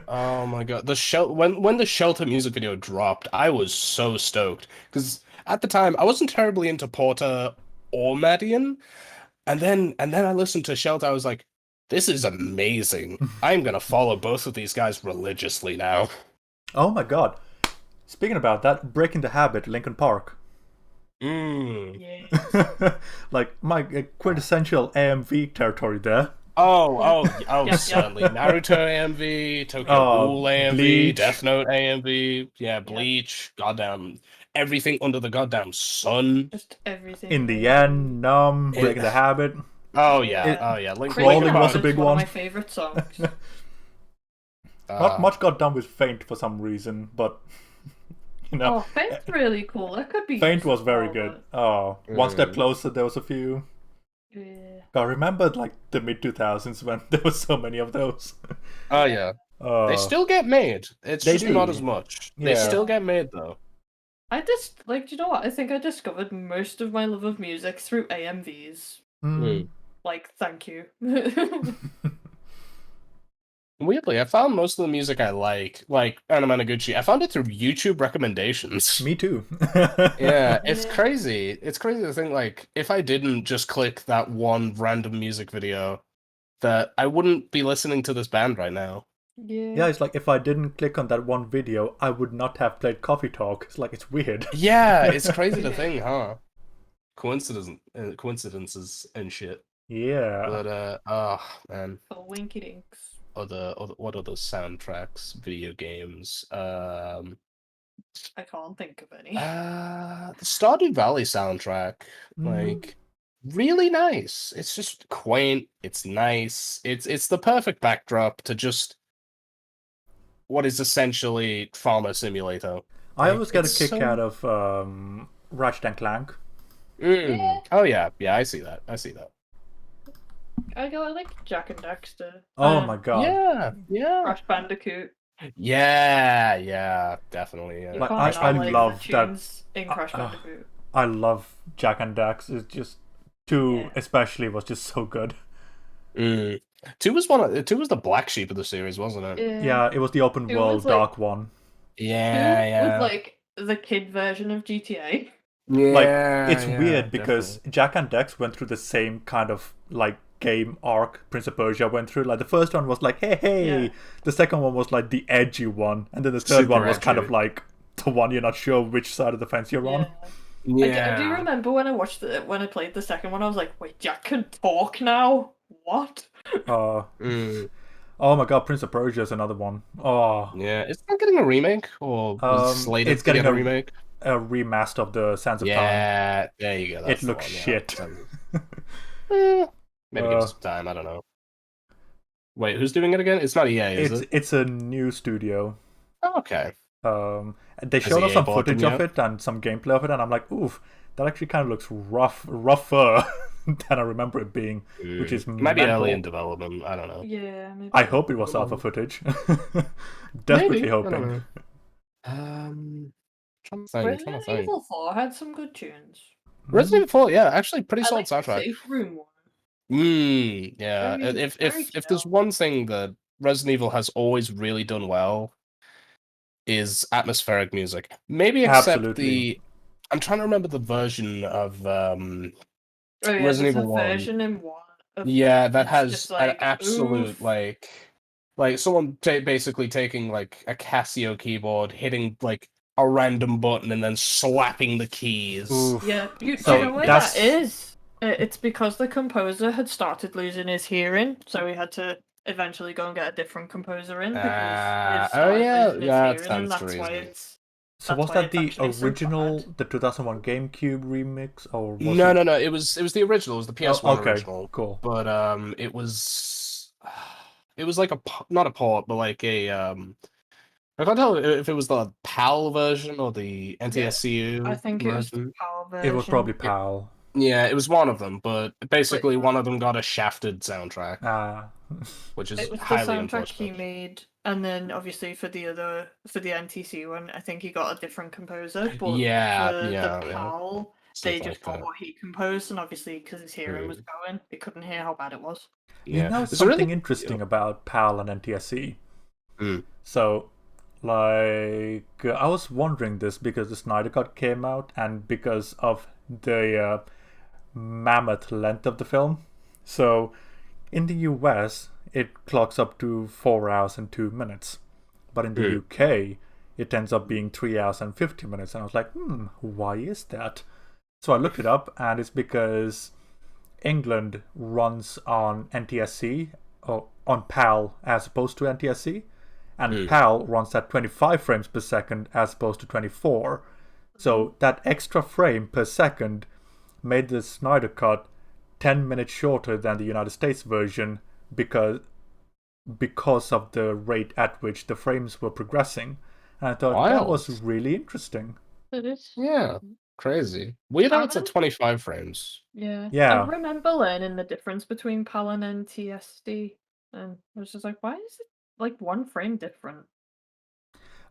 Oh my god! When the Shelter music video dropped, I was so stoked because at the time I wasn't terribly into Porter or Madian, and then I listened to Shelter. I was like, this is amazing. I'm gonna follow both of these guys religiously now. Oh my god! Speaking about that, Breaking the Habit, Linkin Park. Yeah. Like my quintessential AMV territory there. Oh, certainly. Naruto AMV, Tokyo Ghoul AMV, Bleach. Death Note AMV, Bleach, goddamn everything under the goddamn sun. Just everything. In the end, Breaking the Habit. Oh yeah. Crawling was a big one one. of my favorite songs. Not much got done with Faint for some reason, but you know. Oh, Faint's really cool. That could be. Faint was very good. Oh, One Step Closer, there was a few. Yeah. I remember like the mid 2000s when there were so many of those. Oh yeah. They still get made. It's just not as much. They Yeah. still get made though. I just do you know what? I think I discovered most of my love of music through AMVs. Like, thank you. Weirdly, I found most of the music I like Anamanaguchi, I found it through YouTube recommendations. Me too. Yeah, it's Yeah. crazy. It's crazy to think, like, if I didn't just click that one random music video, that I wouldn't be listening to this band right now. Yeah, it's like if I didn't click on that one video, I would not have played Coffee Talk. It's like, it's weird. Yeah, it's crazy to think, huh? Coincidences and shit. Yeah. But, oh, man. Oh, winky dinks. What other soundtracks, video games? I can't think of any. The Stardew Valley soundtrack, like, really nice. It's just quaint. It's nice. It's the perfect backdrop to just what is essentially Farmer Simulator. I always get a it's kick so- out of Ratchet and Clank. Yeah. Oh yeah, I see that. I like Jak and Daxter. Oh my god. Yeah. Crash Bandicoot. Yeah, definitely. You Yeah. Like, can't I like love the that- tunes in Crash Bandicoot. I love Jak and Dax. It's just 2 Yeah. especially was just so good. 2 was the black sheep of the series, wasn't it? Yeah, it was the open It world was, like- dark one. Yeah. With like the kid version of GTA. Like, it's weird because Jak and Dax went through the same kind of like game arc Prince of Persia went through. Like the first one was like, hey. Yeah. The second one was like the edgy one, and then the third Super one was kind edgy. of like the one you're not sure which side of the fence you're on. I do remember when I played the second one, I was like, wait, Jack can talk now? What? Oh my god, Prince of Persia is another one. Oh, Yeah, it's not getting a remake, or was it slated it's to get getting a a remake. a remaster of the Sands of Time. Yeah, there you go. It That's the looks one, yeah. shit. Maybe give it some time. I don't know. Wait, who's doing it again? It's not EA, is it? It's a new studio. Oh, okay. They showed us EA some bought them footage of yet? it and some gameplay of it, and I'm like, oof, that actually kind of looks rougher than I remember it being, which is Might be mental. early in development. I don't know. Yeah, maybe. I hope it was alpha footage. Desperately Maybe, I don't hoping. know. Trying to think. Resident Evil 4 had some good tunes. Resident Evil 4, yeah, actually pretty I solid like the soundtrack. Safe Room one. Yeah. Very- If very there's chill. one thing that Resident Evil has always really done well is atmospheric music. Maybe Absolutely. I'm trying to remember the version of Oh yeah, Resident there's a Evil 1. version in one. Yeah, that it's has just an like, absolute oof. like someone basically taking like a Casio keyboard, hitting like a random button, and then slapping the keys. Oof. Yeah, do So you know why that's- that is? It's because the composer had started losing his hearing, so he had to eventually go and get a different composer in because Oh he started yeah, losing his that hearing, and stands to that's why reason. it's. So That's was why that it's the actually so original, bad. the 2001 GameCube remix, or was No, it? no, no. It was the original. It was the PS1 okay, original. cool. But it was like not a port, but like a I can't tell if it was the PAL version or the NTSCU I think it was the version. PAL version. It was probably PAL. Yeah, it was one of them, but basically one of them got a shafted soundtrack, Ah. which is It was the highly soundtrack he unfortunate. made, and then obviously for the NTC one, I think he got a different composer. But Yeah, for yeah, the yeah. PAL, Stuff they like just got that. what he composed, and obviously because his hearing was going, they couldn't hear how bad it was. Yeah. You know It's something really interesting about PAL and NTSC? Mm. So, like, I was wondering this because the Snyder Cut came out and because of the mammoth length of the film. So, in the US, it clocks up to 4 hours and 2 minutes. But in the UK, it ends up being 3 hours and 50 minutes. And I was like, why is that? So I looked it up, and it's because England runs on NTSC, or on PAL as opposed to NTSC, and PAL runs at 25 frames per second as opposed to 24. So that extra frame per second made the Snyder Cut 10 minutes shorter than the United States version because of the rate at which the frames were progressing. And I thought that was really interesting. It is. Yeah, crazy. Weird how it's at 25 frames. Yeah. Yeah. I remember learning the difference between PAL and NTSD, and I was just like, why is it like one frame different?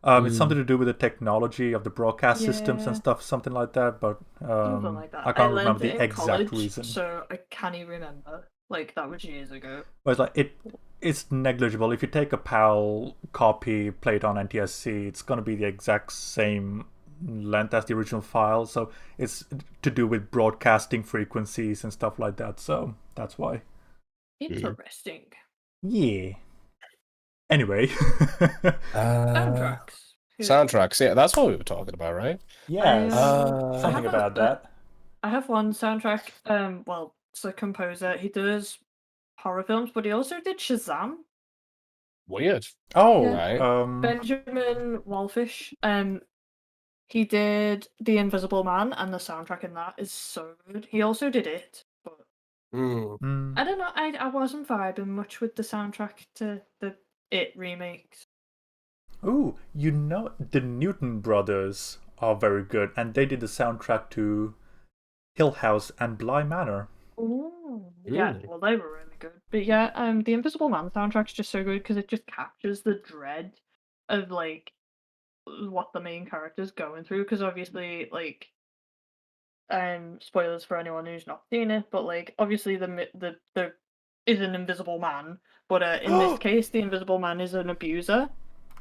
It's something to do with the technology of the broadcast systems and Yeah. stuff, something like that. But Something like that. I can't learned remember it the in exact college, reason. so I can't even remember. Like that was years ago. But it's like it's negligible. If you take a PAL copy, play it on NTSC, it's going to be the exact same length as the original file. So it's to do with broadcasting frequencies and stuff like that. So that's why. Interesting. Yeah. Anyway. Soundtracks. Soundtracks, yeah, that's what we were talking about, right? Yes. I Something have about that. I have one soundtrack. Well, it's a composer. He does horror films, but he also did Shazam. Weird. Oh, Yeah. right. Benjamin Wallfish. He did The Invisible Man, and the soundtrack in that is so good. He also did It, but I don't know. I wasn't vibing much with the soundtrack to the It remakes. Ooh, you know the Newton brothers are very good, and they did the soundtrack to Hill House and Bly Manor. Ooh. Yeah, well, they were really good. But yeah, the Invisible Man soundtrack's just so good because it just captures the dread of like what the main character's going through. Because obviously, like, spoilers for anyone who's not seen it, but like, obviously the is an invisible man, but in this case, the Invisible Man is an abuser.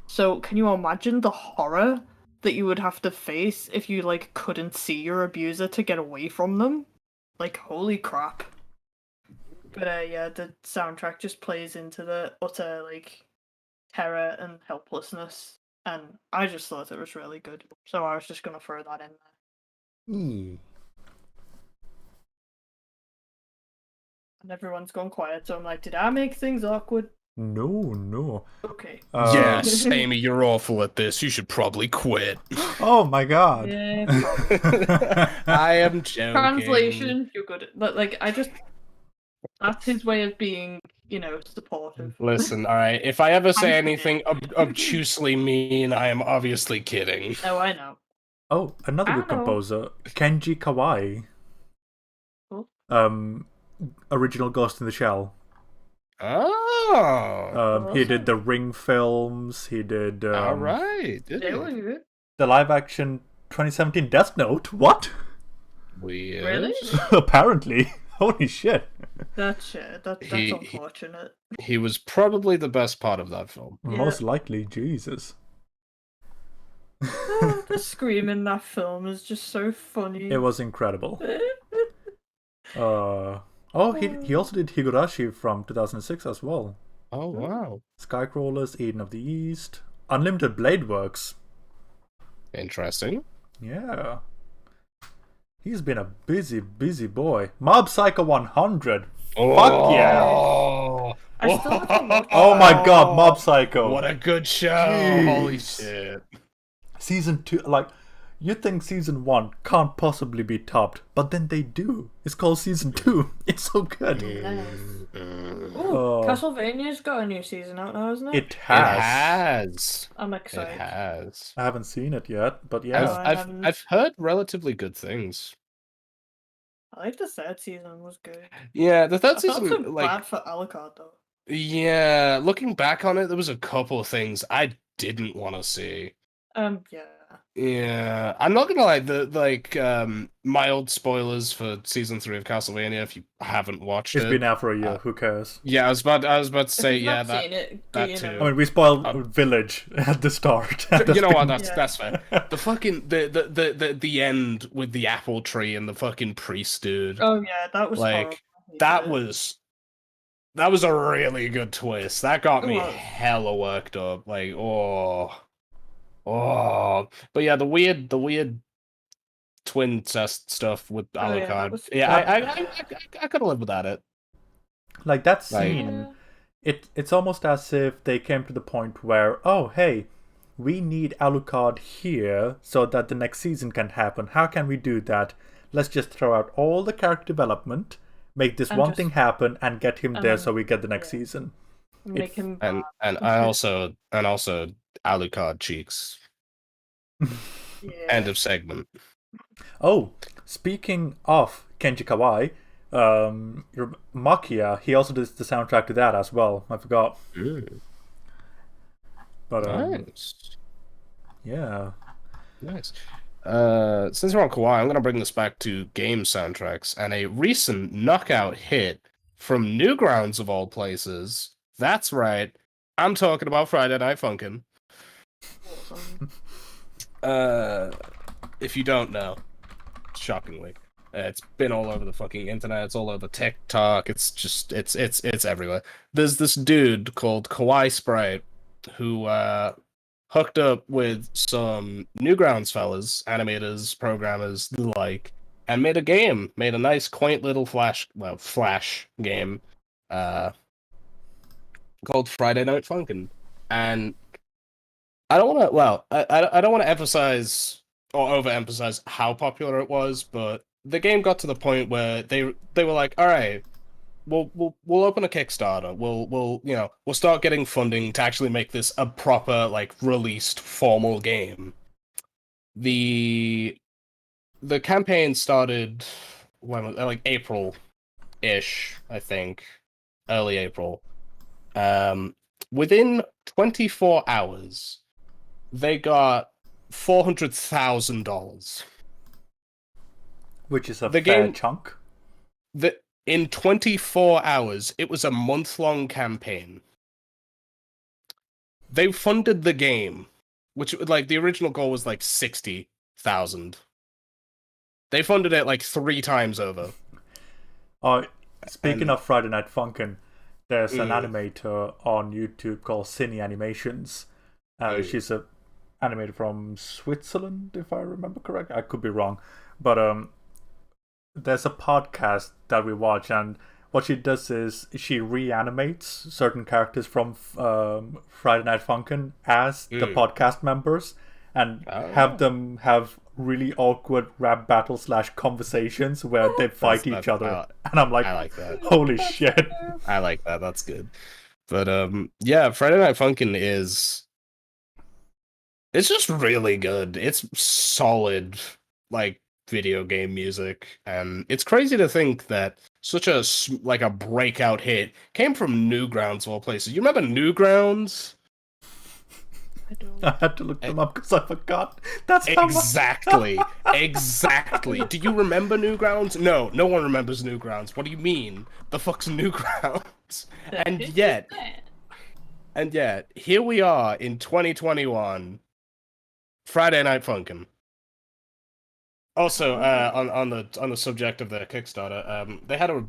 So can you imagine the horror that you would have to face if you like couldn't see your abuser to get away from them? Like, holy crap. But yeah, the soundtrack just plays into the utter like terror and helplessness, and I just thought it was really good. So I was just gonna throw that in there. And everyone's gone quiet, so I'm like, did I make things awkward? No. Okay. Yes, Amy, you're awful at this. You should probably quit. Oh my god. Yeah, probably. I am joking. Translation, you're good at, like, that's his way of being, supportive. Listen, alright, if I ever say anything obtusely mean, I am obviously kidding. Oh, I know. Oh, another good composer, Kenji Kawai. Cool. Original Ghost in the Shell. Oh. He did the Ring films. He did. All right. They were good. The live action 2017 Death Note. What? Weird. Really? Apparently. Holy shit. That's unfortunate. He was probably the best part of that film. Most likely, Jesus. The scream in that film is just so funny. It was incredible. He also did Higurashi from 2006 as well. Oh wow! Skycrawlers, Eden of the East, Unlimited Blade Works. Interesting. Yeah. He's been a busy boy. Mob Psycho 100. Oh. Fuck yeah! I still have to watch Oh my god, Mob Psycho. What a good show! Jeez. Holy shit! Season 2, like, you think Season 1 can't possibly be topped, but then they do. It's called Season 2. It's so good. Ooh, Castlevania's got a new season out now, isn't it? It has. It has. I'm excited. It has. I haven't seen it yet, but yeah. I've heard relatively good things. I like the third season was good. Yeah, the third I felt season, so like, bad for Alucard though. yeah, looking back on it, there was a couple of things I didn't want to see. Yeah. Yeah, I'm not gonna lie. Mild spoilers for season 3 of Castlevania. If you haven't watched It's it, been out for a year. Who cares? yeah, I was about to say, If you've yeah, not seen it, that you too. know. I mean, we spoiled Village at the start. You know what? Yeah. That's fair. The fucking the end with the apple tree and the fucking priest dude. Oh yeah, that was Like, horrible. that was a really good twist. That got me It was. hella worked up. Like, oh. But yeah, the weird twin cest stuff with Oh, yeah, that Alucard. was- Yeah, I could live without it. Like, that Like- scene, it's almost as if they came to the point where, oh, hey, we need Alucard here so that the next season can happen. How can we do that? Let's just throw out all the character development, make this And one just- thing happen, and get him there and- so we get the next yeah. season. Make him And I also Alucard cheeks. yeah. End of segment. Oh, speaking of Kenji Kawai, Makia, he also does the soundtrack to that as well. I forgot. But Nice. yeah. Nice. Since we're on Kawhi, I'm going to bring this back to game soundtracks and a recent knockout hit from Newgrounds of all places. That's right. I'm talking about Friday Night Funkin'. If you don't know, shockingly, it's been all over the fucking internet. It's all over TikTok. It's just it's everywhere. There's this dude called Kawaii Sprite who hooked up with some Newgrounds fellas, animators, programmers, the like, and made a nice, quaint little flash game, called Friday Night Funkin', and I don't want to. I don't want to emphasize or overemphasize how popular it was, but the game got to the point where they were like, all right, we'll open a Kickstarter. We'll start getting funding to actually make this a proper, like, released formal game. The campaign started like April-ish, I think, early April. Within 24 hours, they got $400,000. Which is a The fair game- chunk. In 24 hours, it was a month-long campaign. They funded the game, which, like, the original goal was like 60,000. They funded it like 3 times over. Speaking And- of Friday Night Funkin', there's an Mm. animator on YouTube called Cine Animations. She's a animator from Switzerland, if I remember correct. I could be wrong, but there's a podcast that we watch, and what she does is she reanimates certain characters from Friday Night Funkin' as the podcast members, and have them have really awkward rap battle / conversations where they fight each other. And I'm like, I like that. holy shit. I like that. That's good. But yeah, Friday Night Funkin' it's just really good. It's solid, like, video game music, and it's crazy to think that such a breakout hit came from Newgrounds of all places. You remember Newgrounds? I don't. I had to look them up because I forgot. That's how Exactly. Exactly. Do you remember Newgrounds? No, no one remembers Newgrounds. What do you mean? The fuck's Newgrounds? And yet, here we are in 2021. Friday Night Funkin'. Also, on the subject of the Kickstarter, they had a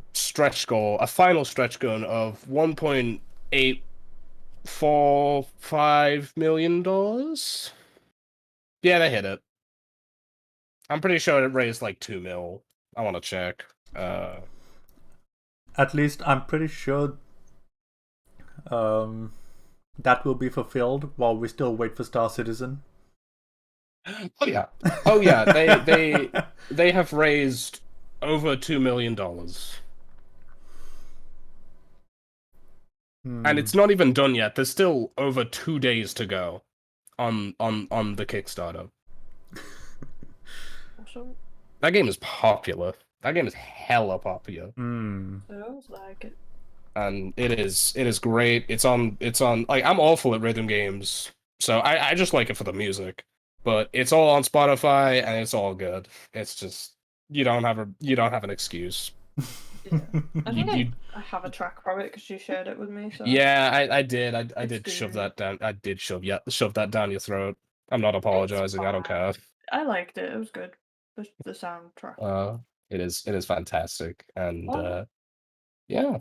final stretch goal of $1.845 million. Yeah, they hit it. I'm pretty sure it raised like 2 mil. I want to check. At least I'm pretty sure that will be fulfilled while we still wait for Star Citizen. Oh yeah. Oh yeah. They have raised over $2 million. And it's not even done yet. There's still over 2 days to go on the Kickstarter. Awesome. That game is popular. That game is hella popular. Sounds like it. And it is great. It's on like, I'm awful at rhythm games, so I just like it for the music. But it's all on Spotify and it's all good. It's just you don't have an excuse. Yeah. I think I have a track from it because you shared it with me. So. Yeah, I did. I did shove that down. I did shove that down your throat. I'm not apologizing. I don't care. I liked it. It was good. The soundtrack. It is fantastic, and yeah.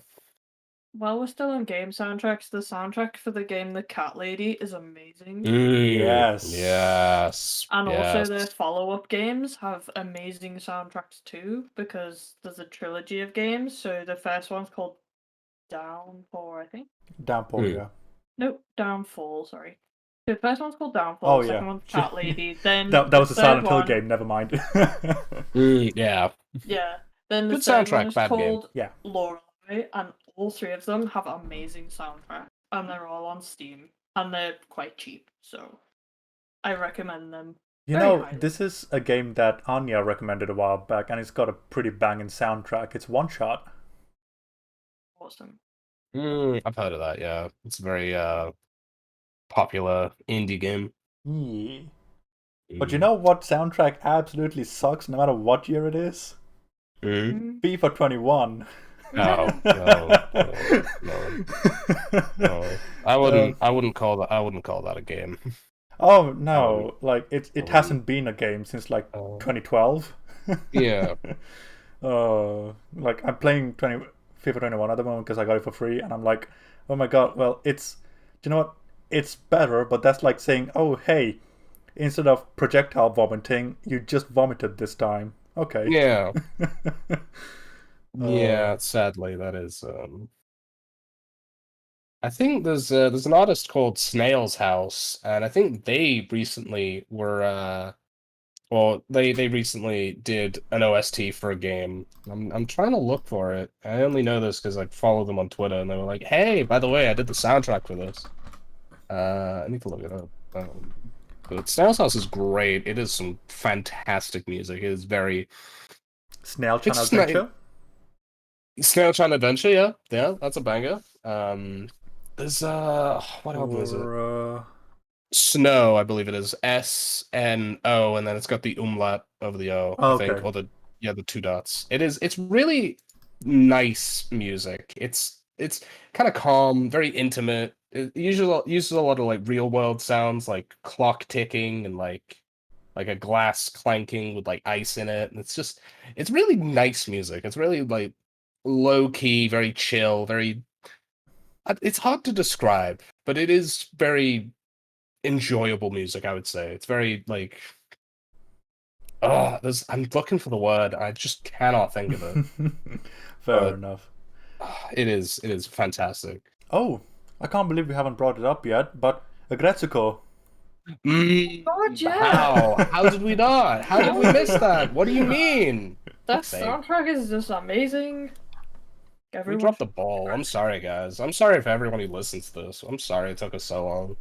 While we're still on game soundtracks, the soundtrack for the game The Cat Lady is amazing. Yes. And also the follow-up games have amazing soundtracks too, because there's a trilogy of games. So the first one's called Downpour, I think. Downpour, yeah. Nope, Downfall, sorry. So the first one's called Downfall, the second one's Cat Lady, then that was a Silent Hill game, never mind. Yeah. Yeah. Then the good third soundtrack, one is bad called game. Lorelei, and all three of them have amazing soundtracks, and they're all on Steam, and they're quite cheap, so I recommend them. You know, this is a game that Anya recommended a while back, and it's got a pretty banging soundtrack. It's One Shot. Awesome. I've heard of that, yeah. It's a very popular indie game. Yeah. But you know what soundtrack absolutely sucks no matter what year it is? FIFA 21. No. I wouldn't call that a game. Oh no, like it hasn't been a game since like 2012. Yeah. Like I'm playing FIFA 21 at the moment because I got it for free, and I'm like, oh my god, well do you know what? It's better, but that's like saying, oh hey, instead of projectile vomiting, you just vomited this time. Okay. Yeah. Yeah, sadly that is I think there's an artist called Snail's House, and I think they recently were they recently did an OST for a game. I'm trying to look for it. I only know this because I follow them on Twitter, and they were like, "Hey, by the way, I did the soundtrack for this." I need to look it up. But Snail's House is great. It is some fantastic music. It is very Snail-chan Adventure. Snail-chan Adventure, yeah, that's a banger. There's what album is it? Snow, I believe it is. SNO, and then it's got the umlaut over the O, I think, or the 2 dots. It's really nice music. It's kind of calm, very intimate. It uses a lot of like real world sounds, like clock ticking and like a glass clanking with like ice in it. And it's really nice music. It's really like low key, very chill, very. It's hard to describe, but it is very enjoyable music, I would say. It's very like I'm looking for the word. I just cannot think of it. Fair enough. It is fantastic. Oh, I can't believe we haven't brought it up yet, but Aggretsuko. God, yeah. How did we not? How did we miss that? What do you mean? That soundtrack is just amazing. We dropped the ball. I'm sorry, guys. I'm sorry for everyone who listens to this. I'm sorry it took us so long.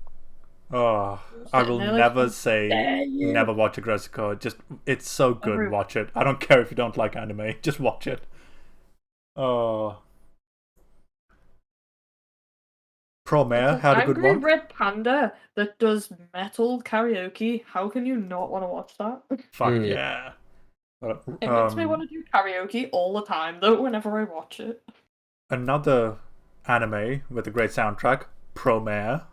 Oh, I will never say never watch Aggretsuko. Just, it's so good. Watch it. I don't care if you don't like anime. Just watch it. Promare It's had an a good angry one. red panda that does metal karaoke. How can you not want to watch that? Fuck Mm. yeah. It makes me want to do karaoke all the time, though, whenever I watch it. Another anime with a great soundtrack, Promare.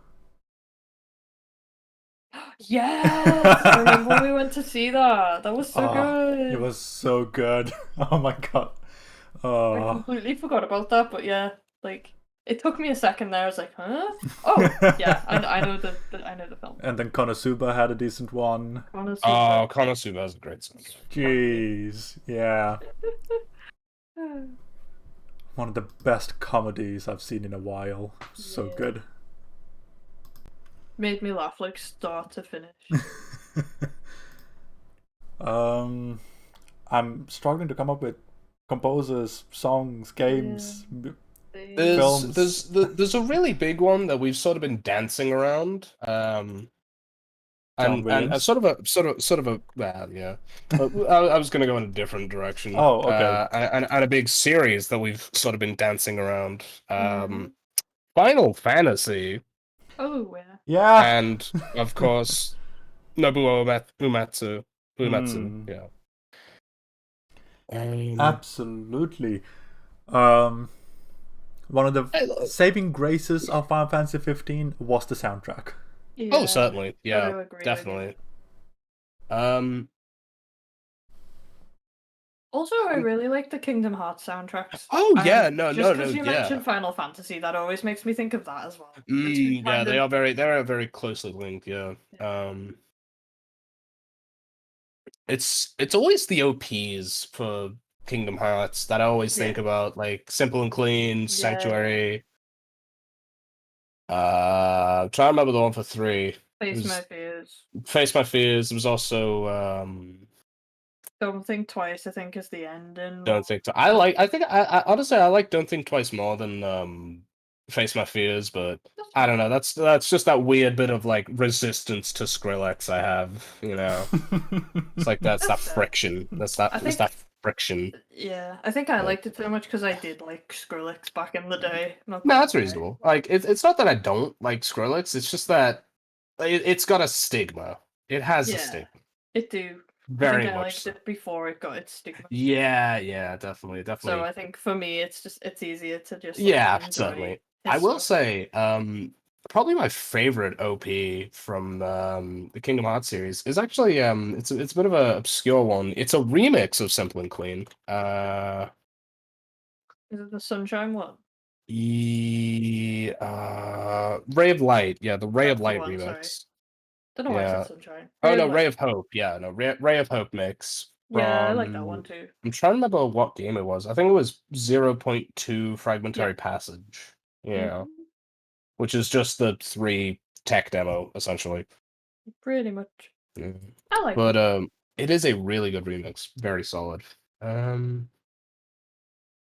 Yes! I remember when we went to see that. That was so good. It was so good. Oh my god. I completely forgot about that, but yeah, like it took me a second there. I was like, huh? Oh, yeah, I know I know the film. And then Konosuba had a decent one. Oh, Konosuba has a great soundtrack. Jeez, yeah. One of the best comedies I've seen in a while. So Yeah. good. Made me laugh like start to finish. I'm struggling to come up with composers, songs, games, There's films. there's a really big one that we've sort of been dancing around. And Williams? sort of a well, yeah. I was going to go in a different direction. Oh, okay. And a big series that we've sort of been dancing around. Final Fantasy. Oh yeah. Yeah. And of course, Nobuo Uematsu. Yeah. Absolutely. One of the saving graces of Final Fantasy 15 was the soundtrack. Yeah, oh, certainly. Yeah, agree definitely. Also, I really like the Kingdom Hearts soundtracks. Oh yeah, no, just no, because you yeah. mentioned Final Fantasy, that always makes me think of that as well. Yeah, they are very closely linked. Yeah. It's always the OPs for Kingdom Hearts that I always think about, like Simple and Clean, Sanctuary. I'm trying to remember the one for 3. Face My Fears. Face My Fears. There was also Don't Think Twice, I think, is the ending. Don't Think Twice. I honestly I like Don't Think Twice more than Face My Fears, but I don't know. That's just that weird bit of like resistance to Skrillex I have, you know. It's like that's that friction. That's that friction. Yeah, I think I liked it so much because I did like Skrillex back in the day. No, that's reasonable. Like it's not that I don't like Skrillex. It's just that it's got a stigma. It has a stigma. It do. Very I much. liked it before it got its stigma. Yeah, definitely. So I think for me, it's easier to just certainly. I will say, probably my favorite OP from the Kingdom Hearts series is actually it's a bit of an obscure one. It's a remix of Simple and Clean. Is it the Sunshine one? Ray of Light. Yeah, the Ray of Light remix. Don't know why I said Sunshine. Oh no, Ray of Hope. Yeah, no, Ray of Hope mix. Yeah, I like that one too. I'm trying to remember what game it was. I think it was 0.2 Fragmentary Passage. Yeah. Which is just the 3 tech demo, essentially. Pretty much. Yeah. I like it. But it is a really good remix. Very solid. But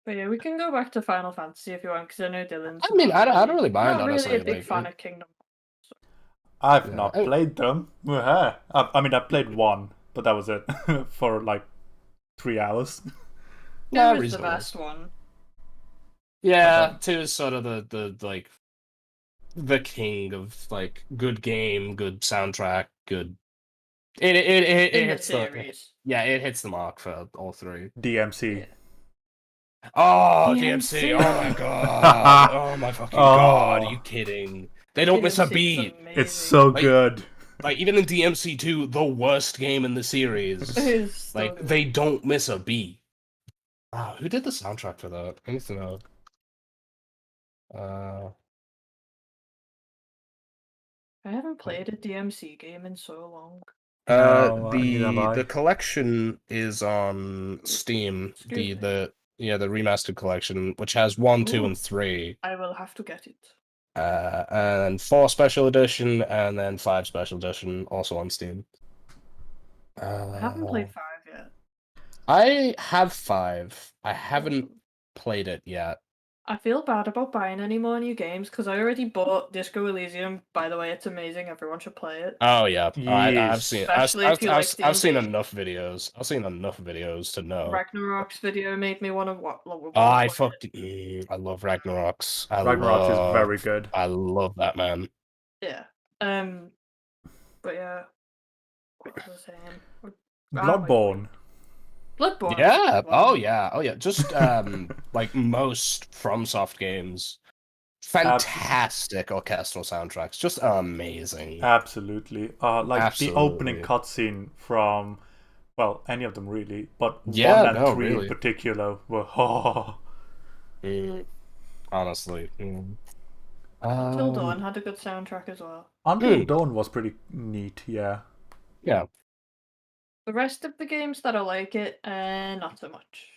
yeah, we can go back to Final Fantasy if you want, because I know Dylan's. I mean, I don't really mind, not honestly. Really a big fan of Kingdom. So. I've not played them. I mean, I played one, but that was it for like 3 hours. Yeah, it's the best one. Yeah, 2 is sort of the like the king of like good game, good soundtrack, good. It hits the series. It hits the mark for all 3. DMC. Yeah. Oh, DMC! Oh my god! Oh my fucking god! Are you kidding? They don't miss a beat. It's so good. Like even in DMC 2, the worst game in the series, like they don't miss a beat. Wow, who did the soundtrack for that? I need to know. I haven't played a DMC game in so long. The collection is on Steam. The remastered collection, which has 1, 2, and 3. I will have to get it. And 4 special edition, and then 5 special edition, also on Steam. I haven't played 5 yet. I have 5. I haven't played it yet. I feel bad about buying any more new games because I already bought Disco Elysium. By the way, it's amazing. Everyone should play it. Oh yeah, I've Yes. seen. Especially if you like the I've seen invasion. enough videos. I've seen enough videos to know. Ragnarok's video made me want to watch. I love Ragnarok's. Ragnarok is very good. I love that, man. Yeah. But yeah. What was I saying? Bloodborne. Bloodborne. Yeah. Oh yeah. Oh yeah. Just like most FromSoft games, fantastic orchestral soundtracks, just amazing. Absolutely. Like Absolutely. the opening cutscene from, well, any of them really, but Yeah, 1 and no, 3 really. in particular were. Honestly. Until Dawn had a good soundtrack as well. Until Dawn was pretty neat, yeah. Yeah. The rest of the games that are like it, not so much.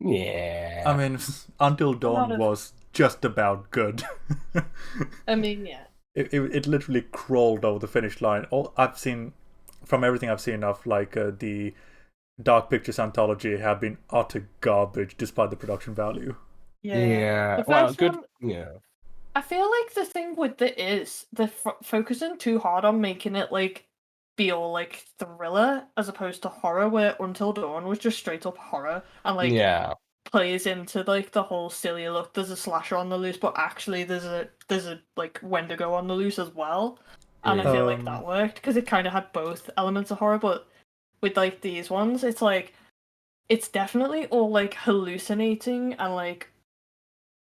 Yeah. I mean, Until Dawn of- was just about good. I mean, yeah. It literally crawled over the finish line. All I've seen, from everything I've seen of like the Dark Pictures anthology, have been utter garbage despite the production value. Yeah. The Well, first good. one- Yeah. I feel like the thing with it is they're focusing too hard on making it like be all like thriller as opposed to horror, where Until Dawn was just straight up horror and like Yeah. plays into like the whole silly look. There's a slasher on the loose, but actually there's a like Wendigo on the loose as well, and I feel like that worked because it kind of had both elements of horror. But with like these ones, it's like it's definitely all like hallucinating and like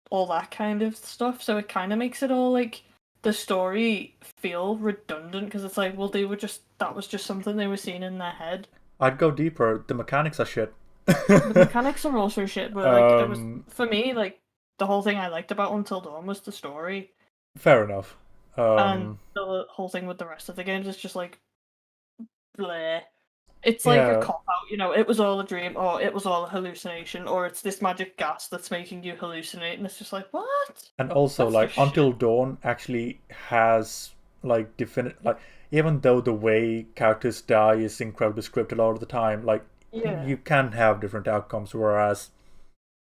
all that kind of stuff. So it kind of makes it all like the story feel redundant because it's like, well, that was just something they were seeing in their head. I'd go deeper. The mechanics are shit. The mechanics are also shit, but like it was Um, for me like the whole thing I liked about Until Dawn was the story, Fair enough. and the whole thing with the rest of the games is just like bleh. It's like Yeah. a cop out, you know. It was all a dream, or it was all a hallucination, or it's this magic gas that's making you hallucinate, and it's just like what? And also, That's like, just shit. Until Dawn actually has, like, definite, like, even though the way characters die is incredibly scripted a lot of the time, like, Yeah. you can have different outcomes, whereas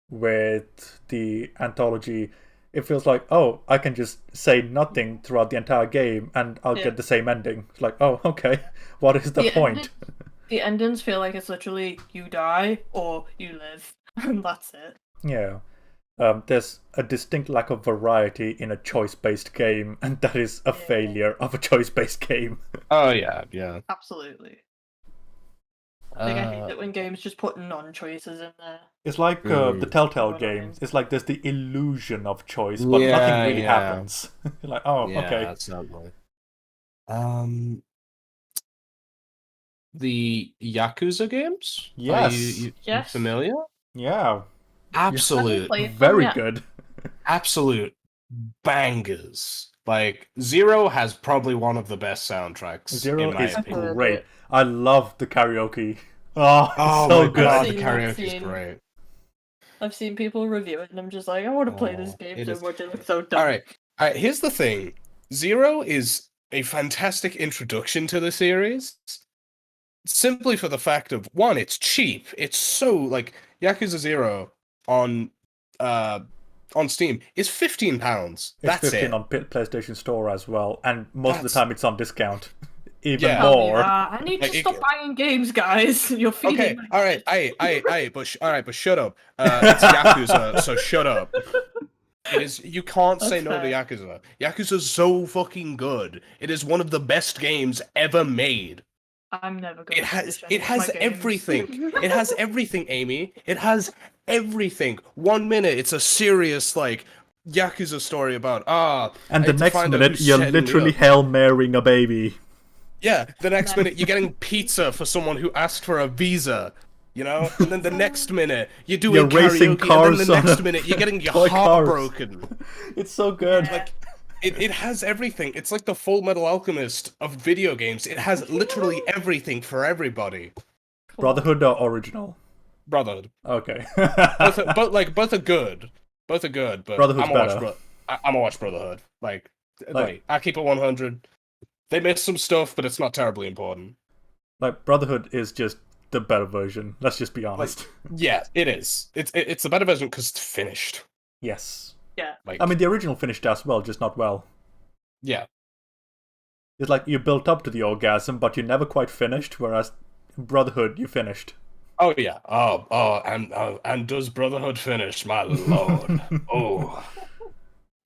with the anthology, it feels like, oh, I can just say nothing throughout the entire game and I'll Yeah. get the same ending. It's like, oh, okay, what is the point? The endings feel like it's literally you die or you live, and that's it. Yeah. There's a distinct lack of variety in a choice-based game, and that is a failure of a choice-based game. Oh yeah. Yeah. Absolutely. Like I hate it when games just put non-choices in there. It's like the Telltale What I mean. games. It's like there's the illusion of choice, but nothing really happens. You're like, oh, Yeah, okay. that's lovely. The Yakuza games? Yes. Are you Yes. familiar? Yeah. Absolute, Played them, Very yeah. good. absolute bangers. Like Zero has probably one of the best soundtracks. Zero in my is opinion. great. I love the karaoke. Oh, Oh it's so my good. god, the I've seen that karaoke's scene. great. I've seen people review it, and I'm just like, I want to play this Oh, game it so is- much. It looks so dumb. All right. Here's the thing. Zero is a fantastic introduction to the series. Simply for the fact of one, it's cheap. It's so like Yakuza 0 on Steam is £15. It's That's 15 it. on PlayStation Store as well, and most of the That's- time it's on discount. Even Yeah. Tell me more. that. I need Like, to it- stop buying games, guys. You're feeding. Okay, my- all right, but shut up. It's Yakuza, so shut up. It is. You can't say That's no to fair. Yakuza. Yakuza's so fucking good. It is one of the best games ever made. I'm never going. It has everything. It has everything, Amy. It has everything. 1 minute, it's a serious like Yakuza story about And I the had to next find out minute, who's you're setting me literally up. Hail Marrying a baby. Yeah, the next minute you're getting pizza for someone who asked for a visa. You know, and then the next minute you're doing You're racing karaoke, and cars then the on next a minute you're getting your toy heart cars. broken. It's so good. Yeah. Like, it has everything. It's like the Full Metal Alchemist of video games. It has literally everything for everybody. Brotherhood or original? Brotherhood. Okay. Both are good. Both are good, but Brotherhood's I'm gonna better. I'm gonna watch Brotherhood. Like, I keep it 100. They missed some stuff, but it's not terribly important. Like, Brotherhood is just the better version. Let's just be honest. Yeah, it is. It's a better version because it's finished. Yes. Yeah. Like, I mean, the original finished as well, just not well. yeah. It's like you built up to the orgasm, but you never quite finished, whereas Brotherhood, you finished. Oh yeah. And does Brotherhood finish, my lord? Oh,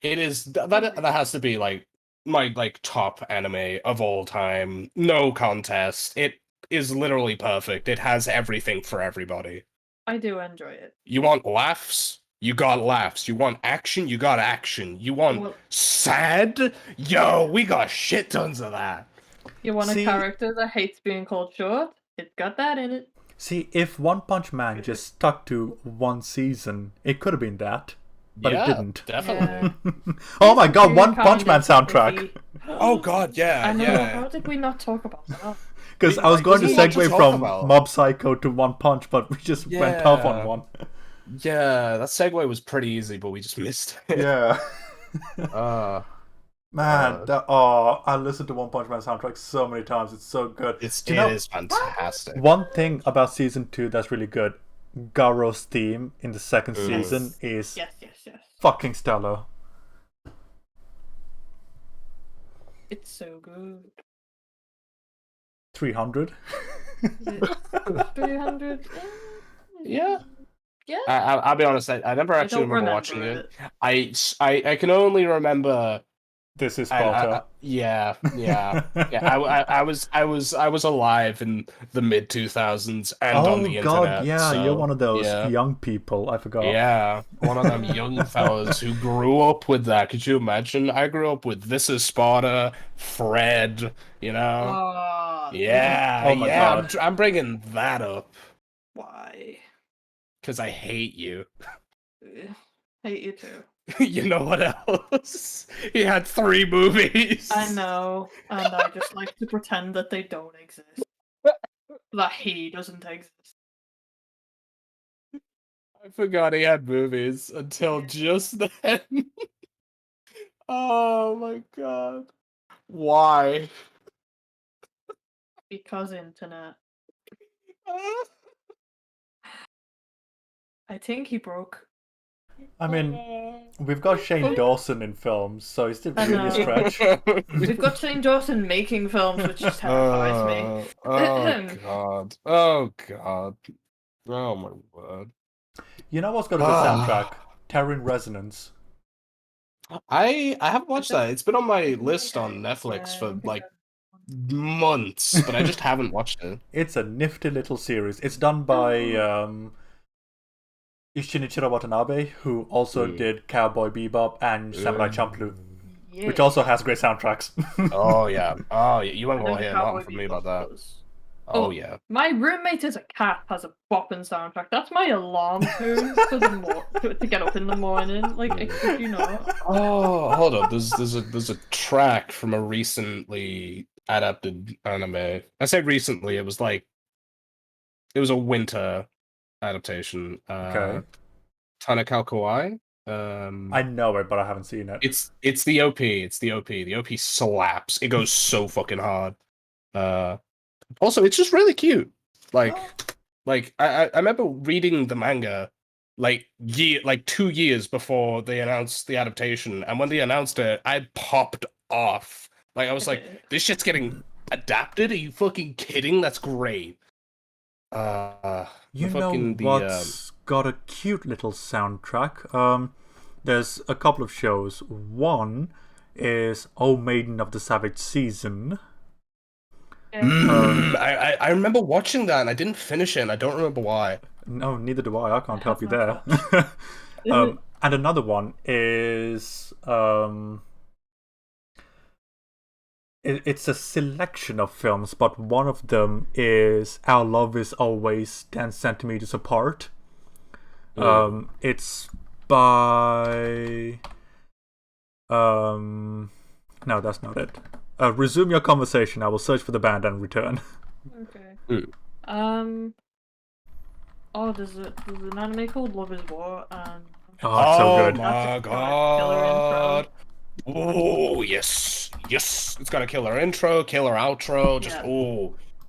it is that has to be like my like top anime of all time. No contest. It is literally perfect. It has everything for everybody. I do enjoy it. You want laughs? You got laughs. You want action? You got action. You want sad? Yo, we got shit tons of that. You want a character that hates being called short? It's got that in it. See, if One Punch Man just stuck to one season, it could have been that. But it didn't. Definitely. Yeah. Oh my god, One Punch Man soundtrack! Oh god, yeah, I know, yeah. how did we not talk about that? Because I was going to there's a lot to segue talk from about. Mob Psycho to One Punch, but we just went off on one. Yeah, that segue was pretty easy, but we just missed it. Yeah. Man, Uh, I listened to One Punch Man soundtrack so many times. It's so good. it is fantastic. One thing about season 2 that's really good, Garo's theme in the second season is Yes. fucking stellar. It's so good. 300. 300? Yeah. Yeah. I'll be honest. I never actually remember watching it. I can only remember. This is Sparta. Yeah. I was alive in the mid 2000s and on the internet. Yeah, so, you're one of those yeah. young people. I forgot. Yeah, one of them young fellas who grew up with that. Could you imagine? I grew up with This Is Sparta, Fred. You know. Yeah. Oh my God. I'm bringing that up Why? because I hate you. Hate you too. You know what else? He had 3 movies. I know, and I just like to pretend that they don't exist. That he doesn't exist. I forgot he had movies until just then. Oh my god. Why? Because internet. I think he broke. I mean, we've got Shane Dawson in films, so is it I really a know. stretch? We've got Shane Dawson making films, which just terrifies me. Oh god. Oh god. Oh my word. You know what's got a good soundtrack? Terran Resonance. I haven't watched that. It's been on my list on Netflix for like months, but I just haven't watched it. It's a nifty little series. It's done by Shinichiro Watanabe, who also did Cowboy Bebop and Samurai Champloo, which also has great soundtracks. Oh yeah. You won't I go know hear Cowboy nothing from me about Bebop that. does. Oh yeah. My roommate is a cat has a bopping soundtrack. That's my alarm tune for to get up in the morning. Like, I kid you not. Oh, hold up. There's a track from a recently adapted anime. I say recently. It was a winter adaptation. Okay. Tanakal Kawaii. I know it, but I haven't seen it. It's the OP. It's the OP. The OP slaps. It goes so fucking hard. Also, it's just really cute. Like I remember reading the manga like 2 years before they announced the adaptation, and when they announced it, I popped off. Like I was like, this shit's getting adapted? Are you fucking kidding? That's great. You know what's got a cute little soundtrack? There's a couple of shows. One is Oh Maiden of the Savage Season. I remember watching that and I didn't finish it and I don't remember why. No, neither do I. I can't help you there. And another one is it's a selection of films, but one of them is Our Love Is Always 10 Centimeters Apart. It's by no, that's not it. Resume your conversation. I will search for the band and return. Okay. Oh, there's an anime called Love Is War, and it's so good. My god. Oh yes, it's got a killer intro, killer outro. Just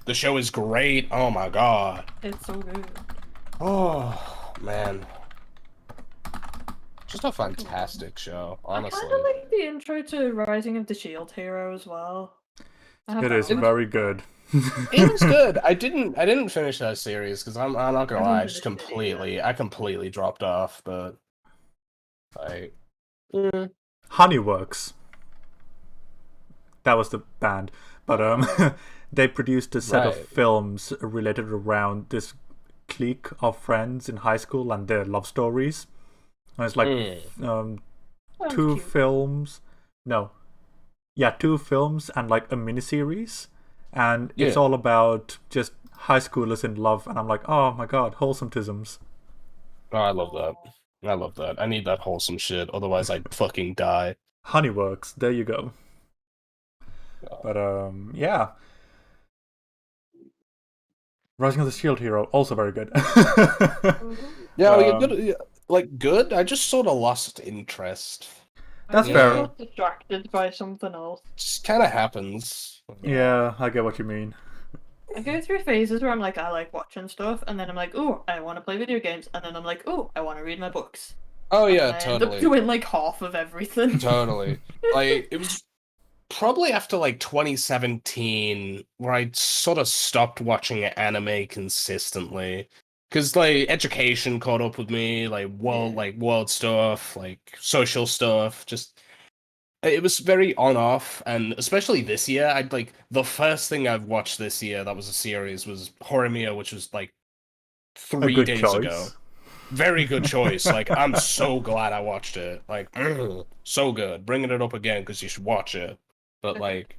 the show is great. Oh my god, it's so good. oh man, Just a fantastic show, honestly. I kind of like the intro to Rising of the Shield Hero as well. It is very good. It was good. I didn't finish that series because I'm not gonna lie, I completely dropped off. But like, Honeyworks. That was the band, but they produced a set of films related around this clique of friends in high school and their love stories. And it's like two films. No, yeah, 2 films and like a miniseries. And it's all about just high schoolers in love, and I'm like, oh my god, wholesome-tisms. Oh, I love that. I love that. I need that wholesome shit, otherwise I'd fucking die. Honeyworks, there you go. But yeah. Rising of the Shield Hero, also very good. Yeah, good. Like good. I just sort of lost interest. That's fair. I distracted by something else. Just kind of happens. Yeah, I get what you mean. I go through phases where I'm like, I like watching stuff, and then I'm like, oh, I want to play video games, and then I'm like, oh, I want to read my books. Oh yeah, and totally. I end up doing like half of everything. Totally. Like it was probably after like 2017 where I sort of stopped watching anime consistently. Because like education caught up with me, like world stuff, like social stuff. Just it was very on off, and especially this year, I'd like the first thing I've watched this year that was a series was Horimiya, which was like 3 days ago. Very good choice. Like I'm so glad I watched it. Like so good. Bringing it up again because you should watch it. But like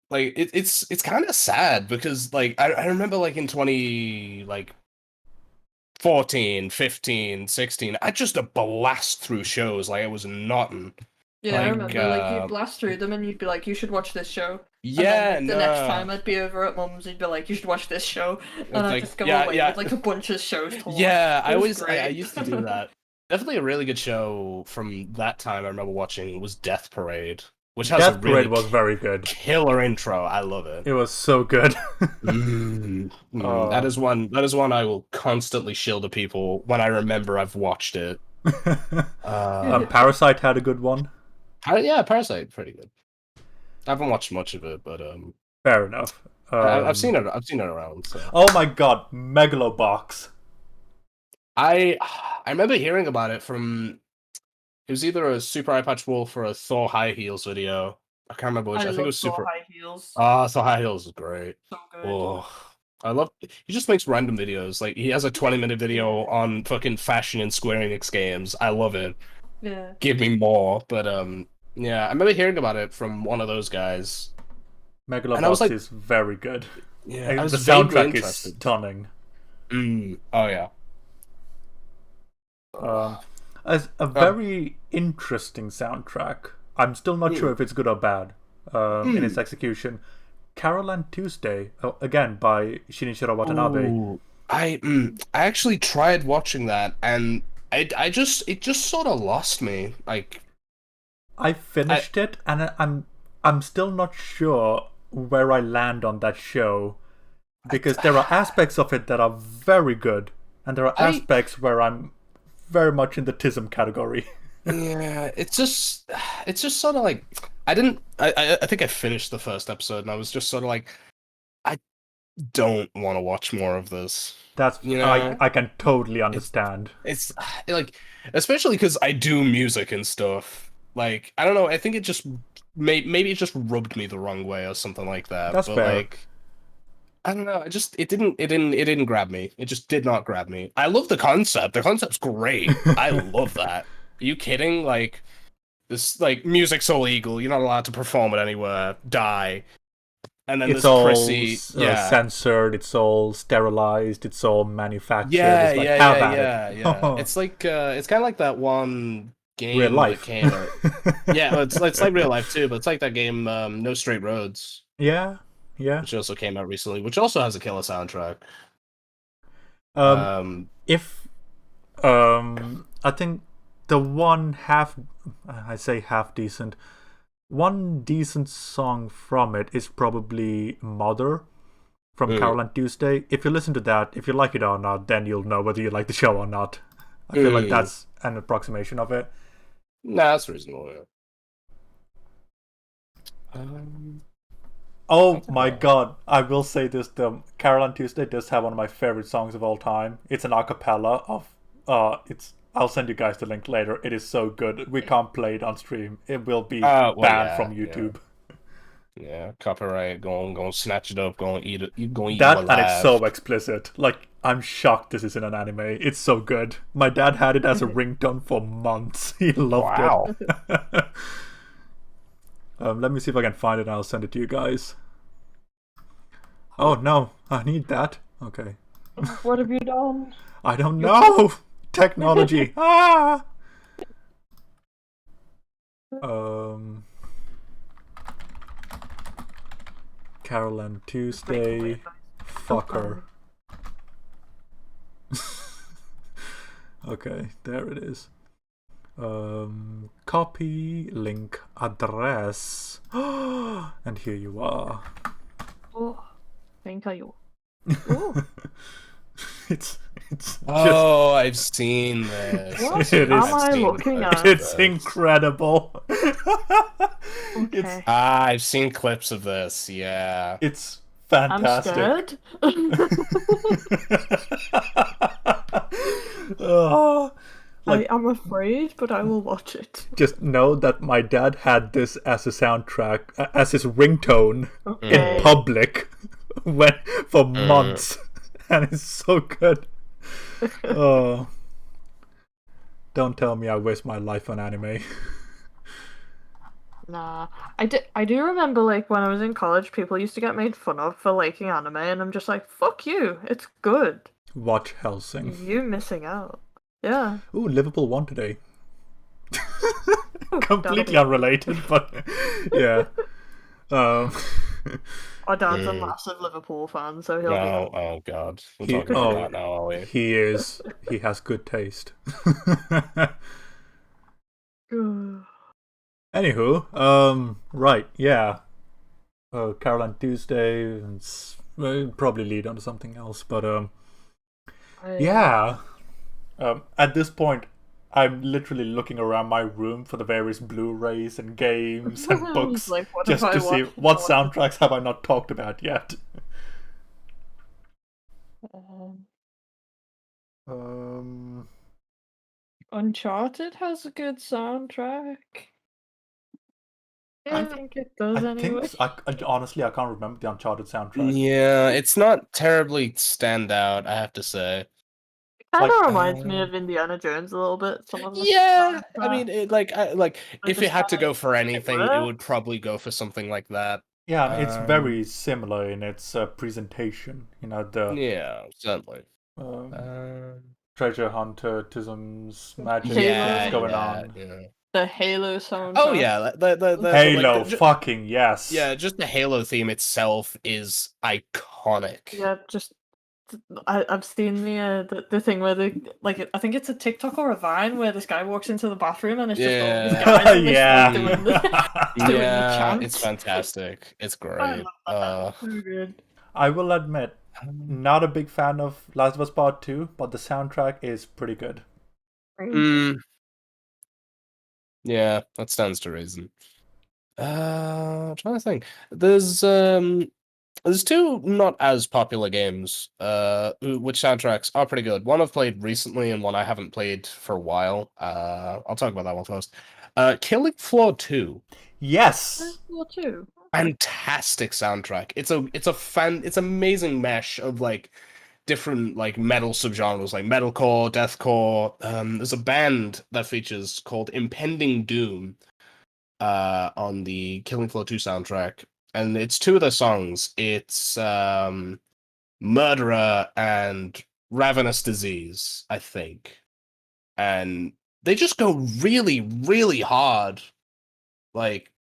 it's kind of sad because like I remember like in 2014, 15, 16, I just a blast through shows like it was nothing. Yeah, I remember like you'd blast through them and you'd be like, you should watch this show. Yeah, and then, like, the next time I'd be over at Mum's, you'd be like, you should watch this show, and I'd just go away with like a bunch of shows to watch. Yeah, I used to do that. Definitely a really good show from that time I remember watching was Death Parade. Which has Death Parade was very good. Killer intro. I love it. It was so good. That is one I will constantly shill to people when I remember I've watched it. Parasite had a good one. Yeah, Parasite, pretty good. I haven't watched much of it, but fair enough. I've seen it. I've seen it around. So. Oh my god, Megalobox! I remember hearing about it from. It was either a Super Eye Patch Wolf or a Thor High Heels video. I can't remember which. I think it was Super High Heels. Thor High Heels is great. So good. Oh, I love. He just makes random videos. Like he has a 20-minute video on fucking fashion in Square Enix games. I love it. Yeah. Give me more. But yeah, I remember hearing about it from one of those guys. Megalobox is very good. Yeah, the soundtrack is stunning. Oh yeah. As a very interesting soundtrack. I'm still not sure if it's good or bad in its execution. Carol and Tuesday, again by Shinichiro Watanabe. Ooh, I actually tried watching that, and it just sort of lost me. Like, I finished it, and I'm still not sure where I land on that show, because there are aspects of it that are very good, and there are aspects where I'm very much in the tism category. Yeah, it's just sort of like I think I finished the first episode and I was just sort of like I don't want to watch more of this. That's I can totally understand. It's like especially because I do music and stuff. Like I don't know, I think it just maybe it just rubbed me the wrong way or something like that. That's fair. Like I don't know. It didn't grab me. It just did not grab me. I love the concept. The concept's great. I love that. Are you kidding? Like this, like music's illegal. You're not allowed to perform it anywhere. Die. And then it's all censored. It's all sterilized. It's all manufactured. Yeah, it's like, yeah. It's like it's kind of like that one game. Real life. That came out. Yeah, it's like real life too. But it's like that game, No Straight Roads. Yeah. Which also came out recently, which also has a killer soundtrack. I think the one half decent, one decent song from it is probably Mother from Carol and Tuesday. If you listen to that, if you like it or not, then you'll know whether you like the show or not. I feel like that's an approximation of it. Nah, that's reasonable. Yeah. Oh my god, I will say this, the Carol and Tuesday does have one of my favorite songs of all time. It's an acapella of I'll send you guys the link later. It is so good. We can't play it on stream. It will be banned from YouTube. Yeah, copyright, go on, snatch it up, go and eat it. You go eat that, it alive. And it's so explicit. Like, I'm shocked this isn't an anime. It's so good. My dad had it as a ringtone for months. He loved it. Let me see if I can find it and I'll send it to you guys. Oh no, I need that. Okay. What have you done? I don't know. Technology. Carol and Tuesday. Fucker. Okay, there it is. Copy, link, address. And here you are. Oh, thank you. It's oh, I've seen this. What am I looking at? It's incredible. Okay. I've seen clips of this. Yeah, it's fantastic. I'm scared. I'm afraid, but I will watch it. Just know that my dad had this as a soundtrack, as his ringtone in public for months. And it's so good. Oh, don't tell me I waste my life on anime. Nah, I do remember, like, when I was in college, people used to get made fun of for liking anime, and I'm just like, fuck you, it's good. Watch Hellsing. You missing out. Yeah. Ooh, Liverpool won today. Completely unrelated, but yeah. Our dad's a massive Liverpool fan, so he'll be... Oh god. We're talking about that now, are we? He is. He has good taste. Anywho, right, yeah. Carol and Tuesday, probably lead on to something else, but yeah. At this point, I'm literally looking around my room for the various Blu-rays and games and books like, just to see what soundtracks have I not talked about yet. Uncharted has a good soundtrack. I think it does anyway. Honestly, I can't remember the Uncharted soundtrack. Yeah, it's not terribly standout, I have to say. Kind of reminds me of Indiana Jones a little bit. Yeah, I mean, if it had to go for anything, it would probably go for something like that. Yeah, it's very similar in its presentation. You know, yeah, certainly. Treasure hunter-tism's magic is going on. Yeah. The Halo soundtrack. Oh yeah, the Halo, fucking yes. Yeah, just the Halo theme itself is iconic. Yeah, just I've seen the thing where I think it's a TikTok or a Vine where this guy walks into the bathroom and it's just all these guys doing the it's fantastic. It's great. So good. I will admit, not a big fan of Last of Us Part 2, but the soundtrack is pretty good. Yeah, that stands to reason. I'm trying to think. There's two not as popular games, which soundtracks are pretty good. One I've played recently and one I haven't played for a while. I'll talk about that one first. Killing Floor 2. Yes. Floor 2. Fantastic soundtrack. It's amazing mesh of like different like metal subgenres like metalcore, deathcore. There's a band that features called Impending Doom on the Killing Floor 2 soundtrack. And it's two of their songs. It's Murderer and Ravenous Disease, I think. And they just go really, really hard. Like,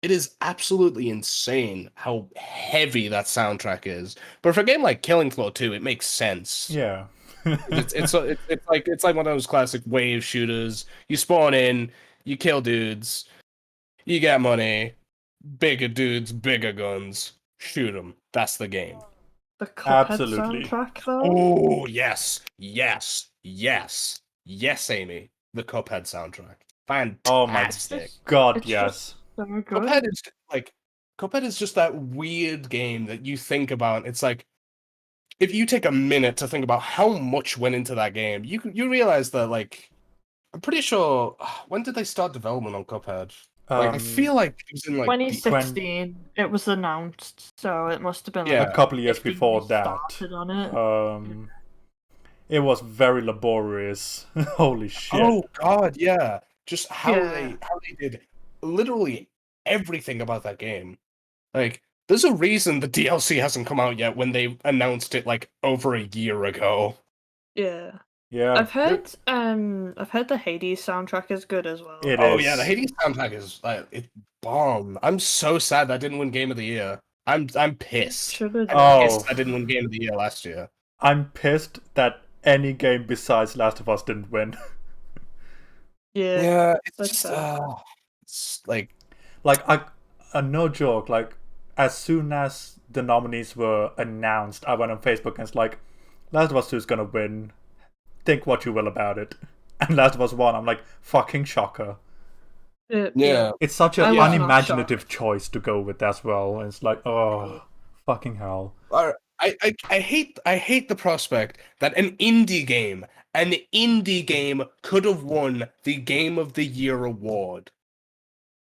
it is absolutely insane how heavy that soundtrack is. But for a game like Killing Floor 2, it makes sense. Yeah. it's like one of those classic wave shooters. You spawn in, you kill dudes, you get money. Bigger dudes, bigger guns. Shoot them. That's the game. The Cuphead soundtrack, though. Oh yes. Yes, Amy, the Cuphead soundtrack. Fantastic. Oh my god, It's yes. So good. Cuphead is just that weird game that you think about. It's like, if you take a minute to think about how much went into that game, you realize that, like, I'm pretty sure, when did they start development on Cuphead? I feel like it was in like 2016. It was announced, so it must have been Yeah. like a couple of years if we before that. started on it. It was very laborious. Holy shit. Oh god, yeah. Just how Yeah. they did literally everything about that game. Like, there's a reason the DLC hasn't come out yet when they announced it like over a year ago. Yeah. Yeah. I've heard the Hades soundtrack is good as well. It Oh is. yeah, the Hades soundtrack is like it's bomb. I'm so sad that didn't win Game of the Year. I'm pissed. Should've I'm Oh. pissed I didn't win Game of the Year last year. I'm pissed that any game besides Last of Us didn't win. Yeah. Yeah, it's that's just sad. it's like Like, no joke, like, as soon as the nominees were announced, I went on Facebook and it's like, Last of Us 2 is gonna win. Think what you will about it. And Last of Us 1, I'm like, fucking shocker. yeah. It's such an I was not unimaginative choice to go with as well. And it's like, oh, fucking hell. I hate the prospect that an indie game could have won the Game of the Year award.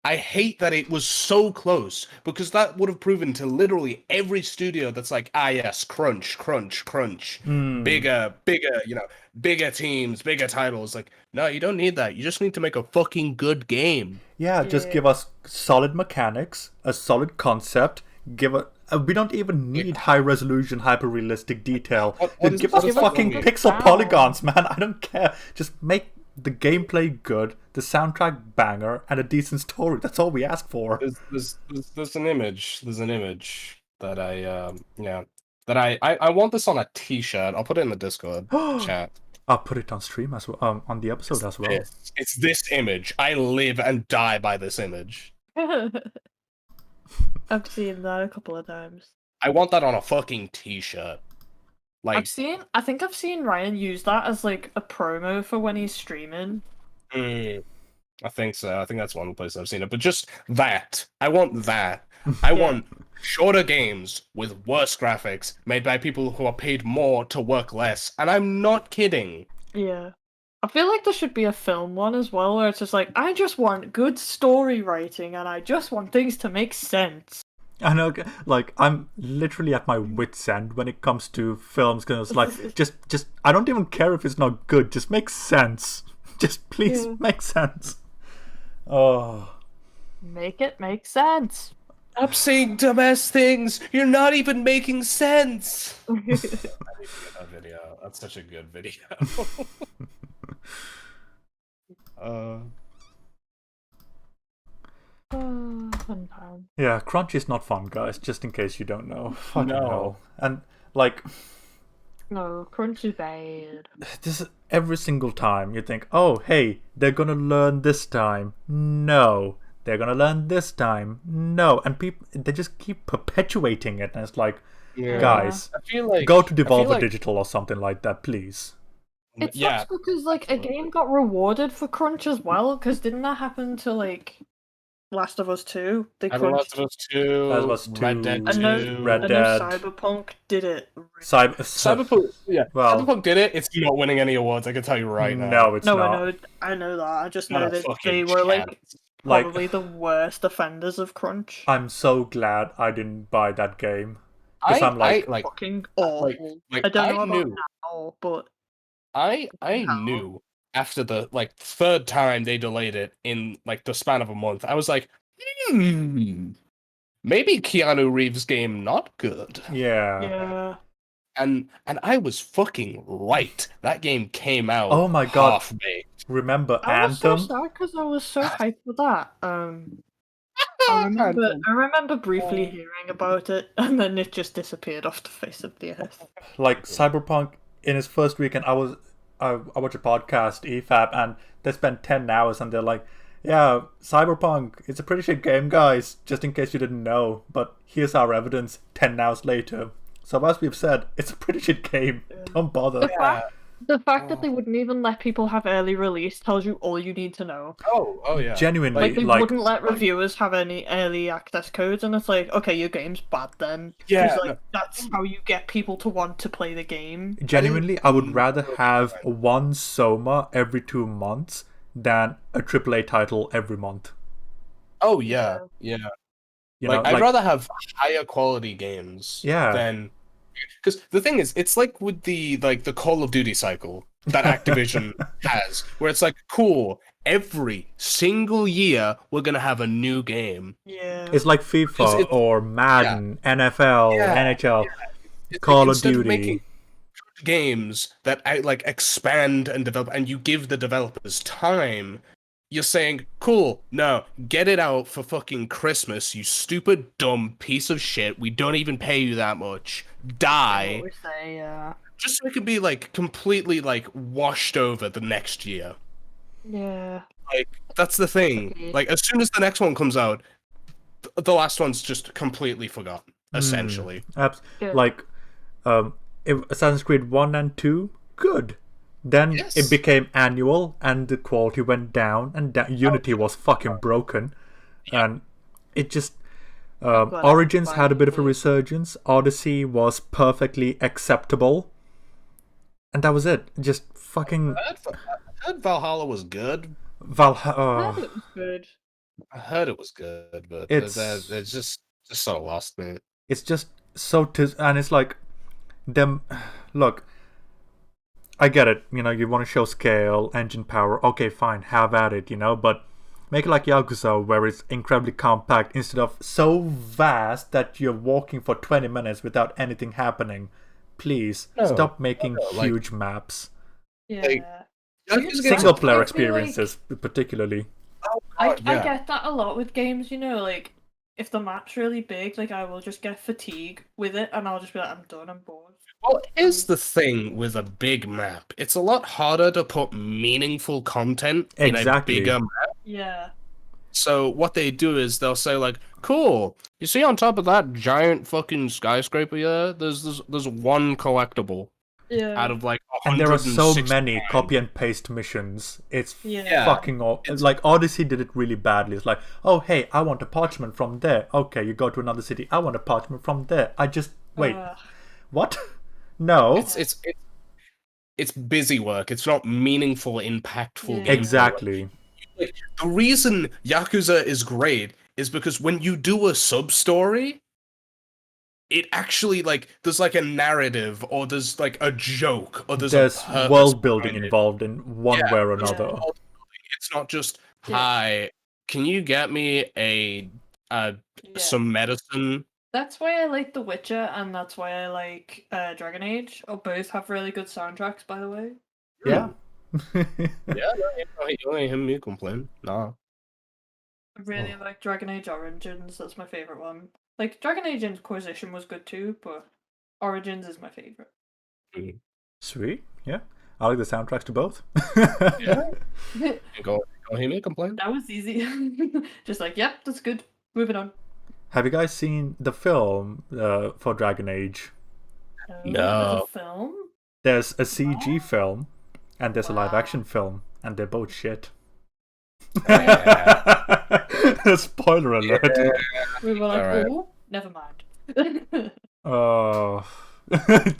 I hate that it was so close, because that would have proven to literally every studio that's like, yes, crunch, bigger, bigger teams, bigger titles. Like, no, you don't need that. You just need to make a fucking good game. Yeah, just give us solid mechanics, a solid concept. We don't even need high resolution, hyper realistic detail. Just give us fucking pixel polygons, man. I don't care. Just make the gameplay good, the soundtrack banger, and a decent story. That's all we ask for. There's an image. There's an image that I want this on a T-shirt. I'll put it in the Discord chat. I'll put it on stream as well, on the episode as well. It's this image. I live and die by this image. I've seen that a couple of times. I want that on a fucking T-shirt. Like, I think I've seen Ryan use that as like a promo for when he's streaming. I think so. I think that's one place I've seen it. But just that. I want that. I want shorter games with worse graphics made by people who are paid more to work less. And I'm not kidding. Yeah. I feel like there should be a film one as well, where it's just like, I just want good story writing and I just want things to make sense. I know, like, I'm literally at my wit's end when it comes to films, because it's like, just, I don't even care if it's not good, just make sense. Just please make sense. Oh. Make it make sense. Stop saying dumbass things. You're not even making sense. I need to get that video. That's such a good video. Fun time. Yeah, crunch is not fun, guys, just in case you don't know. Fucking No. hell. And, like, No, crunch is bad. this is every single time you think, oh, hey, they're gonna learn this time. No. They're gonna learn this time. No. And people, they just keep perpetuating it, and it's like, guys, I feel like go to Devolver Digital or something like that, please. It sucks because like a game got rewarded for crunch as well, because didn't that happen to like Last of Us 2? They Last of Us 2, Last of Us 2, Red Dead 2. I know Red Dead. Cyberpunk did it. Cyberpunk, well, Cyberpunk did it. It's not winning any awards. I can tell you right now. No, it's No, not. I know that. I just Not know a that fucking they were like chance. probably the worst offenders of crunch. I'm so glad I didn't buy that game. Because I'm like, Fucking awful. I don't know about now, but I knew after the like third time they delayed it in like the span of a month. I was like, maybe Keanu Reeves' game not good. yeah. And I was fucking right. That game came out. Oh my God. half-baked. remember I was so Anthem? sad because I was so hyped for that. I remember briefly hearing about it, and then it just disappeared off the face of the earth. Like Cyberpunk in its first weekend, I watched a podcast, EFAP, and they spent 10 hours and they're like, yeah, Cyberpunk, it's a pretty shit game, guys, just in case you didn't know, but here's our evidence 10 hours later. So as we've said, it's a pretty shit game. Don't bother. The fact that they wouldn't even let people have early release tells you all you need to know. Oh yeah. Genuinely, Like, they wouldn't let reviewers have any early access codes, and it's like, okay, your game's bad then. Yeah, Like, that's how you get people to want to play the game. Genuinely, I would rather have one Soma every 2 months than a AAA title every month. Oh yeah. You Like, know, I'd rather have higher quality games than, because the thing is, it's like with the Call of Duty cycle that Activision has, where it's like, cool, every single year we're gonna have a new game. Yeah. it's like FIFA or Madden, NFL, NHL, It's Call like, of instead Duty. making games that like expand and develop, and you give the developers time. You're saying, cool, no, get it out for fucking Christmas, you stupid, dumb piece of shit. We don't even pay you that much. Die. What we say, Just so it can be, like, completely, like, washed over the next year. yeah. Like, that's the thing. Okay. Like, as soon as the next one comes out, the last one's just completely forgotten, essentially. Like, Assassin's Creed 1 and 2, good. Then it became annual, and the quality went down, and Unity was fucking broken. And it just... Origins had a bit of a resurgence. Odyssey was perfectly acceptable. And that was it. Just fucking... I heard Valhalla was good. I thought it was good. I heard it was good, but it's just so lost me. It's just so... and it's like... them... Look... I get it, you know, you want to show scale, engine power, okay, fine, have at it, you know, but make it like Yakuza, where it's incredibly compact instead of so vast that you're walking for 20 minutes without anything happening. Please, stop making huge maps. Yeah. Single-player experiences, particularly. I get that a lot with games, you know, like, if the map's really big, like, I will just get fatigue with it, and I'll just be like, I'm done, I'm bored. Well, here's the thing with a big map. It's a lot harder to put meaningful content in a bigger map. Yeah. So what they do is they'll say, like, cool, you see on top of that giant fucking skyscraper here, there's one collectible. Yeah. Out of like 160. And there are so many copy and paste missions. It's fucking awful. Like Odyssey did it really badly. It's like, oh hey, I want a parchment from there. Okay, you go to another city. I want a parchment from there. I just wait. What? No. It's busy work. It's not meaningful, impactful. Exactly. Like, the reason Yakuza is great is because when you do a sub story, it actually, like, there's like a narrative, or there's like a joke, or there's world building involved in one way or another. It's not just, hi, can you get me some medicine? That's why I like The Witcher, and that's why I like Dragon Age. Or both have really good soundtracks, by the way. Yeah. You ain't hear me complain. Nah. I really like Dragon Age Origins. That's my favorite one. Like, Dragon Age Inquisition was good too, but Origins is my favorite. Sweet. Yeah. I like the soundtracks to both. Yeah. Go hear me complain. That was easy. Just like, yep, that's good. Moving on. Have you guys seen the film for Dragon Age? No. There's a film? There's a CG film, and there's a live-action film, and they're both shit. Spoiler alert. Yeah. We were like, oh, never mind. Oh,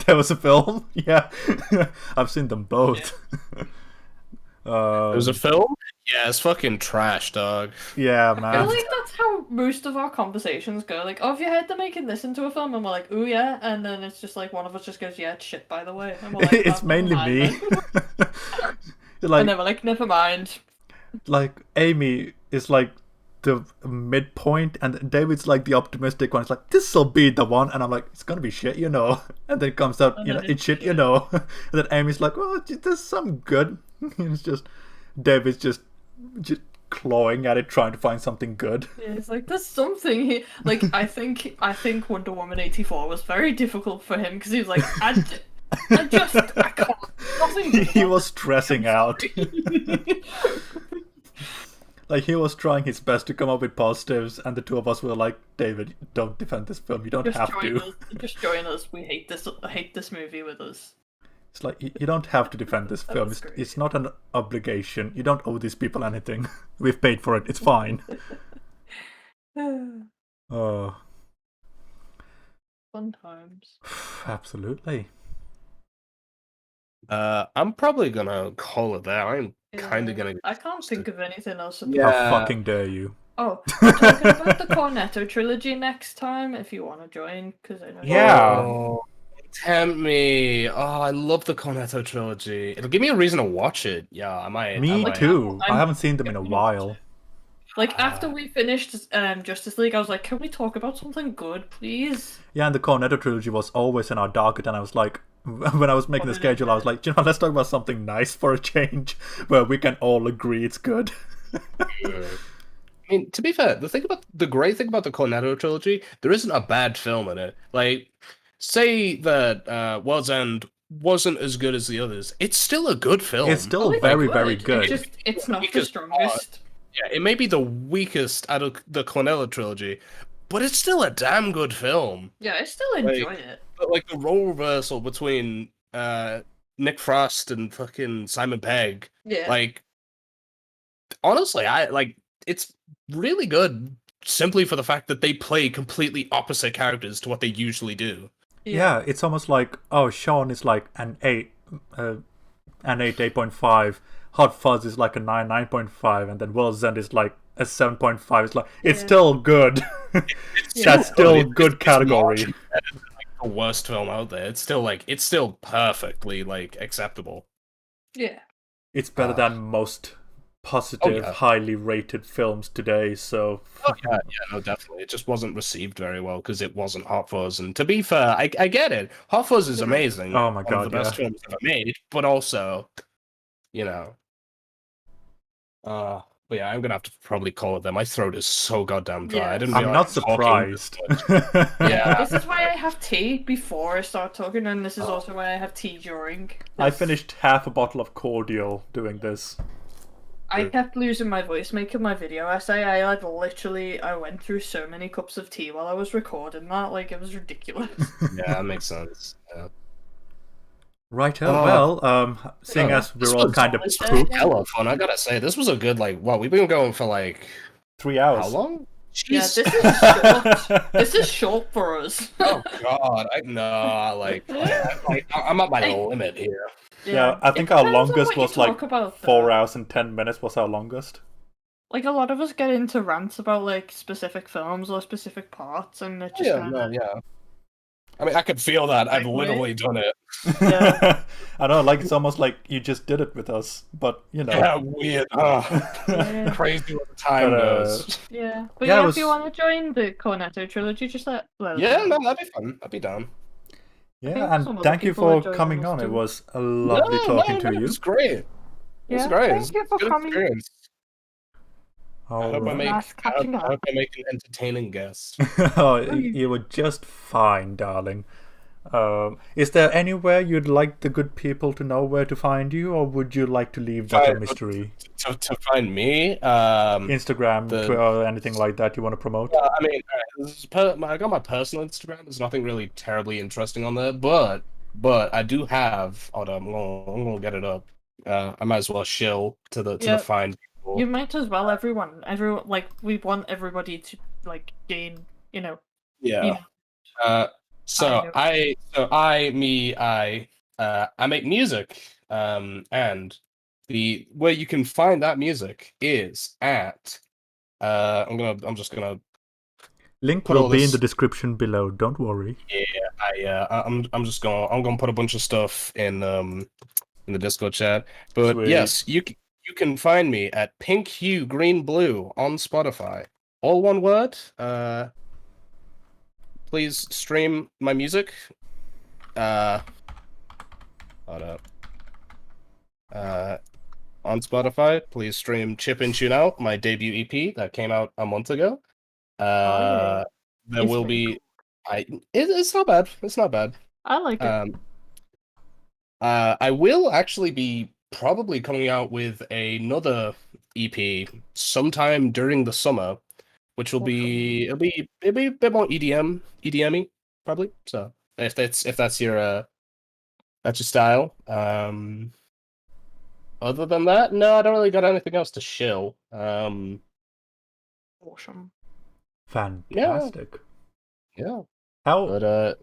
there was a film? Yeah. I've seen them both. There's a film? Yeah, it's fucking trash, dog. Yeah, man. I feel like that's how most of our conversations go. Like, oh, have you heard they're making this into a film? And we're like, ooh, yeah. And then it's just like, one of us just goes, yeah, it's shit, by the way. And we're like, it's mainly me. Like, and then we're like, never mind. Like, Amy is like the midpoint, and David's like the optimistic one. It's like, this'll be the one. And I'm like, it's gonna be shit, you know. And then it comes out, you know, it's shit, you know. And then Amy's like, well, there's some good. And it's just, David's just clawing at it, trying to find something good. Yeah, it's like, there's something here. Like, I think Wonder Woman 84 was very difficult for him, because he was like, I can't. Nothing. He was stressing out. Like, he was trying his best to come up with positives, and the two of us were like, David, don't defend this film. You don't have to. Just join us. We hate this movie with us. It's like you don't have to defend this film. It's not an obligation. You don't owe these people anything. We've paid for it. It's fine. Oh, Fun times. absolutely. I'm probably gonna call it there. I'm kind of gonna. I can't think of anything else. Yeah. How fucking dare you? Oh, we're talking about the Cornetto trilogy next time if you want to join, because I know. Yeah. Oh, tempt me. Oh, I love the Cornetto trilogy. It'll give me a reason to watch it. Yeah, I might. Me I might. too. I I'm haven't seen them in a while. Like after we finished Justice League, I was like, can we talk about something good, please? Yeah, and the Cornetto trilogy was always in our docket, and I was like, when I was making the schedule, I was like, let's talk about something nice for a change, where we can all agree it's good. I mean, to be fair, the great thing about the Cornetto trilogy, there isn't a bad film in it. Like, say that World's End wasn't as good as the others, it's still a good film. It's still very, very good. It's not the strongest. Yeah, it may be the weakest out of the Cornetto trilogy, but it's still a damn good film. Yeah, I still enjoy it. But like the role reversal between Nick Frost and fucking Simon Pegg, Yeah. like honestly, it's really good simply for the fact that they play completely opposite characters to what they usually do. Yeah, it's almost like, oh, Sean is like an 8.5. Hot Fuzz is like a 9.5, and then World's End is like a 7.5. It's like, it's still good. That's still good category. It's like the worst film out there. It's still perfectly like acceptable. Yeah. It's better than most positive, highly rated films today, so... no, definitely. It just wasn't received very well because it wasn't Hot Fuzz. And to be fair, I get it. Hot Fuzz is amazing. Oh my god, one of the best films ever made, but also, you know... but yeah, I'm gonna have to probably call it there. My throat is so goddamn dry. Yeah. I didn't I'm realize not talking this surprised. much. Yeah. This is why I have tea before I start talking, and this is also why I have tea during. I finished half a bottle of cordial doing this. I kept losing my voice making my video essay. I went through so many cups of tea while I was recording that, like it was ridiculous. Yeah, that makes sense. Yeah. Righto, well, seeing as we're all kind of pooped... hella fun, I gotta say, this was a good, we've been going for 3 hours. How long? Yeah, Jeez. this is short. This is short for us. Oh god, I'm at my limit here. Yeah, I think our longest was like 4 hours and 10 minutes was our longest. Like a lot of us get into rants about like specific films or specific parts, and it just yeah. I mean, I could feel that. I've literally done it. Yeah. I know, like it's almost like you just did it with us, but you know. Yeah, weird. Crazy what the time goes. Yeah, but if you want to join the Cornetto trilogy, just let us know. No, that'd be fun. I'd be down. Yeah, and thank you for coming on. It was a lovely talking to you. It was great. It was great. Thank you for coming. Experience. I hope I make an entertaining guest. Oh, you were just fine, darling. Is there anywhere you'd like the good people to know where to find you, or would you like to leave that a mystery? To find me? Instagram, Twitter, anything like that you want to promote? I mean, I got my personal Instagram. There's nothing really terribly interesting on there, but I do have... Hold on, I'm gonna get it up. I might as well shill to the find. You might as well, everyone, like, we want everybody to, like, gain, Yeah. I make music, and where you can find that music is at, I'm just gonna... Link will be in the description below, don't worry. Yeah, I'm gonna put a bunch of stuff in the Discord chat, but Sweet. Yes, you can find me at Pink Hue Green Blue on Spotify. All one word. Please stream my music. Hold up. On Spotify, please stream Chip and Tune Out, my debut EP that came out a month ago. There will be... It's not bad. It's not bad. I like it. I will actually be probably coming out with another EP sometime during the summer, which will be it'll be a bit more EDM-y probably. So if that's your That's your style. Other than that, no, I don't really got anything else to shill. Awesome. Fantastic. Yeah. How But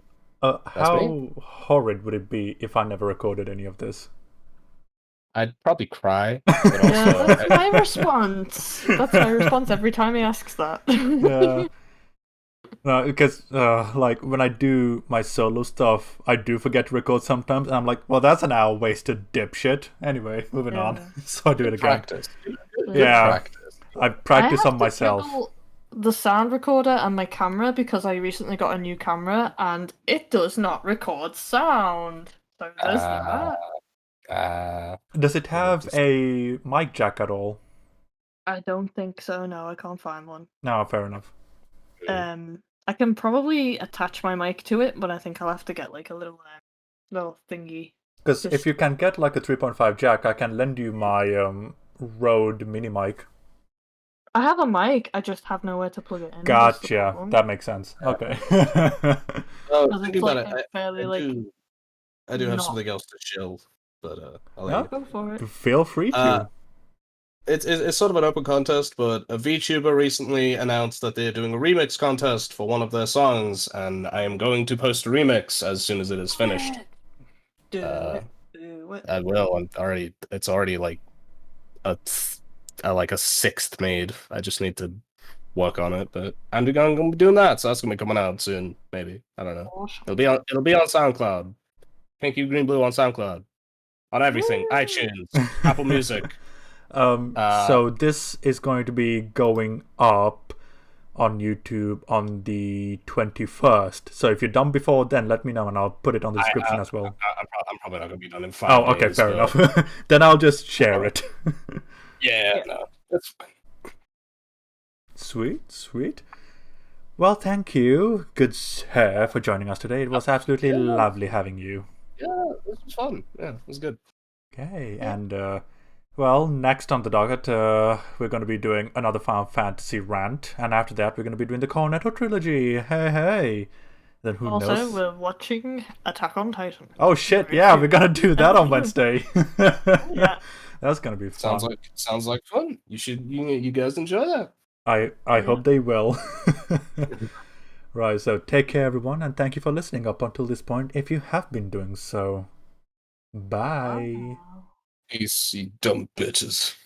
how horrid would it be if I never recorded any of this? I'd probably cry. But also, Yeah, that's my response. That's my response every time he asks that. Yeah. No, because like when I do my solo stuff, I do forget to record sometimes, and I'm like, well, that's an hour wasted, dipshit. Anyway, moving on. So I do it again. practice. Yeah. Practice. I practice I have on to myself. juggle the sound recorder and my camera because I recently got a new camera and it does not record sound. So there's that. Does it have a mic jack at all? I don't think so. No, I can't find one. No, fair enough. I can probably attach my mic to it, but I think I'll have to get like a little thingy. Because if you can get like a 3.5 jack, I can lend you my Rode mini mic. I have a mic, I just have nowhere to plug it in. Gotcha. That makes sense. Yeah. Okay. Think about it. I do have not- something else to chill, but I'll Yeah. let you. Go for it. Feel free to. It's sort of an open contest, but a VTuber recently announced that they're doing a remix contest for one of their songs, and I am going to post a remix as soon as it is finished. Do it. I will. It's already like a sixth made. I just need to work on it, but I'm gonna be doing that, so that's gonna be coming out soon. Maybe, I don't know. Awesome. It'll be on SoundCloud. Pink You Green Blue on SoundCloud, on everything. iTunes, Apple Music. So this is going to be going up on YouTube on the 21st. So if you're done before then, let me know and I'll put it on the description as well. I'm probably not gonna be done in 5 Oh, okay, days, fair but- enough. Then I'll just share it. Yeah, no, that's fine. Sweet. Well, thank you, good sir, for joining us today. It was absolutely lovely having you. Yeah, this was fun. Yeah, it was good. Okay, and well, next on the docket, we're going to be doing another Final Fantasy rant, and after that, we're going to be doing the Cornetto trilogy. Hey. Then who Also, knows? we're watching Attack on Titan. Oh shit! Yeah, we're gonna do that on Wednesday. Yeah. That's gonna be fun. Sounds like fun. You guys enjoy that. I hope they will. Right, so take care, everyone, and thank you for listening up until this point. If you have been doing so, bye. Peace, you dumb bitches.